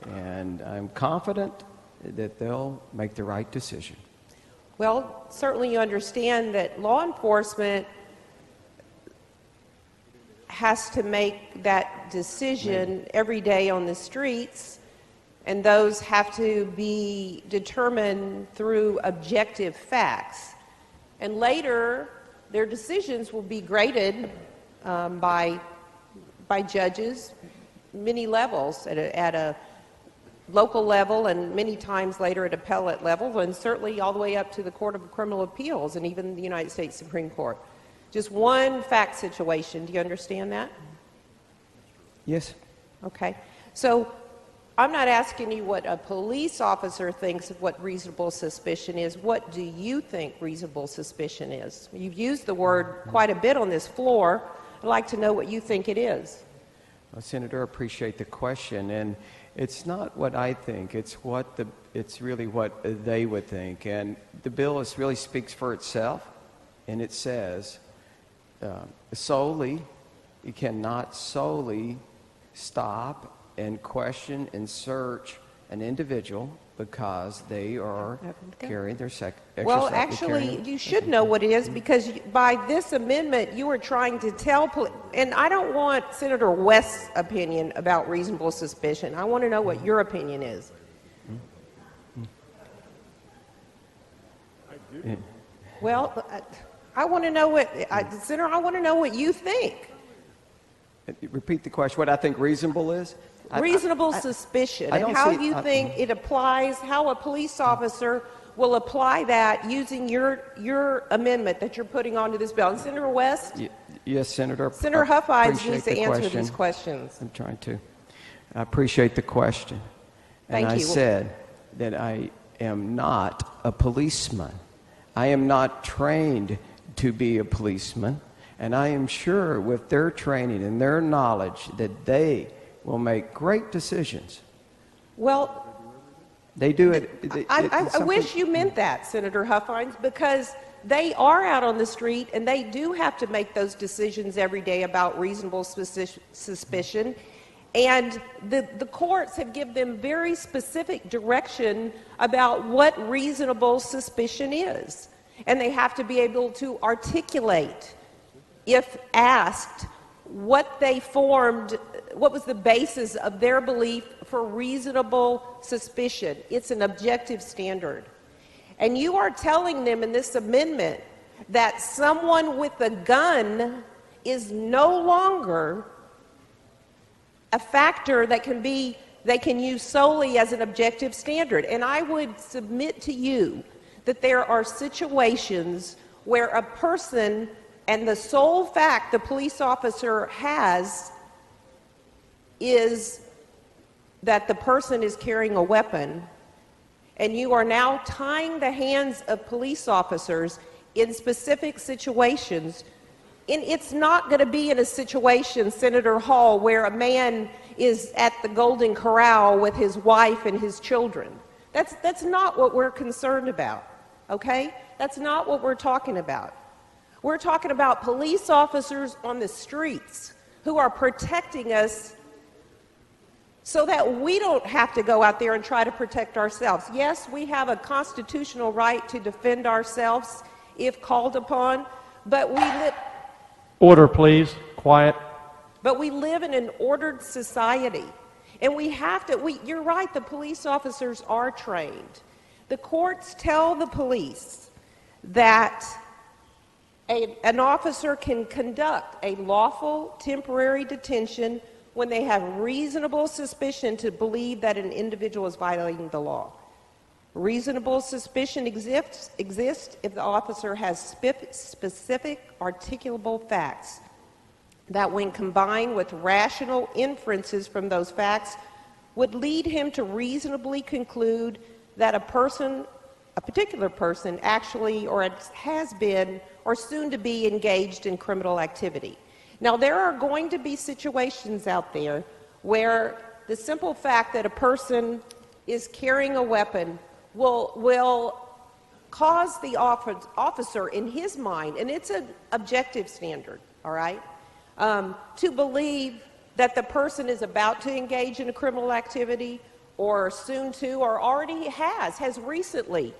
and I'm confident that they'll make the right decision. Well, certainly you understand that law enforcement has to make that decision every day on the streets, and those have to be determined through objective facts. And later, their decisions will be graded by judges, many levels, at a local level and many times later at appellate level, and certainly all the way up to the Court of Criminal Appeals and even the United States Supreme Court. Just one fact situation. Do you understand that? Yes. Okay. So I'm not asking you what a police officer thinks of what reasonable suspicion is. What do you think reasonable suspicion is? You've used the word quite a bit on this floor. I'd like to know what you think it is. Well, Senator, I appreciate the question, and it's not what I think. It's really what they would think, and the bill really speaks for itself, and it says you cannot solely stop and question and search an individual because they are carrying their Well, actually, you should know what it is, because by this amendment, you are trying to tell, and I don't want Senator West's opinion about reasonable suspicion. I want to know what your opinion is. Well, I want to know what, Senator, I want to know what you think. Repeat the question. What I think reasonable is? Reasonable suspicion, and how you think it applies, how a police officer will apply that using your amendment that you're putting onto this bill. And Senator West? Yes, Senator. Senator Huffines needs to answer these questions. I'm trying to. I appreciate the question. Thank you. And I said that I am not a policeman. I am not trained to be a policeman, and I am sure with their training and their knowledge that they will make great decisions. Well, they do it. I wish you meant that, Senator Huffines, because they are out on the street and they do have to make those decisions every day about reasonable suspicion. And the courts have given them very specific direction about what reasonable suspicion is. And they have to be able to articulate, if asked, what they formed, what was the basis of their belief for reasonable suspicion. It's an objective standard. And you are telling them in this amendment that someone with a gun is no longer a factor that they can use solely as an objective standard. And I would submit to you that there are situations where a person, and the sole fact the police officer has is that the person is carrying a weapon, and you are now tying the hands of police officers in specific situations. And it's not going to be in a situation, Senator Hall, where a man is at the Golden Corral with his wife and his children. That's not what we're concerned about, okay? That's not what we're talking about. We're talking about police officers on the streets who are protecting us so that we don't have to go out there and try to protect ourselves. Yes, we have a constitutional right to defend ourselves if called upon, but we live... Order, please. Quiet. But we live in an ordered society, and we have to... You're right, the police officers are trained. The courts tell the police that an officer can conduct a lawful temporary detention when they have reasonable suspicion to believe that an individual is violating the law. Reasonable suspicion exists if the officer has specific articulable facts that, when combined with rational inferences from those facts, would lead him to reasonably conclude that a particular person actually or has been or soon to be engaged in criminal activity. Now, there are going to be situations out there where the simple fact that a person is carrying a weapon will cause the officer in his mind, and it's an objective standard, all right, to believe that the person is about to engage in a criminal activity or soon to, or already has recently.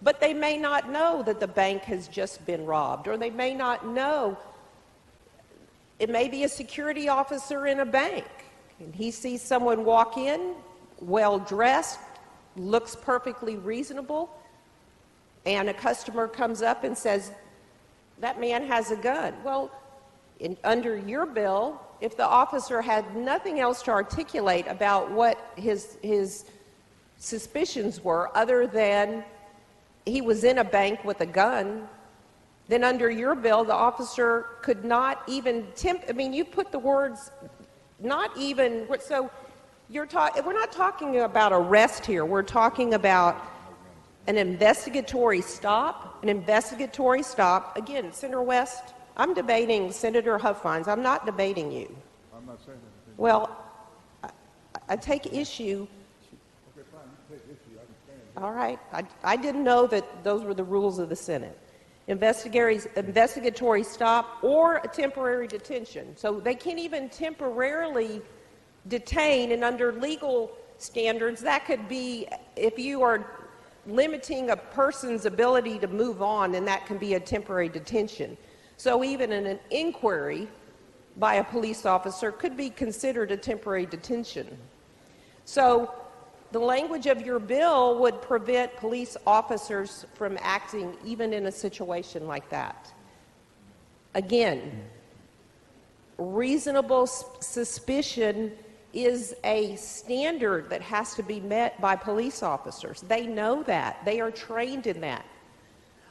But they may not know that the bank has just been robbed, or they may not know. It may be a security officer in a bank, and he sees someone walk in, well-dressed, looks perfectly reasonable, and a customer comes up and says, that man has a gun. Well, under your bill, if the officer had nothing else to articulate about what his suspicions were other than he was in a bank with a gun, then under your bill, the officer could not even you put the words, not even, so we're not talking about arrest here. We're talking about an investigatory stop. Again, Senator West, I'm debating Senator Huffines. I'm not debating you. I'm not saying anything. Well, I take issue. Okay, fine, you take issue, I understand. All right. I didn't know that those were the rules of the Senate. Investigatory stop or a temporary detention. So they can't even temporarily detain, and under legal standards, that could be, if you are limiting a person's ability to move on, then that can be a temporary detention. So even in an inquiry by a police officer could be considered a temporary detention. So the language of your bill would prevent police officers from acting even in a situation like that. Again, reasonable suspicion is a standard that has to be met by police officers. They know that. They are trained in that.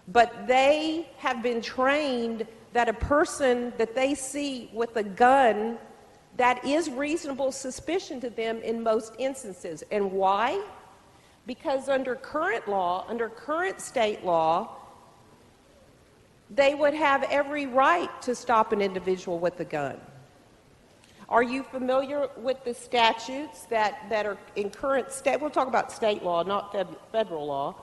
But they have been trained that a person that they see with a gun, that is reasonable suspicion to them in most instances. And why? Because under current law, under current state law, they would have every right to stop an individual with a gun. Are you familiar with the statutes that are in current state? We'll talk about state law, not federal law.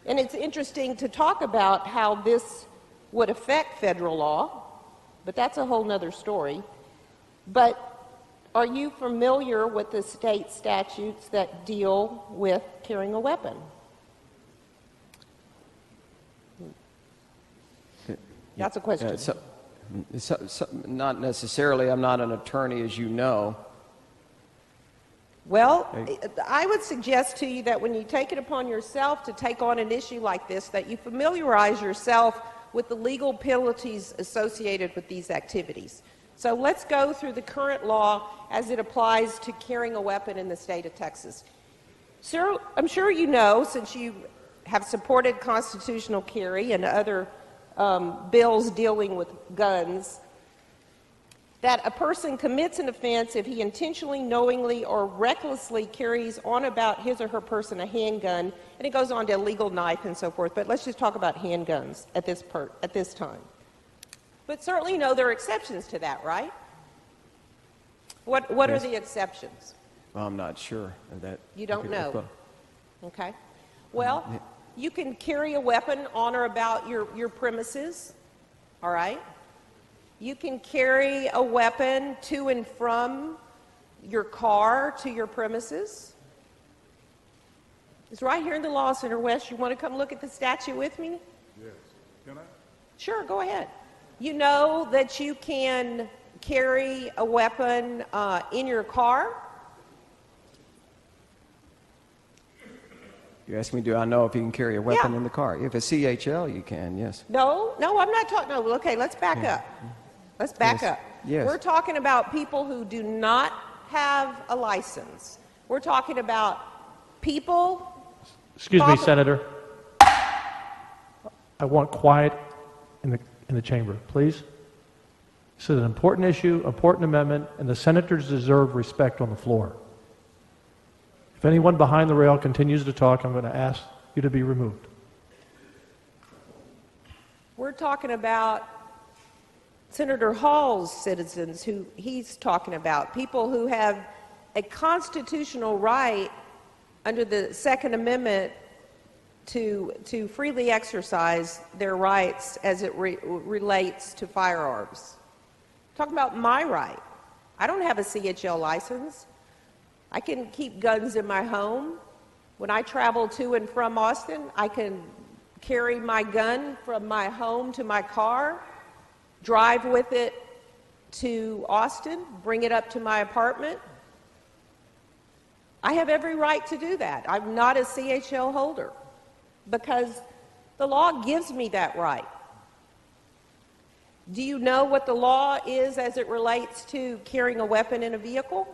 And it's interesting to talk about how this would affect federal law, but that's a whole nother story. But are you familiar with the state statutes that deal with carrying a weapon? That's a question. Not necessarily. I'm not an attorney, as you know. Well, I would suggest to you that when you take it upon yourself to take on an issue like this, that you familiarize yourself with the legal penalties associated with these activities. So let's go through the current law as it applies to carrying a weapon in the state of Texas. Sir, I'm sure you know, since you have supported constitutional carry and other bills dealing with guns, that a person commits an offense if he intentionally, knowingly, or recklessly carries on about his or her person a handgun, and it goes on to a legal knife and so forth, but let's just talk about handguns at this time. But certainly, there are exceptions to that, right? What are the exceptions? Well, I'm not sure of that. You don't know? Okay. Well, you can carry a weapon on or about your premises, all right? You can carry a weapon to and from your car to your premises. It's right here in the Law Center, West. You want to come look at the statute with me? Yes. Can I? Sure, go ahead. You know that you can carry a weapon in your car? You asked me, do I know if you can carry a weapon in the car? If it's CHL, you can, yes. No, I'm not talking. No, okay, let's back up. Let's back up. Yes. We're talking about people who do not have a license. We're talking about people. Excuse me, Senator. I want quiet in the chamber, please. This is an important issue, important amendment, and the senators deserve respect on the floor. If anyone behind the rail continues to talk, I'm going to ask you to be removed. We're talking about Senator Hall's citizens who he's talking about, people who have a constitutional right under the Second Amendment to freely exercise their rights as it relates to firearms. Talking about my right. I don't have a CHL license. I can keep guns in my home. When I travel to and from Austin, I can carry my gun from my home to my car, drive with it to Austin, bring it up to my apartment, I have every right to do that. I'm not a CHL holder because the law gives me that right. Do you know what the law is as it relates to carrying a weapon in a vehicle?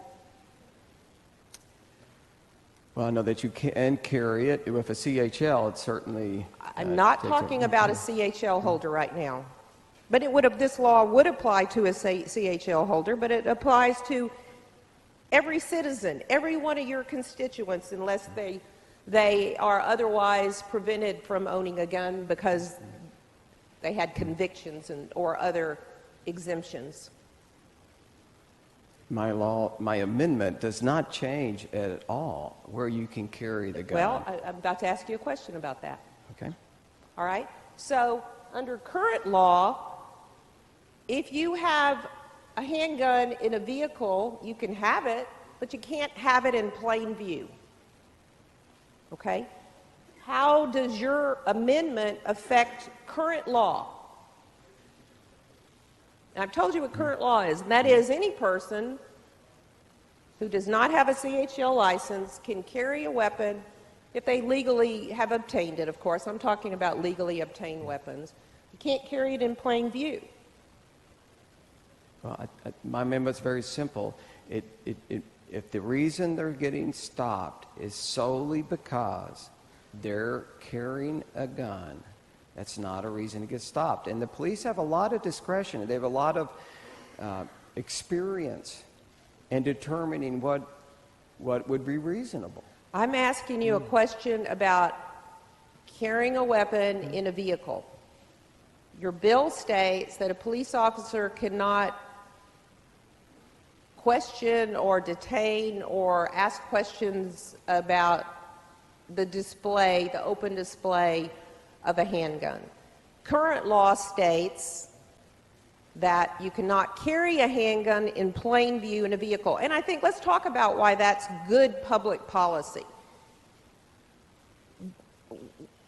Well, I know that you can carry it with a CHL. It certainly. I'm not talking about a CHL holder right now. But this law would apply to a CHL holder, but it applies to every citizen, every one of your constituents, unless they are otherwise prevented from owning a gun because they had convictions or other exemptions. My amendment does not change at all where you can carry the gun. Well, I'm about to ask you a question about that. Okay. All right? So, under current law, if you have a handgun in a vehicle, you can have it, but you can't have it in plain view. Okay? How does your amendment affect current law? And I've told you what current law is, and that is any person who does not have a CHL license can carry a weapon if they legally have obtained it, of course. I'm talking about legally obtained weapons. You can't carry it in plain view. Well, my amendment's very simple. If the reason they're getting stopped is solely because they're carrying a gun, that's not a reason to get stopped. And the police have a lot of discretion. They have a lot of experience in determining what would be reasonable. I'm asking you a question about carrying a weapon in a vehicle. Your bill states that a police officer cannot question or detain or ask questions about the display, the open display of a handgun. Current law states that you cannot carry a handgun in plain view in a vehicle. And I think let's talk about why that's good public policy.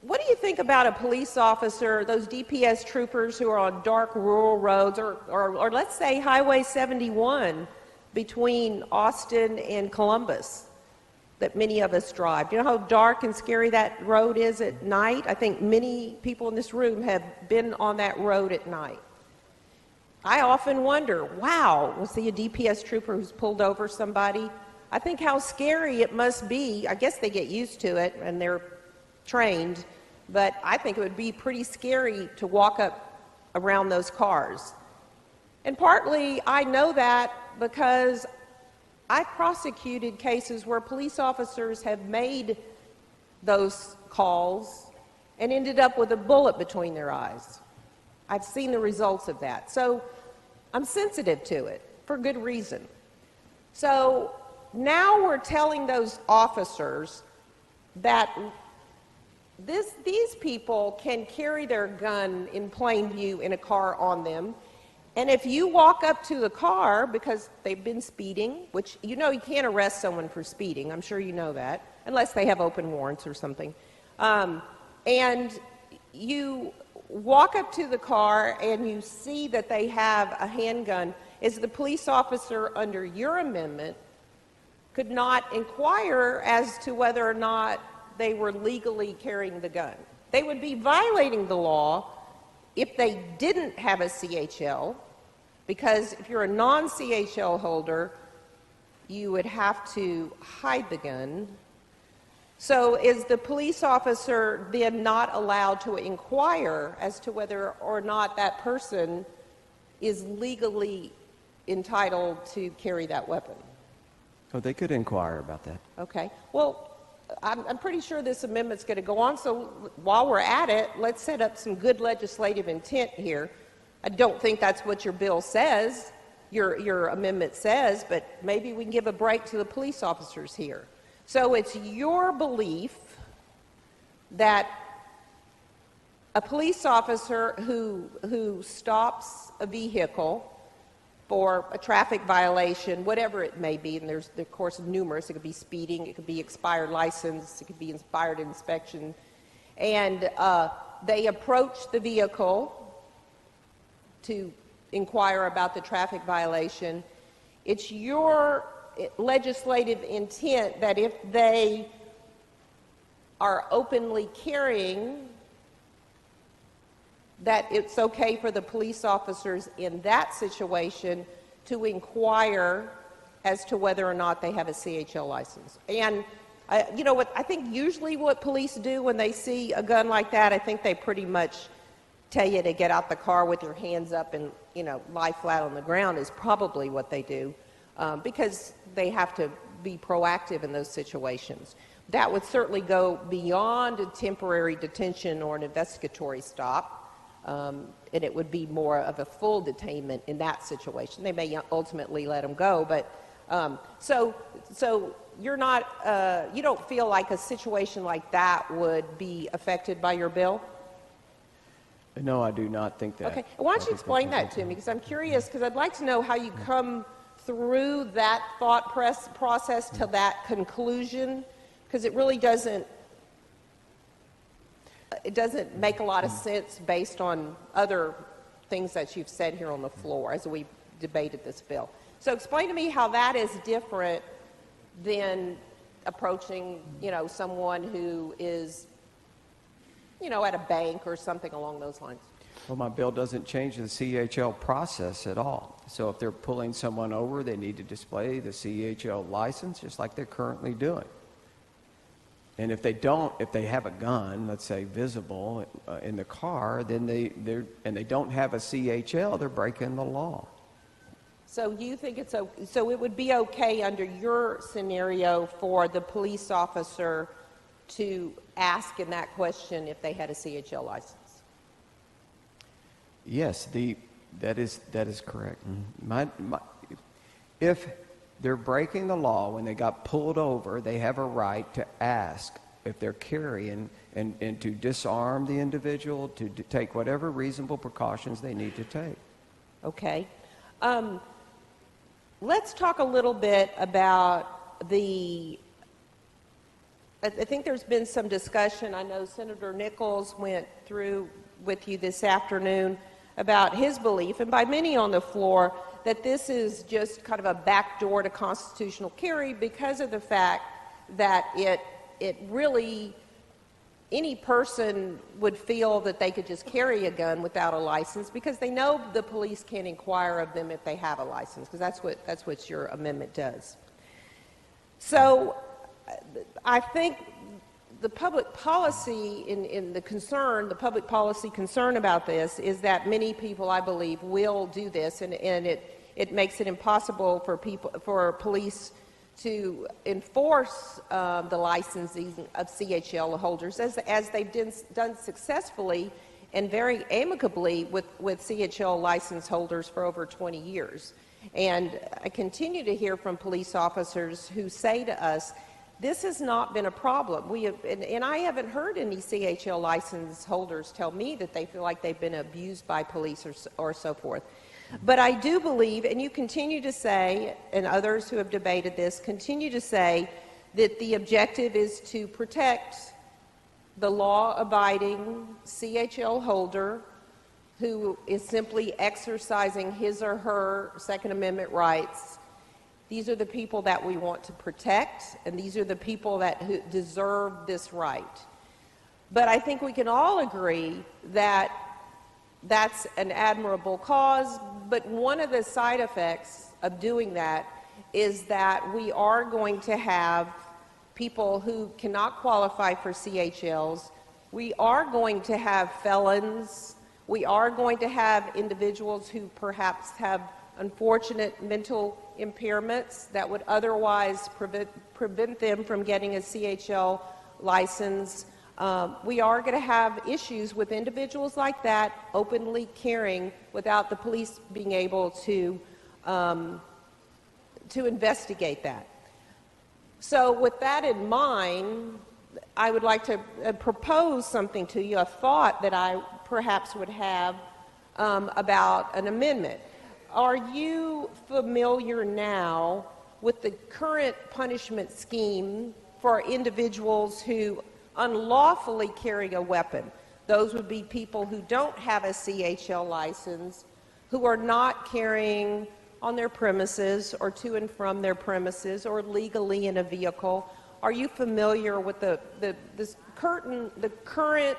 What do you think about a police officer, those DPS troopers who are on dark rural roads, or let's say Highway 71 between Austin and Columbus that many of us drive? Do you know how dark and scary that road is at night? I think many people in this room have been on that road at night. I often wonder, wow, we'll see a DPS trooper who's pulled over somebody. I think how scary it must be. I guess they get used to it and they're trained, but I think it would be pretty scary to walk up around those cars. And partly I know that because I prosecuted cases where police officers have made those calls and ended up with a bullet between their eyes. I've seen the results of that. So I'm sensitive to it for good reason. So now we're telling those officers that these people can carry their gun in plain view in a car on them. And if you walk up to the car because they've been speeding, which you know you can't arrest someone for speeding, I'm sure you know that, unless they have open warrants or something. And you walk up to the car and you see that they have a handgun, is the police officer under your amendment could not inquire as to whether or not they were legally carrying the gun. They would be violating the law if they didn't have a CHL, because if you're a non-CHL holder, you would have to hide the gun. So is the police officer then not allowed to inquire as to whether or not that person is legally entitled to carry that weapon? Oh, they could inquire about that. Okay. Well, I'm pretty sure this amendment's going to go on, so while we're at it, let's set up some good legislative intent here. I don't think that's what your bill says, your amendment says, but maybe we can give a break to the police officers here. So it's your belief that a police officer who stops a vehicle for a traffic violation, whatever it may be, and there's of course numerous, it could be speeding, it could be expired license, it could be expired inspection, and they approach the vehicle to inquire about the traffic violation. It's your legislative intent that if they are openly carrying, that it's okay for the police officers in that situation to inquire as to whether or not they have a CHL license. And you know what, I think usually what police do when they see a gun like that, I think they pretty much tell you to get out the car with your hands up and, you know, lie flat on the ground is probably what they do, because they have to be proactive in those situations. That would certainly go beyond a temporary detention or an investigatory stop. And it would be more of a full detainment in that situation. They may ultimately let them go, but so you're not, you don't feel like a situation like that would be affected by your bill? No, I do not think that. Okay, why don't you explain that to me? Because I'm curious, because I'd like to know how you come through that thought process to that conclusion, because it really doesn't make a lot of sense based on other things that you've said here on the floor as we debated this bill. So explain to me how that is different than approaching, you know, someone who is, you know, at a bank or something along those lines. Well, my bill doesn't change the CHL process at all. So if they're pulling someone over, they need to display the CHL license just like they're currently doing. And if they don't, if they have a gun, let's say visible in the car, then they don't have a CHL, they're breaking the law. So you think it's so it would be okay under your scenario for the police officer to ask in that question if they had a CHL license? Yes, that is correct. If they're breaking the law when they got pulled over, they have a right to ask if they're carrying and to disarm the individual, to take whatever reasonable precautions they need to take. Okay. Let's talk a little bit about I think there's been some discussion. I know Senator Nichols went through with you this afternoon about his belief, and by many on the floor, that this is just kind of a backdoor to constitutional carry because of the fact that it really, any person would feel that they could just carry a gun without a license because they know the police can't inquire of them if they have a license, because that's what your amendment does. So I think the public policy the public policy concern about this is that many people, I believe, will do this, and it makes it impossible for police to enforce the licensing of CHL holders as they've done successfully and very amicably with CHL license holders for over 20 years. And I continue to hear from police officers who say to us, this has not been a problem. And I haven't heard any CHL license holders tell me that they feel like they've been abused by police or so forth. But I do believe, and you continue to say, and others who have debated this continue to say, that the objective is to protect the law-abiding CHL holder who is simply exercising his or her Second Amendment rights. These are the people that we want to protect, and these are the people who deserve this right. But I think we can all agree that that's an admirable cause, but one of the side effects of doing that is that we are going to have people who cannot qualify for CHLs. We are going to have felons. We are going to have individuals who perhaps have unfortunate mental impairments that would otherwise prevent them from getting a CHL license. We are going to have issues with individuals like that openly carrying without the police being able to investigate that. So with that in mind, I would like to propose something to you, a thought that I perhaps would have about an amendment. Are you familiar now with the current punishment scheme for individuals who unlawfully carry a weapon? Those would be people who don't have a CHL license, who are not carrying on their premises or to and from their premises or legally in a vehicle. Are you familiar with the current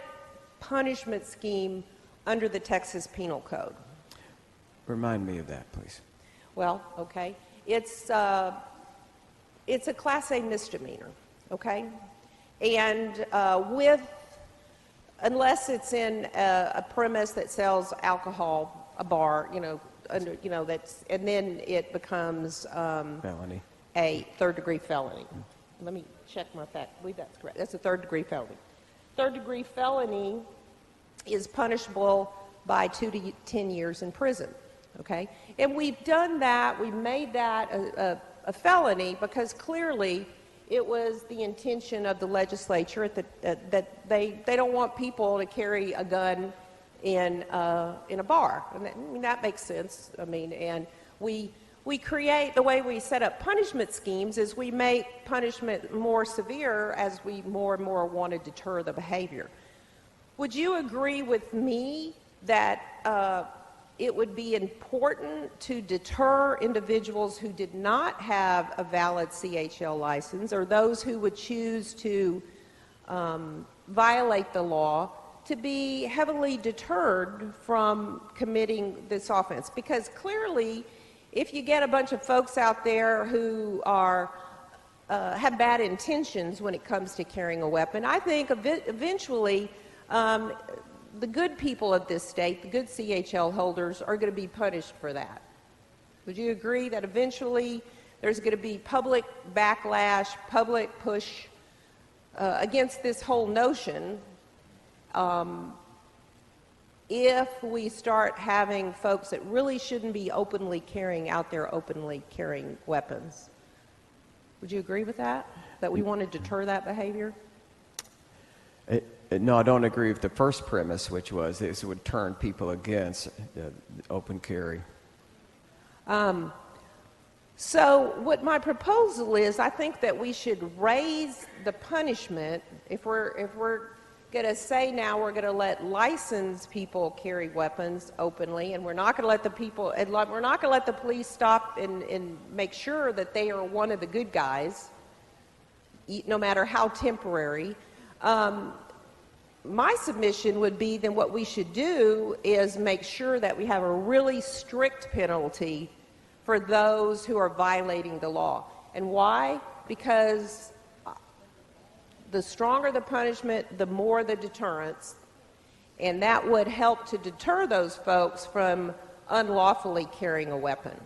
punishment scheme under the Texas Penal Code? Remind me of that, please. Well, okay. It's a Class A misdemeanor, okay? And unless it's in a premise that sells alcohol, a bar, and then it becomes Felony. a third-degree felony. Let me check my fact. I believe that's correct. That's a third-degree felony. Third-degree felony is punishable by 2 to 10 years in prison, okay? And we've done that. We made that a felony because clearly it was the intention of the legislature that they don't want people to carry a gun in a bar. And that makes sense. And we create, the way we set up punishment schemes is we make punishment more severe as we more and more want to deter the behavior. Would you agree with me that it would be important to deter individuals who did not have a valid CHL license or those who would choose to violate the law to be heavily deterred from committing this offense? Because clearly, if you get a bunch of folks out there who have bad intentions when it comes to carrying a weapon, I think eventually the good people of this state, the good CHL holders, are going to be punished for that. Would you agree that eventually there's going to be public backlash, public push against this whole notion if we start having folks that really shouldn't be openly carrying out there, openly carrying weapons? Would you agree with that? That we want to deter that behavior? No, I don't agree with the first premise, which was this would turn people against open carry. So what my proposal is, I think that we should raise the punishment. If we're going to say now we're going to let licensed people carry weapons openly, and we're not going to let we're not going to let the police stop and make sure that they are one of the good guys, no matter how temporary. My submission would be then what we should do is make sure that we have a really strict penalty for those who are violating the law. And why? Because the stronger the punishment, the more the deterrence, and that would help to deter those folks from unlawfully carrying a weapon.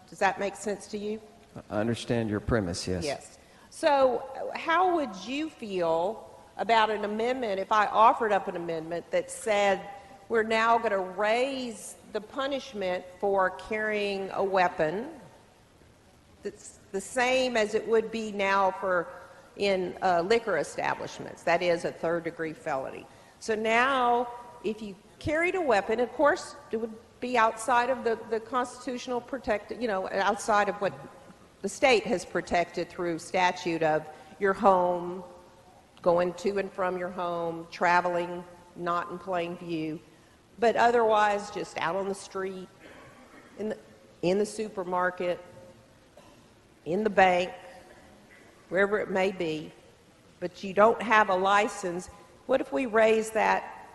Does that make sense to you? I understand your premise, yes. Yes. So how would you feel about an amendment if I offered up an amendment that said we're now going to raise the punishment for carrying a weapon that's the same as it would be now in liquor establishments, that is a third-degree felony. So now, if you carried a weapon, of course, it would be outside of the constitutional protected, outside of what the state has protected through statute of your home, going to and from your home, traveling, not in plain view, but otherwise just out on the street, in the supermarket, in the bank, wherever it may be, but you don't have a license. What if we raise that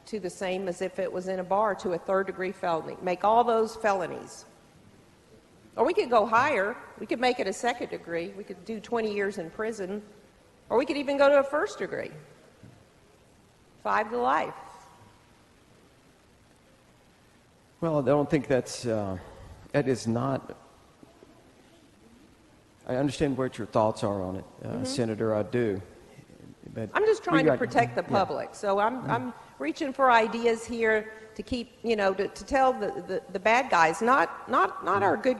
to the same as if it was in a bar, to a third-degree felony? Make all those felonies. Or we could go higher. We could make it a second degree. We could do 20 years in prison. Or we could even go to a first degree. 5 to life. Well, I don't think that is not. I understand what your thoughts are on it, Senator, I do. But I'm just trying to protect the public. Yeah. So I'm reaching for ideas here to keep, to tell the bad guys, not our good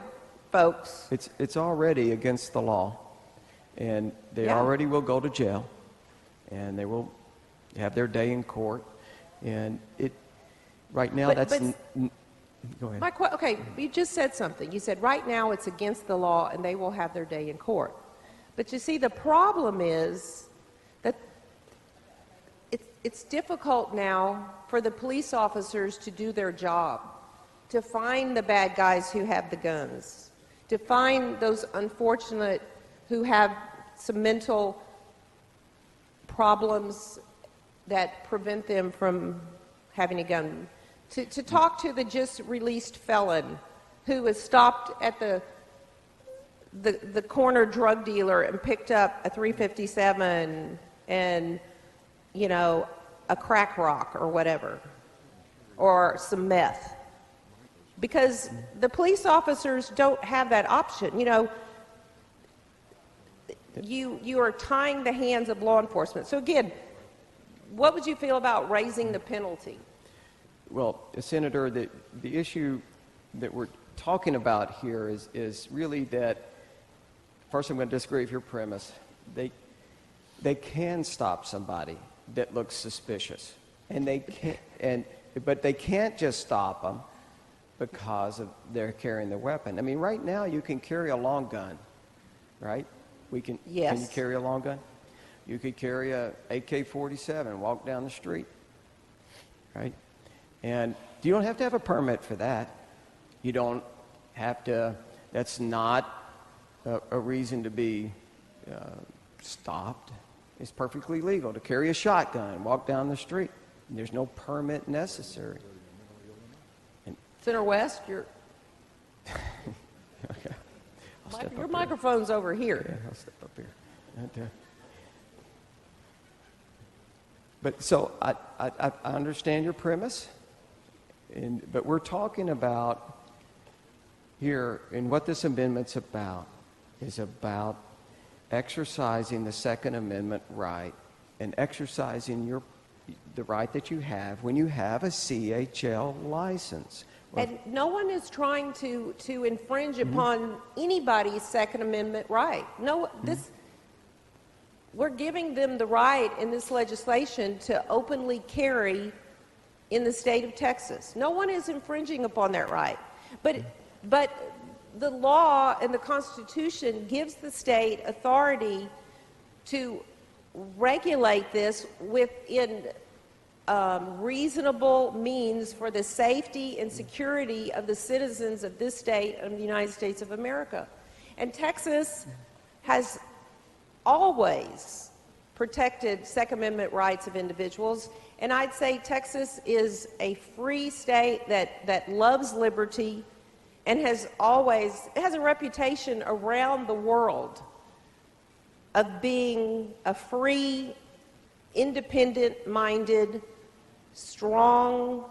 folks. It's already against the law, and they already will go to jail, and they will have their day in court, and right now go ahead. Okay, you just said something. You said right now it's against the law and they will have their day in court. But you see, the problem is that it's difficult now for the police officers to do their job, to find the bad guys who have the guns, to find those unfortunate who have some mental problems that prevent them from having a gun, to talk to the just released felon who was stopped at the corner drug dealer and picked up a .357 and, you know, a crack rock or whatever, or some meth. Because the police officers don't have that option. You know, you are tying the hands of law enforcement. So again, what would you feel about raising the penalty? Well, Senator, the issue that we're talking about here is really that, first I'm going to disagree with your premise. They can stop somebody that looks suspicious, but they can't just stop them because they're carrying the weapon. I mean, right now you can carry a long gun, right? Yes. Can you carry a long gun? You could carry a AK-47, walk down the street, right? And you don't have to have a permit for that. You don't have to, that's not a reason to be stopped. It's perfectly legal to carry a shotgun and walk down the street. There's no permit necessary. Senator West, your microphone's over here. Yeah, I'll step up here. Right there. But so I understand your premise, but we're talking about here, and what this amendment's about is about exercising the Second Amendment right and exercising the right that you have when you have a CHL license. And no one is trying to infringe upon anybody's Second Amendment right. No, we're giving them the right in this legislation to openly carry in the state of Texas. No one is infringing upon that right. But the law and the Constitution gives the state authority to regulate this within reasonable means for the safety and security of the citizens of this state and the United States of America. And Texas has always protected Second Amendment rights of individuals, and I'd say Texas is a free state that loves liberty and has a reputation around the world of being a free, independent-minded, strong,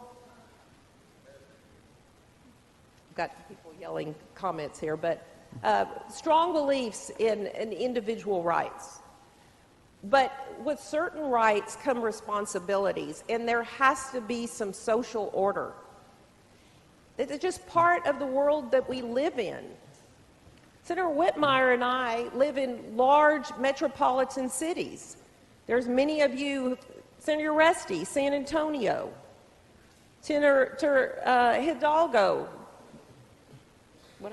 I've got people yelling comments here, but strong beliefs in individual rights. But with certain rights come responsibilities, and there has to be some social order. It's just part of the world that we live in. Senator Whitmire and I live in large metropolitan cities. There's many of you, Senator Resty, San Antonio, Senator Hidalgo. What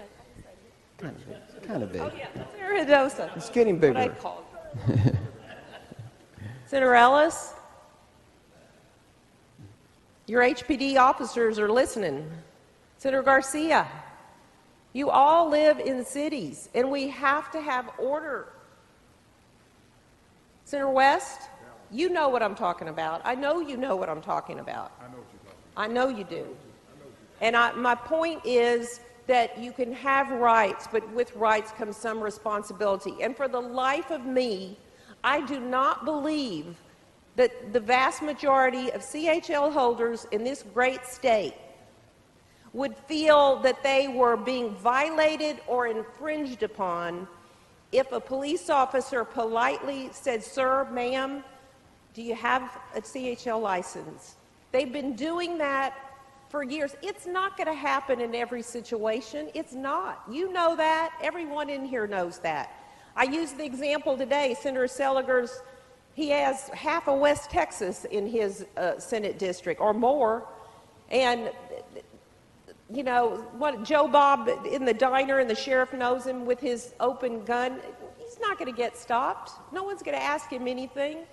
Kind of big. Oh, yeah, Senator Hidosa. It's getting bigger. What I called. Senator Ellis, your HPD officers are listening. Senator Garcia, you all live in cities, and we have to have order. Senator West, you know what I'm talking about. I know you know what I'm talking about. I know what you're talking about. I know you do. And my point is that you can have rights, but with rights comes some responsibility. And for the life of me, I do not believe that the vast majority of CHL holders in this great state would feel that they were being violated or infringed upon if a police officer politely said, "Sir, ma'am, do you have a CHL license?" They've been doing that for years. It's not going to happen in every situation. It's not. You know that. Everyone in here knows that. I used the example today, Senator Seliger's, he has half of West Texas in his Senate district or more. And, you know, what Joe Bob in the diner and the sheriff knows him with his open gun, he's not going to get stopped. No one's going to ask him anything.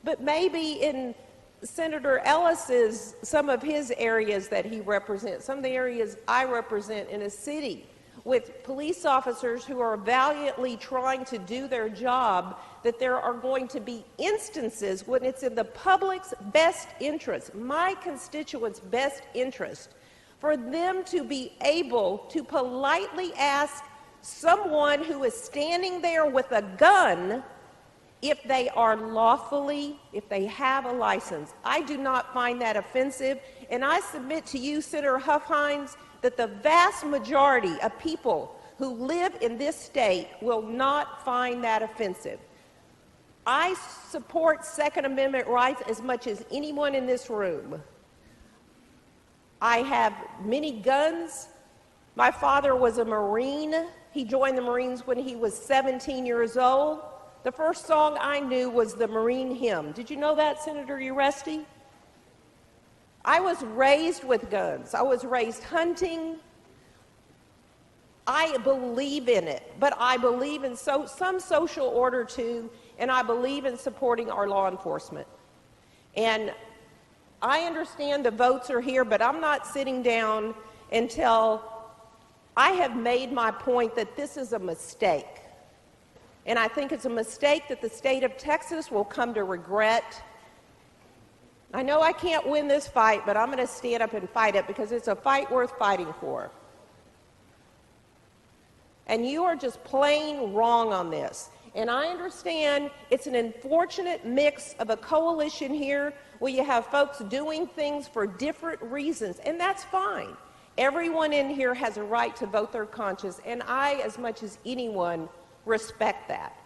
But maybe in Senator Ellis's, some of his areas that he represents, some of the areas I represent in a city with police officers who are valiantly trying to do their job, that there are going to be instances when it's in the public's best interest, my constituents' best interest, for them to be able to politely ask someone who is standing there with a gun if they are lawfully, if they have a license. I do not find that offensive, and I submit to you, Senator Huffines, that the vast majority of people who live in this state will not find that offensive. I support Second Amendment rights as much as anyone in this room. I have many guns. My father was a Marine. He joined the Marines when he was 17 years old. The first song I knew was the Marine hymn. Did you know that, Senator Uresti? I was raised with guns. I was raised hunting. I believe in it, but I believe in some social order too, and I believe in supporting our law enforcement. And I understand the votes are here, but I'm not sitting down until I have made my point that this is a mistake. And I think it's a mistake that the state of Texas will come to regret. I know I can't win this fight, but I'm going to stand up and fight it because it's a fight worth fighting for. And you are just plain wrong on this. And I understand it's an unfortunate mix of a coalition here where you have folks doing things for different reasons, and that's fine. Everyone in here has a right to vote their conscience, and I, as much as anyone, respect that.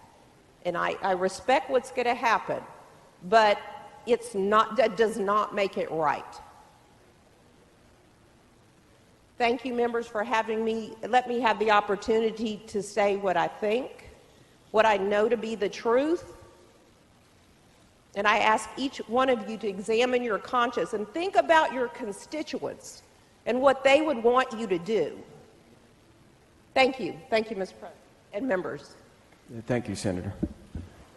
And I respect what's going to happen, but that does not make it right. Thank you, members, for let me have the opportunity to say what I think, what I know to be the truth. And I ask each one of you to examine your conscience and think about your constituents and what they would want you to do. Thank you. Thank you, Mr. President and members. Thank you, Senator.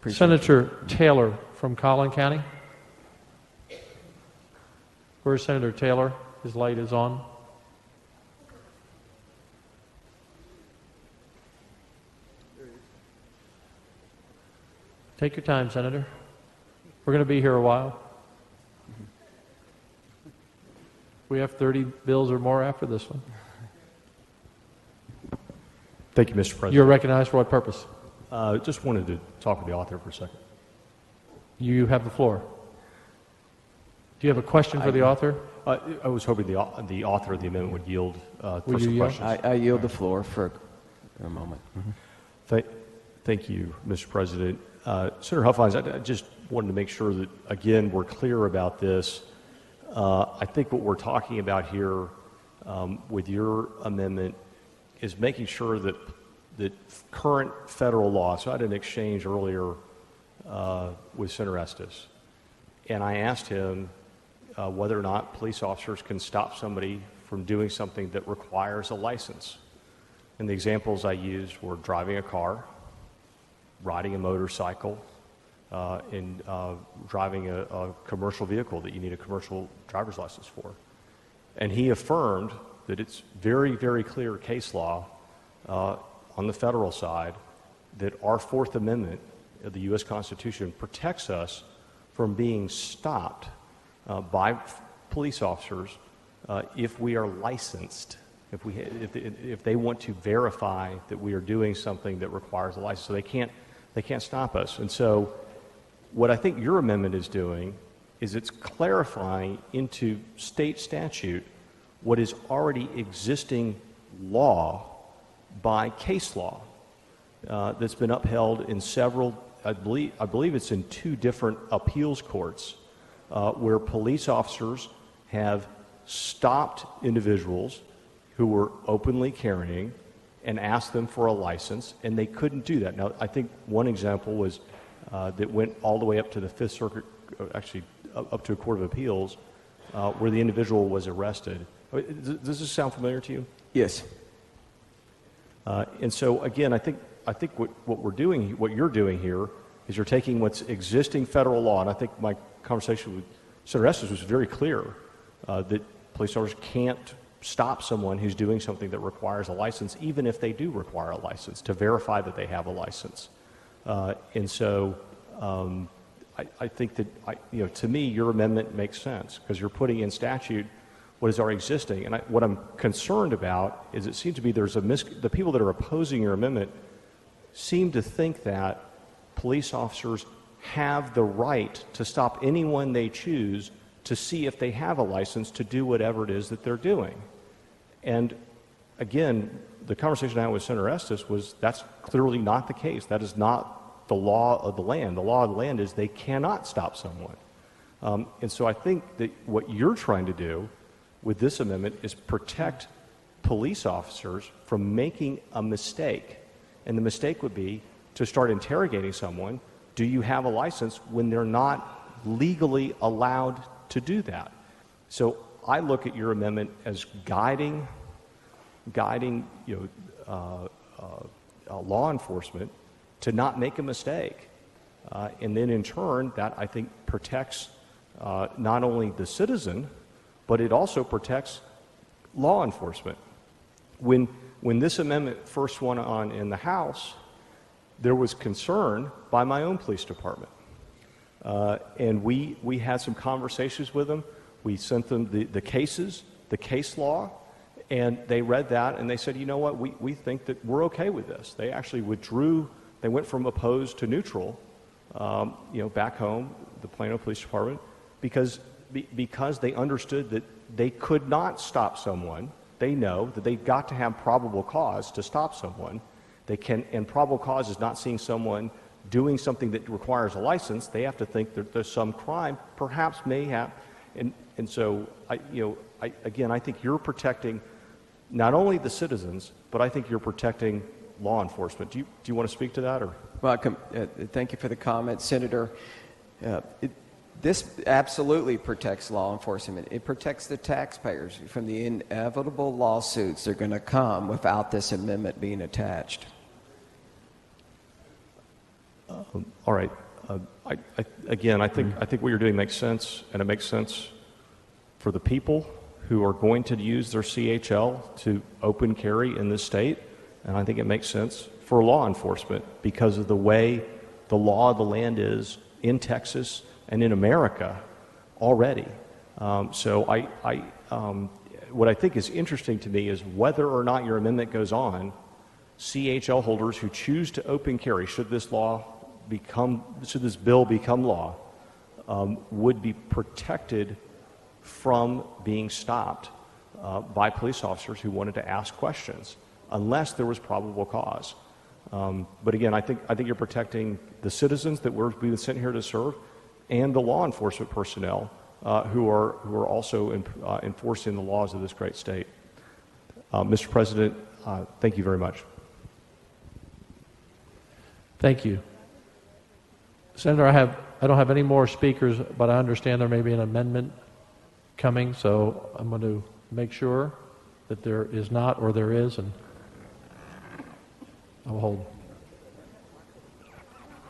Senator Taylor from Collin County. Where's Senator Taylor? His light is on. Take your time, Senator. We're going to be here a while. We have 30 bills or more after this one. Thank you, Mr. President. You're recognized for what purpose? Just wanted to talk with the author for a second. You have the floor. Do you have a question for the author? I was hoping the author of the amendment would yield for Will you some yield? questions. I yield the floor for a moment. Thank you, Mr. President. Senator Huffines, I just wanted to make sure that, again, we're clear about this. I think what we're talking about here with your amendment is making sure that current federal law, so I had an exchange earlier with Senator Estes, and I asked him whether or not police officers can stop somebody from doing something that requires a license. And the examples I used were driving a car, riding a motorcycle, and driving a commercial vehicle that you need a commercial driver's license for. And he affirmed that it's very, very clear case law on the federal side that our Fourth Amendment of the U.S. Constitution protects us from being stopped by police officers if we are licensed, if they want to verify that we are doing something that requires a license. So they can't stop us. And so what I think your amendment is doing is it's clarifying into state statute what is already existing law by case law that's been upheld in several, I believe it's in 2 different appeals courts where police officers have stopped individuals who were openly carrying and asked them for a license, and they couldn't do that. Now, I think one example was that went all the way up to the Fifth Circuit, actually up to a court of appeals, where the individual was arrested. Does this sound familiar to you? Yes. And so, again, I think what we're doing, what you're doing here, is you're taking what's existing federal law, and I think my conversation with Senator Estes was very clear that police officers can't stop someone who's doing something that requires a license, even if they do require a license, to verify that they have a license. And so I think that, to me, your amendment makes sense because you're putting in statute what is already existing. And what I'm concerned about is it seems to be the people that are opposing your amendment seem to think that police officers have the right to stop anyone they choose to see if they have a license to do whatever it is that they're doing. And again, the conversation I had with Senator Estes was that's clearly not the case. That is not the law of the land. The law of the land is they cannot stop someone. And so I think that what you're trying to do with this amendment is protect police officers from making a mistake. And the mistake would be to start interrogating someone, do you have a license, when they're not legally allowed to do that. So I look at your amendment as guiding law enforcement to not make a mistake. And then in turn, that I think protects not only the citizen, but it also protects law enforcement. When this amendment first went on in the House, there was concern by my own police department. And we had some conversations with them. We sent them the cases, the case law, and they read that and they said, you know what, we think that we're okay with this. They actually withdrew, they went from opposed to neutral, back home, the Plano Police Department, because they understood that they could not stop someone. They know that they've got to have probable cause to stop someone. And probable cause is not seeing someone doing something that requires a license. They have to think that there's some crime, perhaps may have. And so, I think you're protecting not only the citizens, but I think you're protecting law enforcement. Do you want to speak to that? Or? Well, thank you for the comment, Senator. This absolutely protects law enforcement. It protects the taxpayers from the inevitable lawsuits that are going to come without this amendment being attached. All right. I think what you're doing makes sense, and it makes sense for the people who are going to use their CHL to open carry in this state, and I think it makes sense for law enforcement because of the way the law of the land is in Texas and in America already. What I think is interesting to me is whether or not your amendment goes on, CHL holders who choose to open carry, should this bill become law, would be protected from being stopped by police officers who wanted to ask questions, unless there was probable cause. But again, I think you're protecting the citizens that we've been sent here to serve, and the law enforcement personnel who are also enforcing the laws of this great state. Mr. President, thank you very much. Thank you. Senator, I don't have any more speakers, but I understand there may be an amendment coming, so I'm going to make sure that there is not or there is, and I'll hold.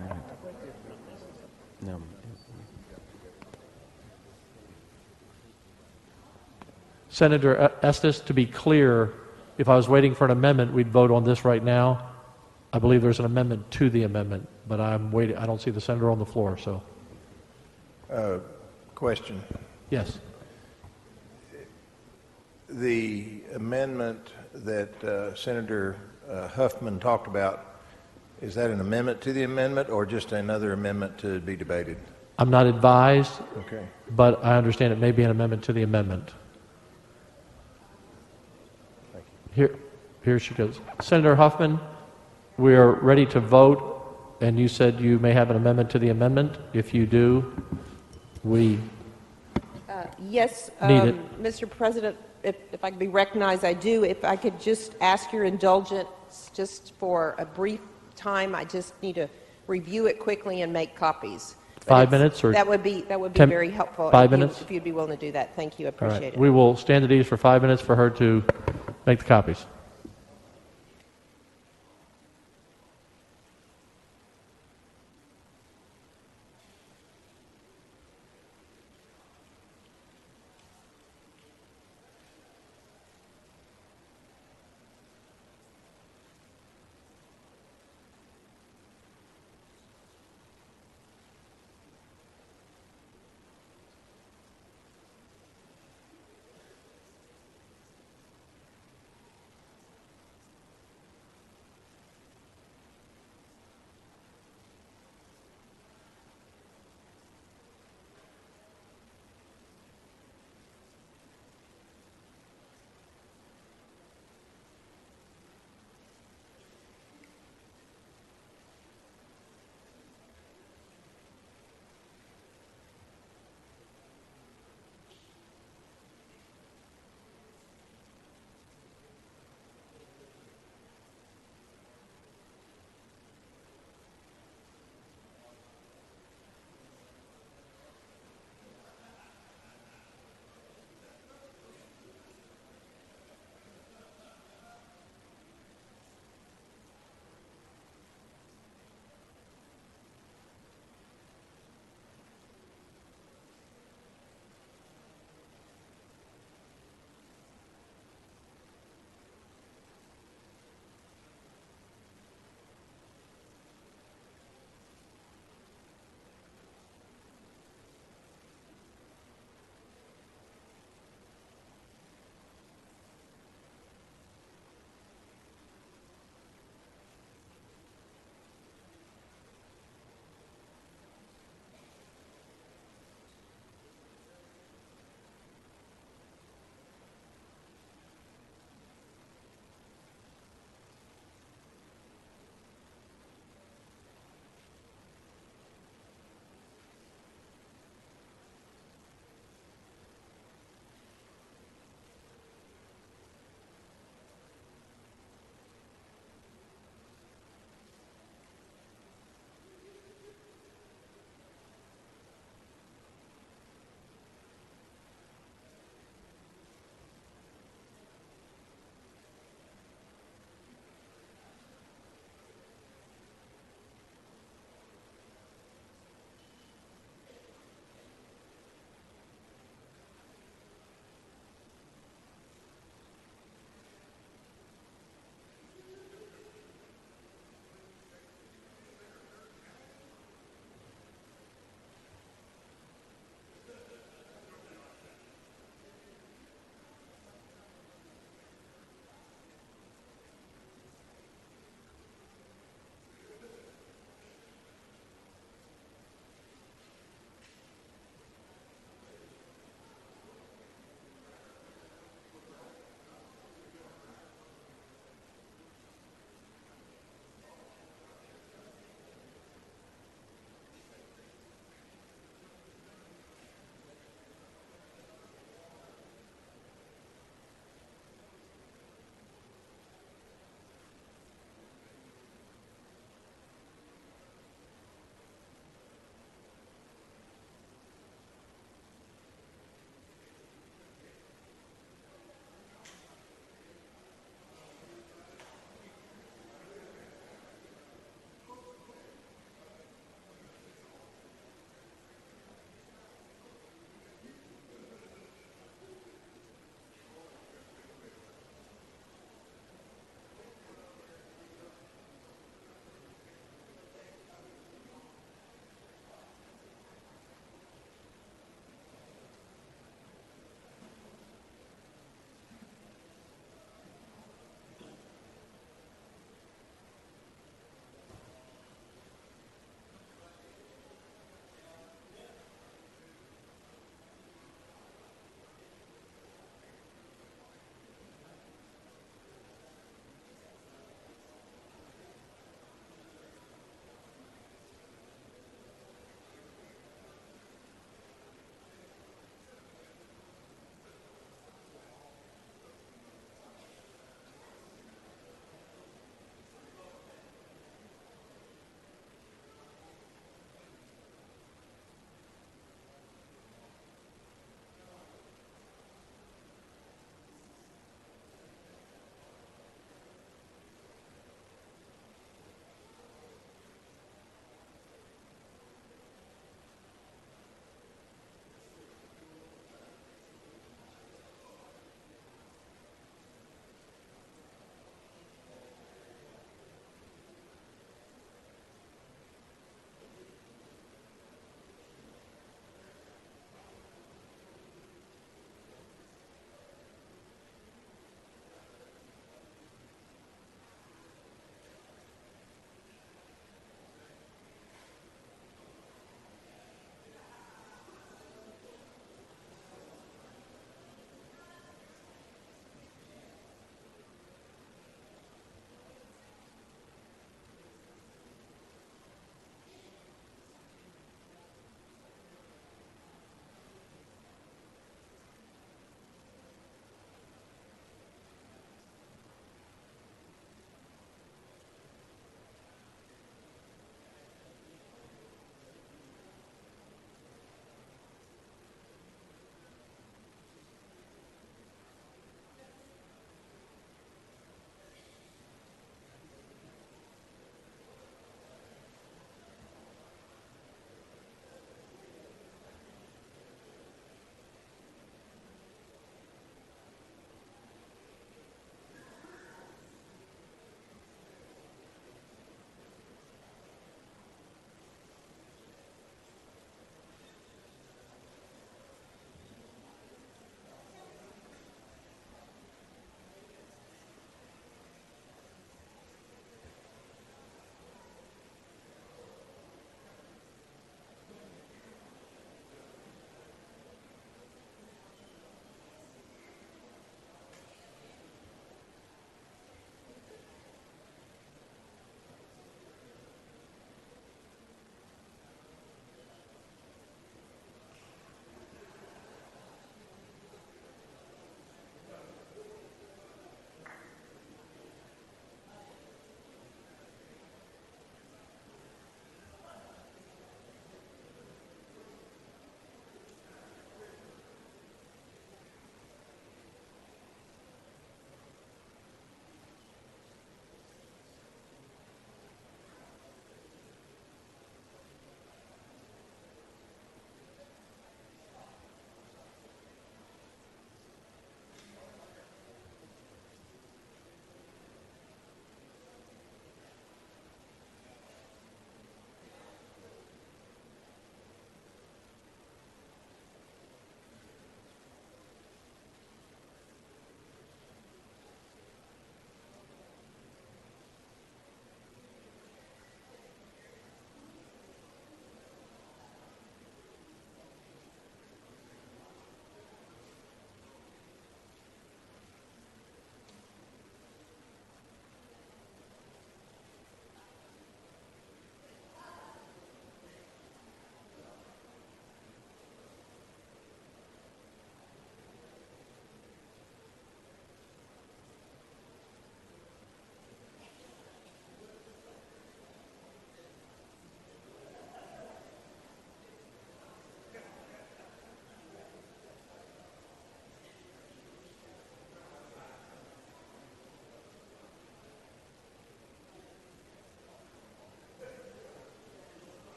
All right. No. Senator Estes, to be clear, if I was waiting for an amendment, we'd vote on this right now. I believe there's an amendment to the amendment, but I'm waiting. I don't see the senator on the floor, so. Question. Yes. The amendment that Senator Huffman talked about, is that an amendment to the amendment or just another amendment to be debated? I'm not advised, Okay. but I understand it may be an amendment to the amendment. Here she goes. Senator Huffman, we are ready to vote, and you said you may have an amendment to the amendment. If you do, we Yes, need it. Mr. President, if I could be recognized, I do. If I could just ask your indulgence just for a brief time, I just need to review it quickly and make copies. 5 minutes or that would be 10 very helpful. 5 minutes? If you'd be willing to do that. Thank you. I All right. appreciate it. We will stand at ease for 5 minutes for her to make the copies.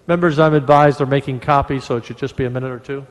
Members, I'm advised they're making copies, so it should just be a minute or two.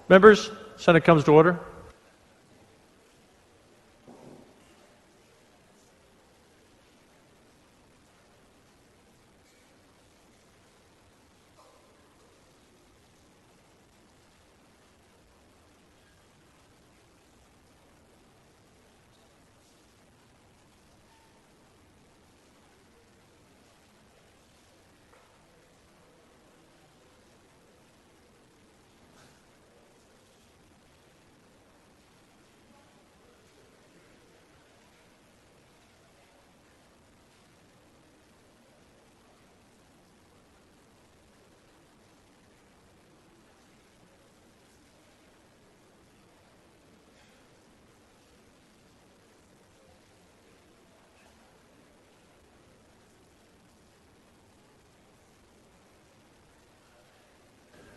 Members, Senate comes to order.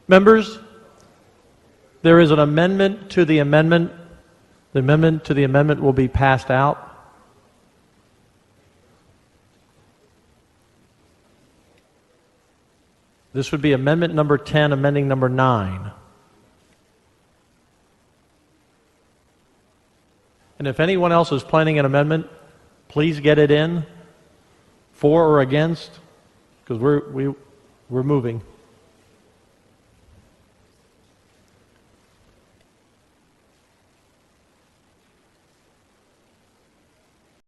Members, there is an amendment to the amendment. The amendment to the amendment will be passed out. This would be amendment number 10, amending number 9. And if anyone else is planning an amendment, please get it in, for or against, because we're moving.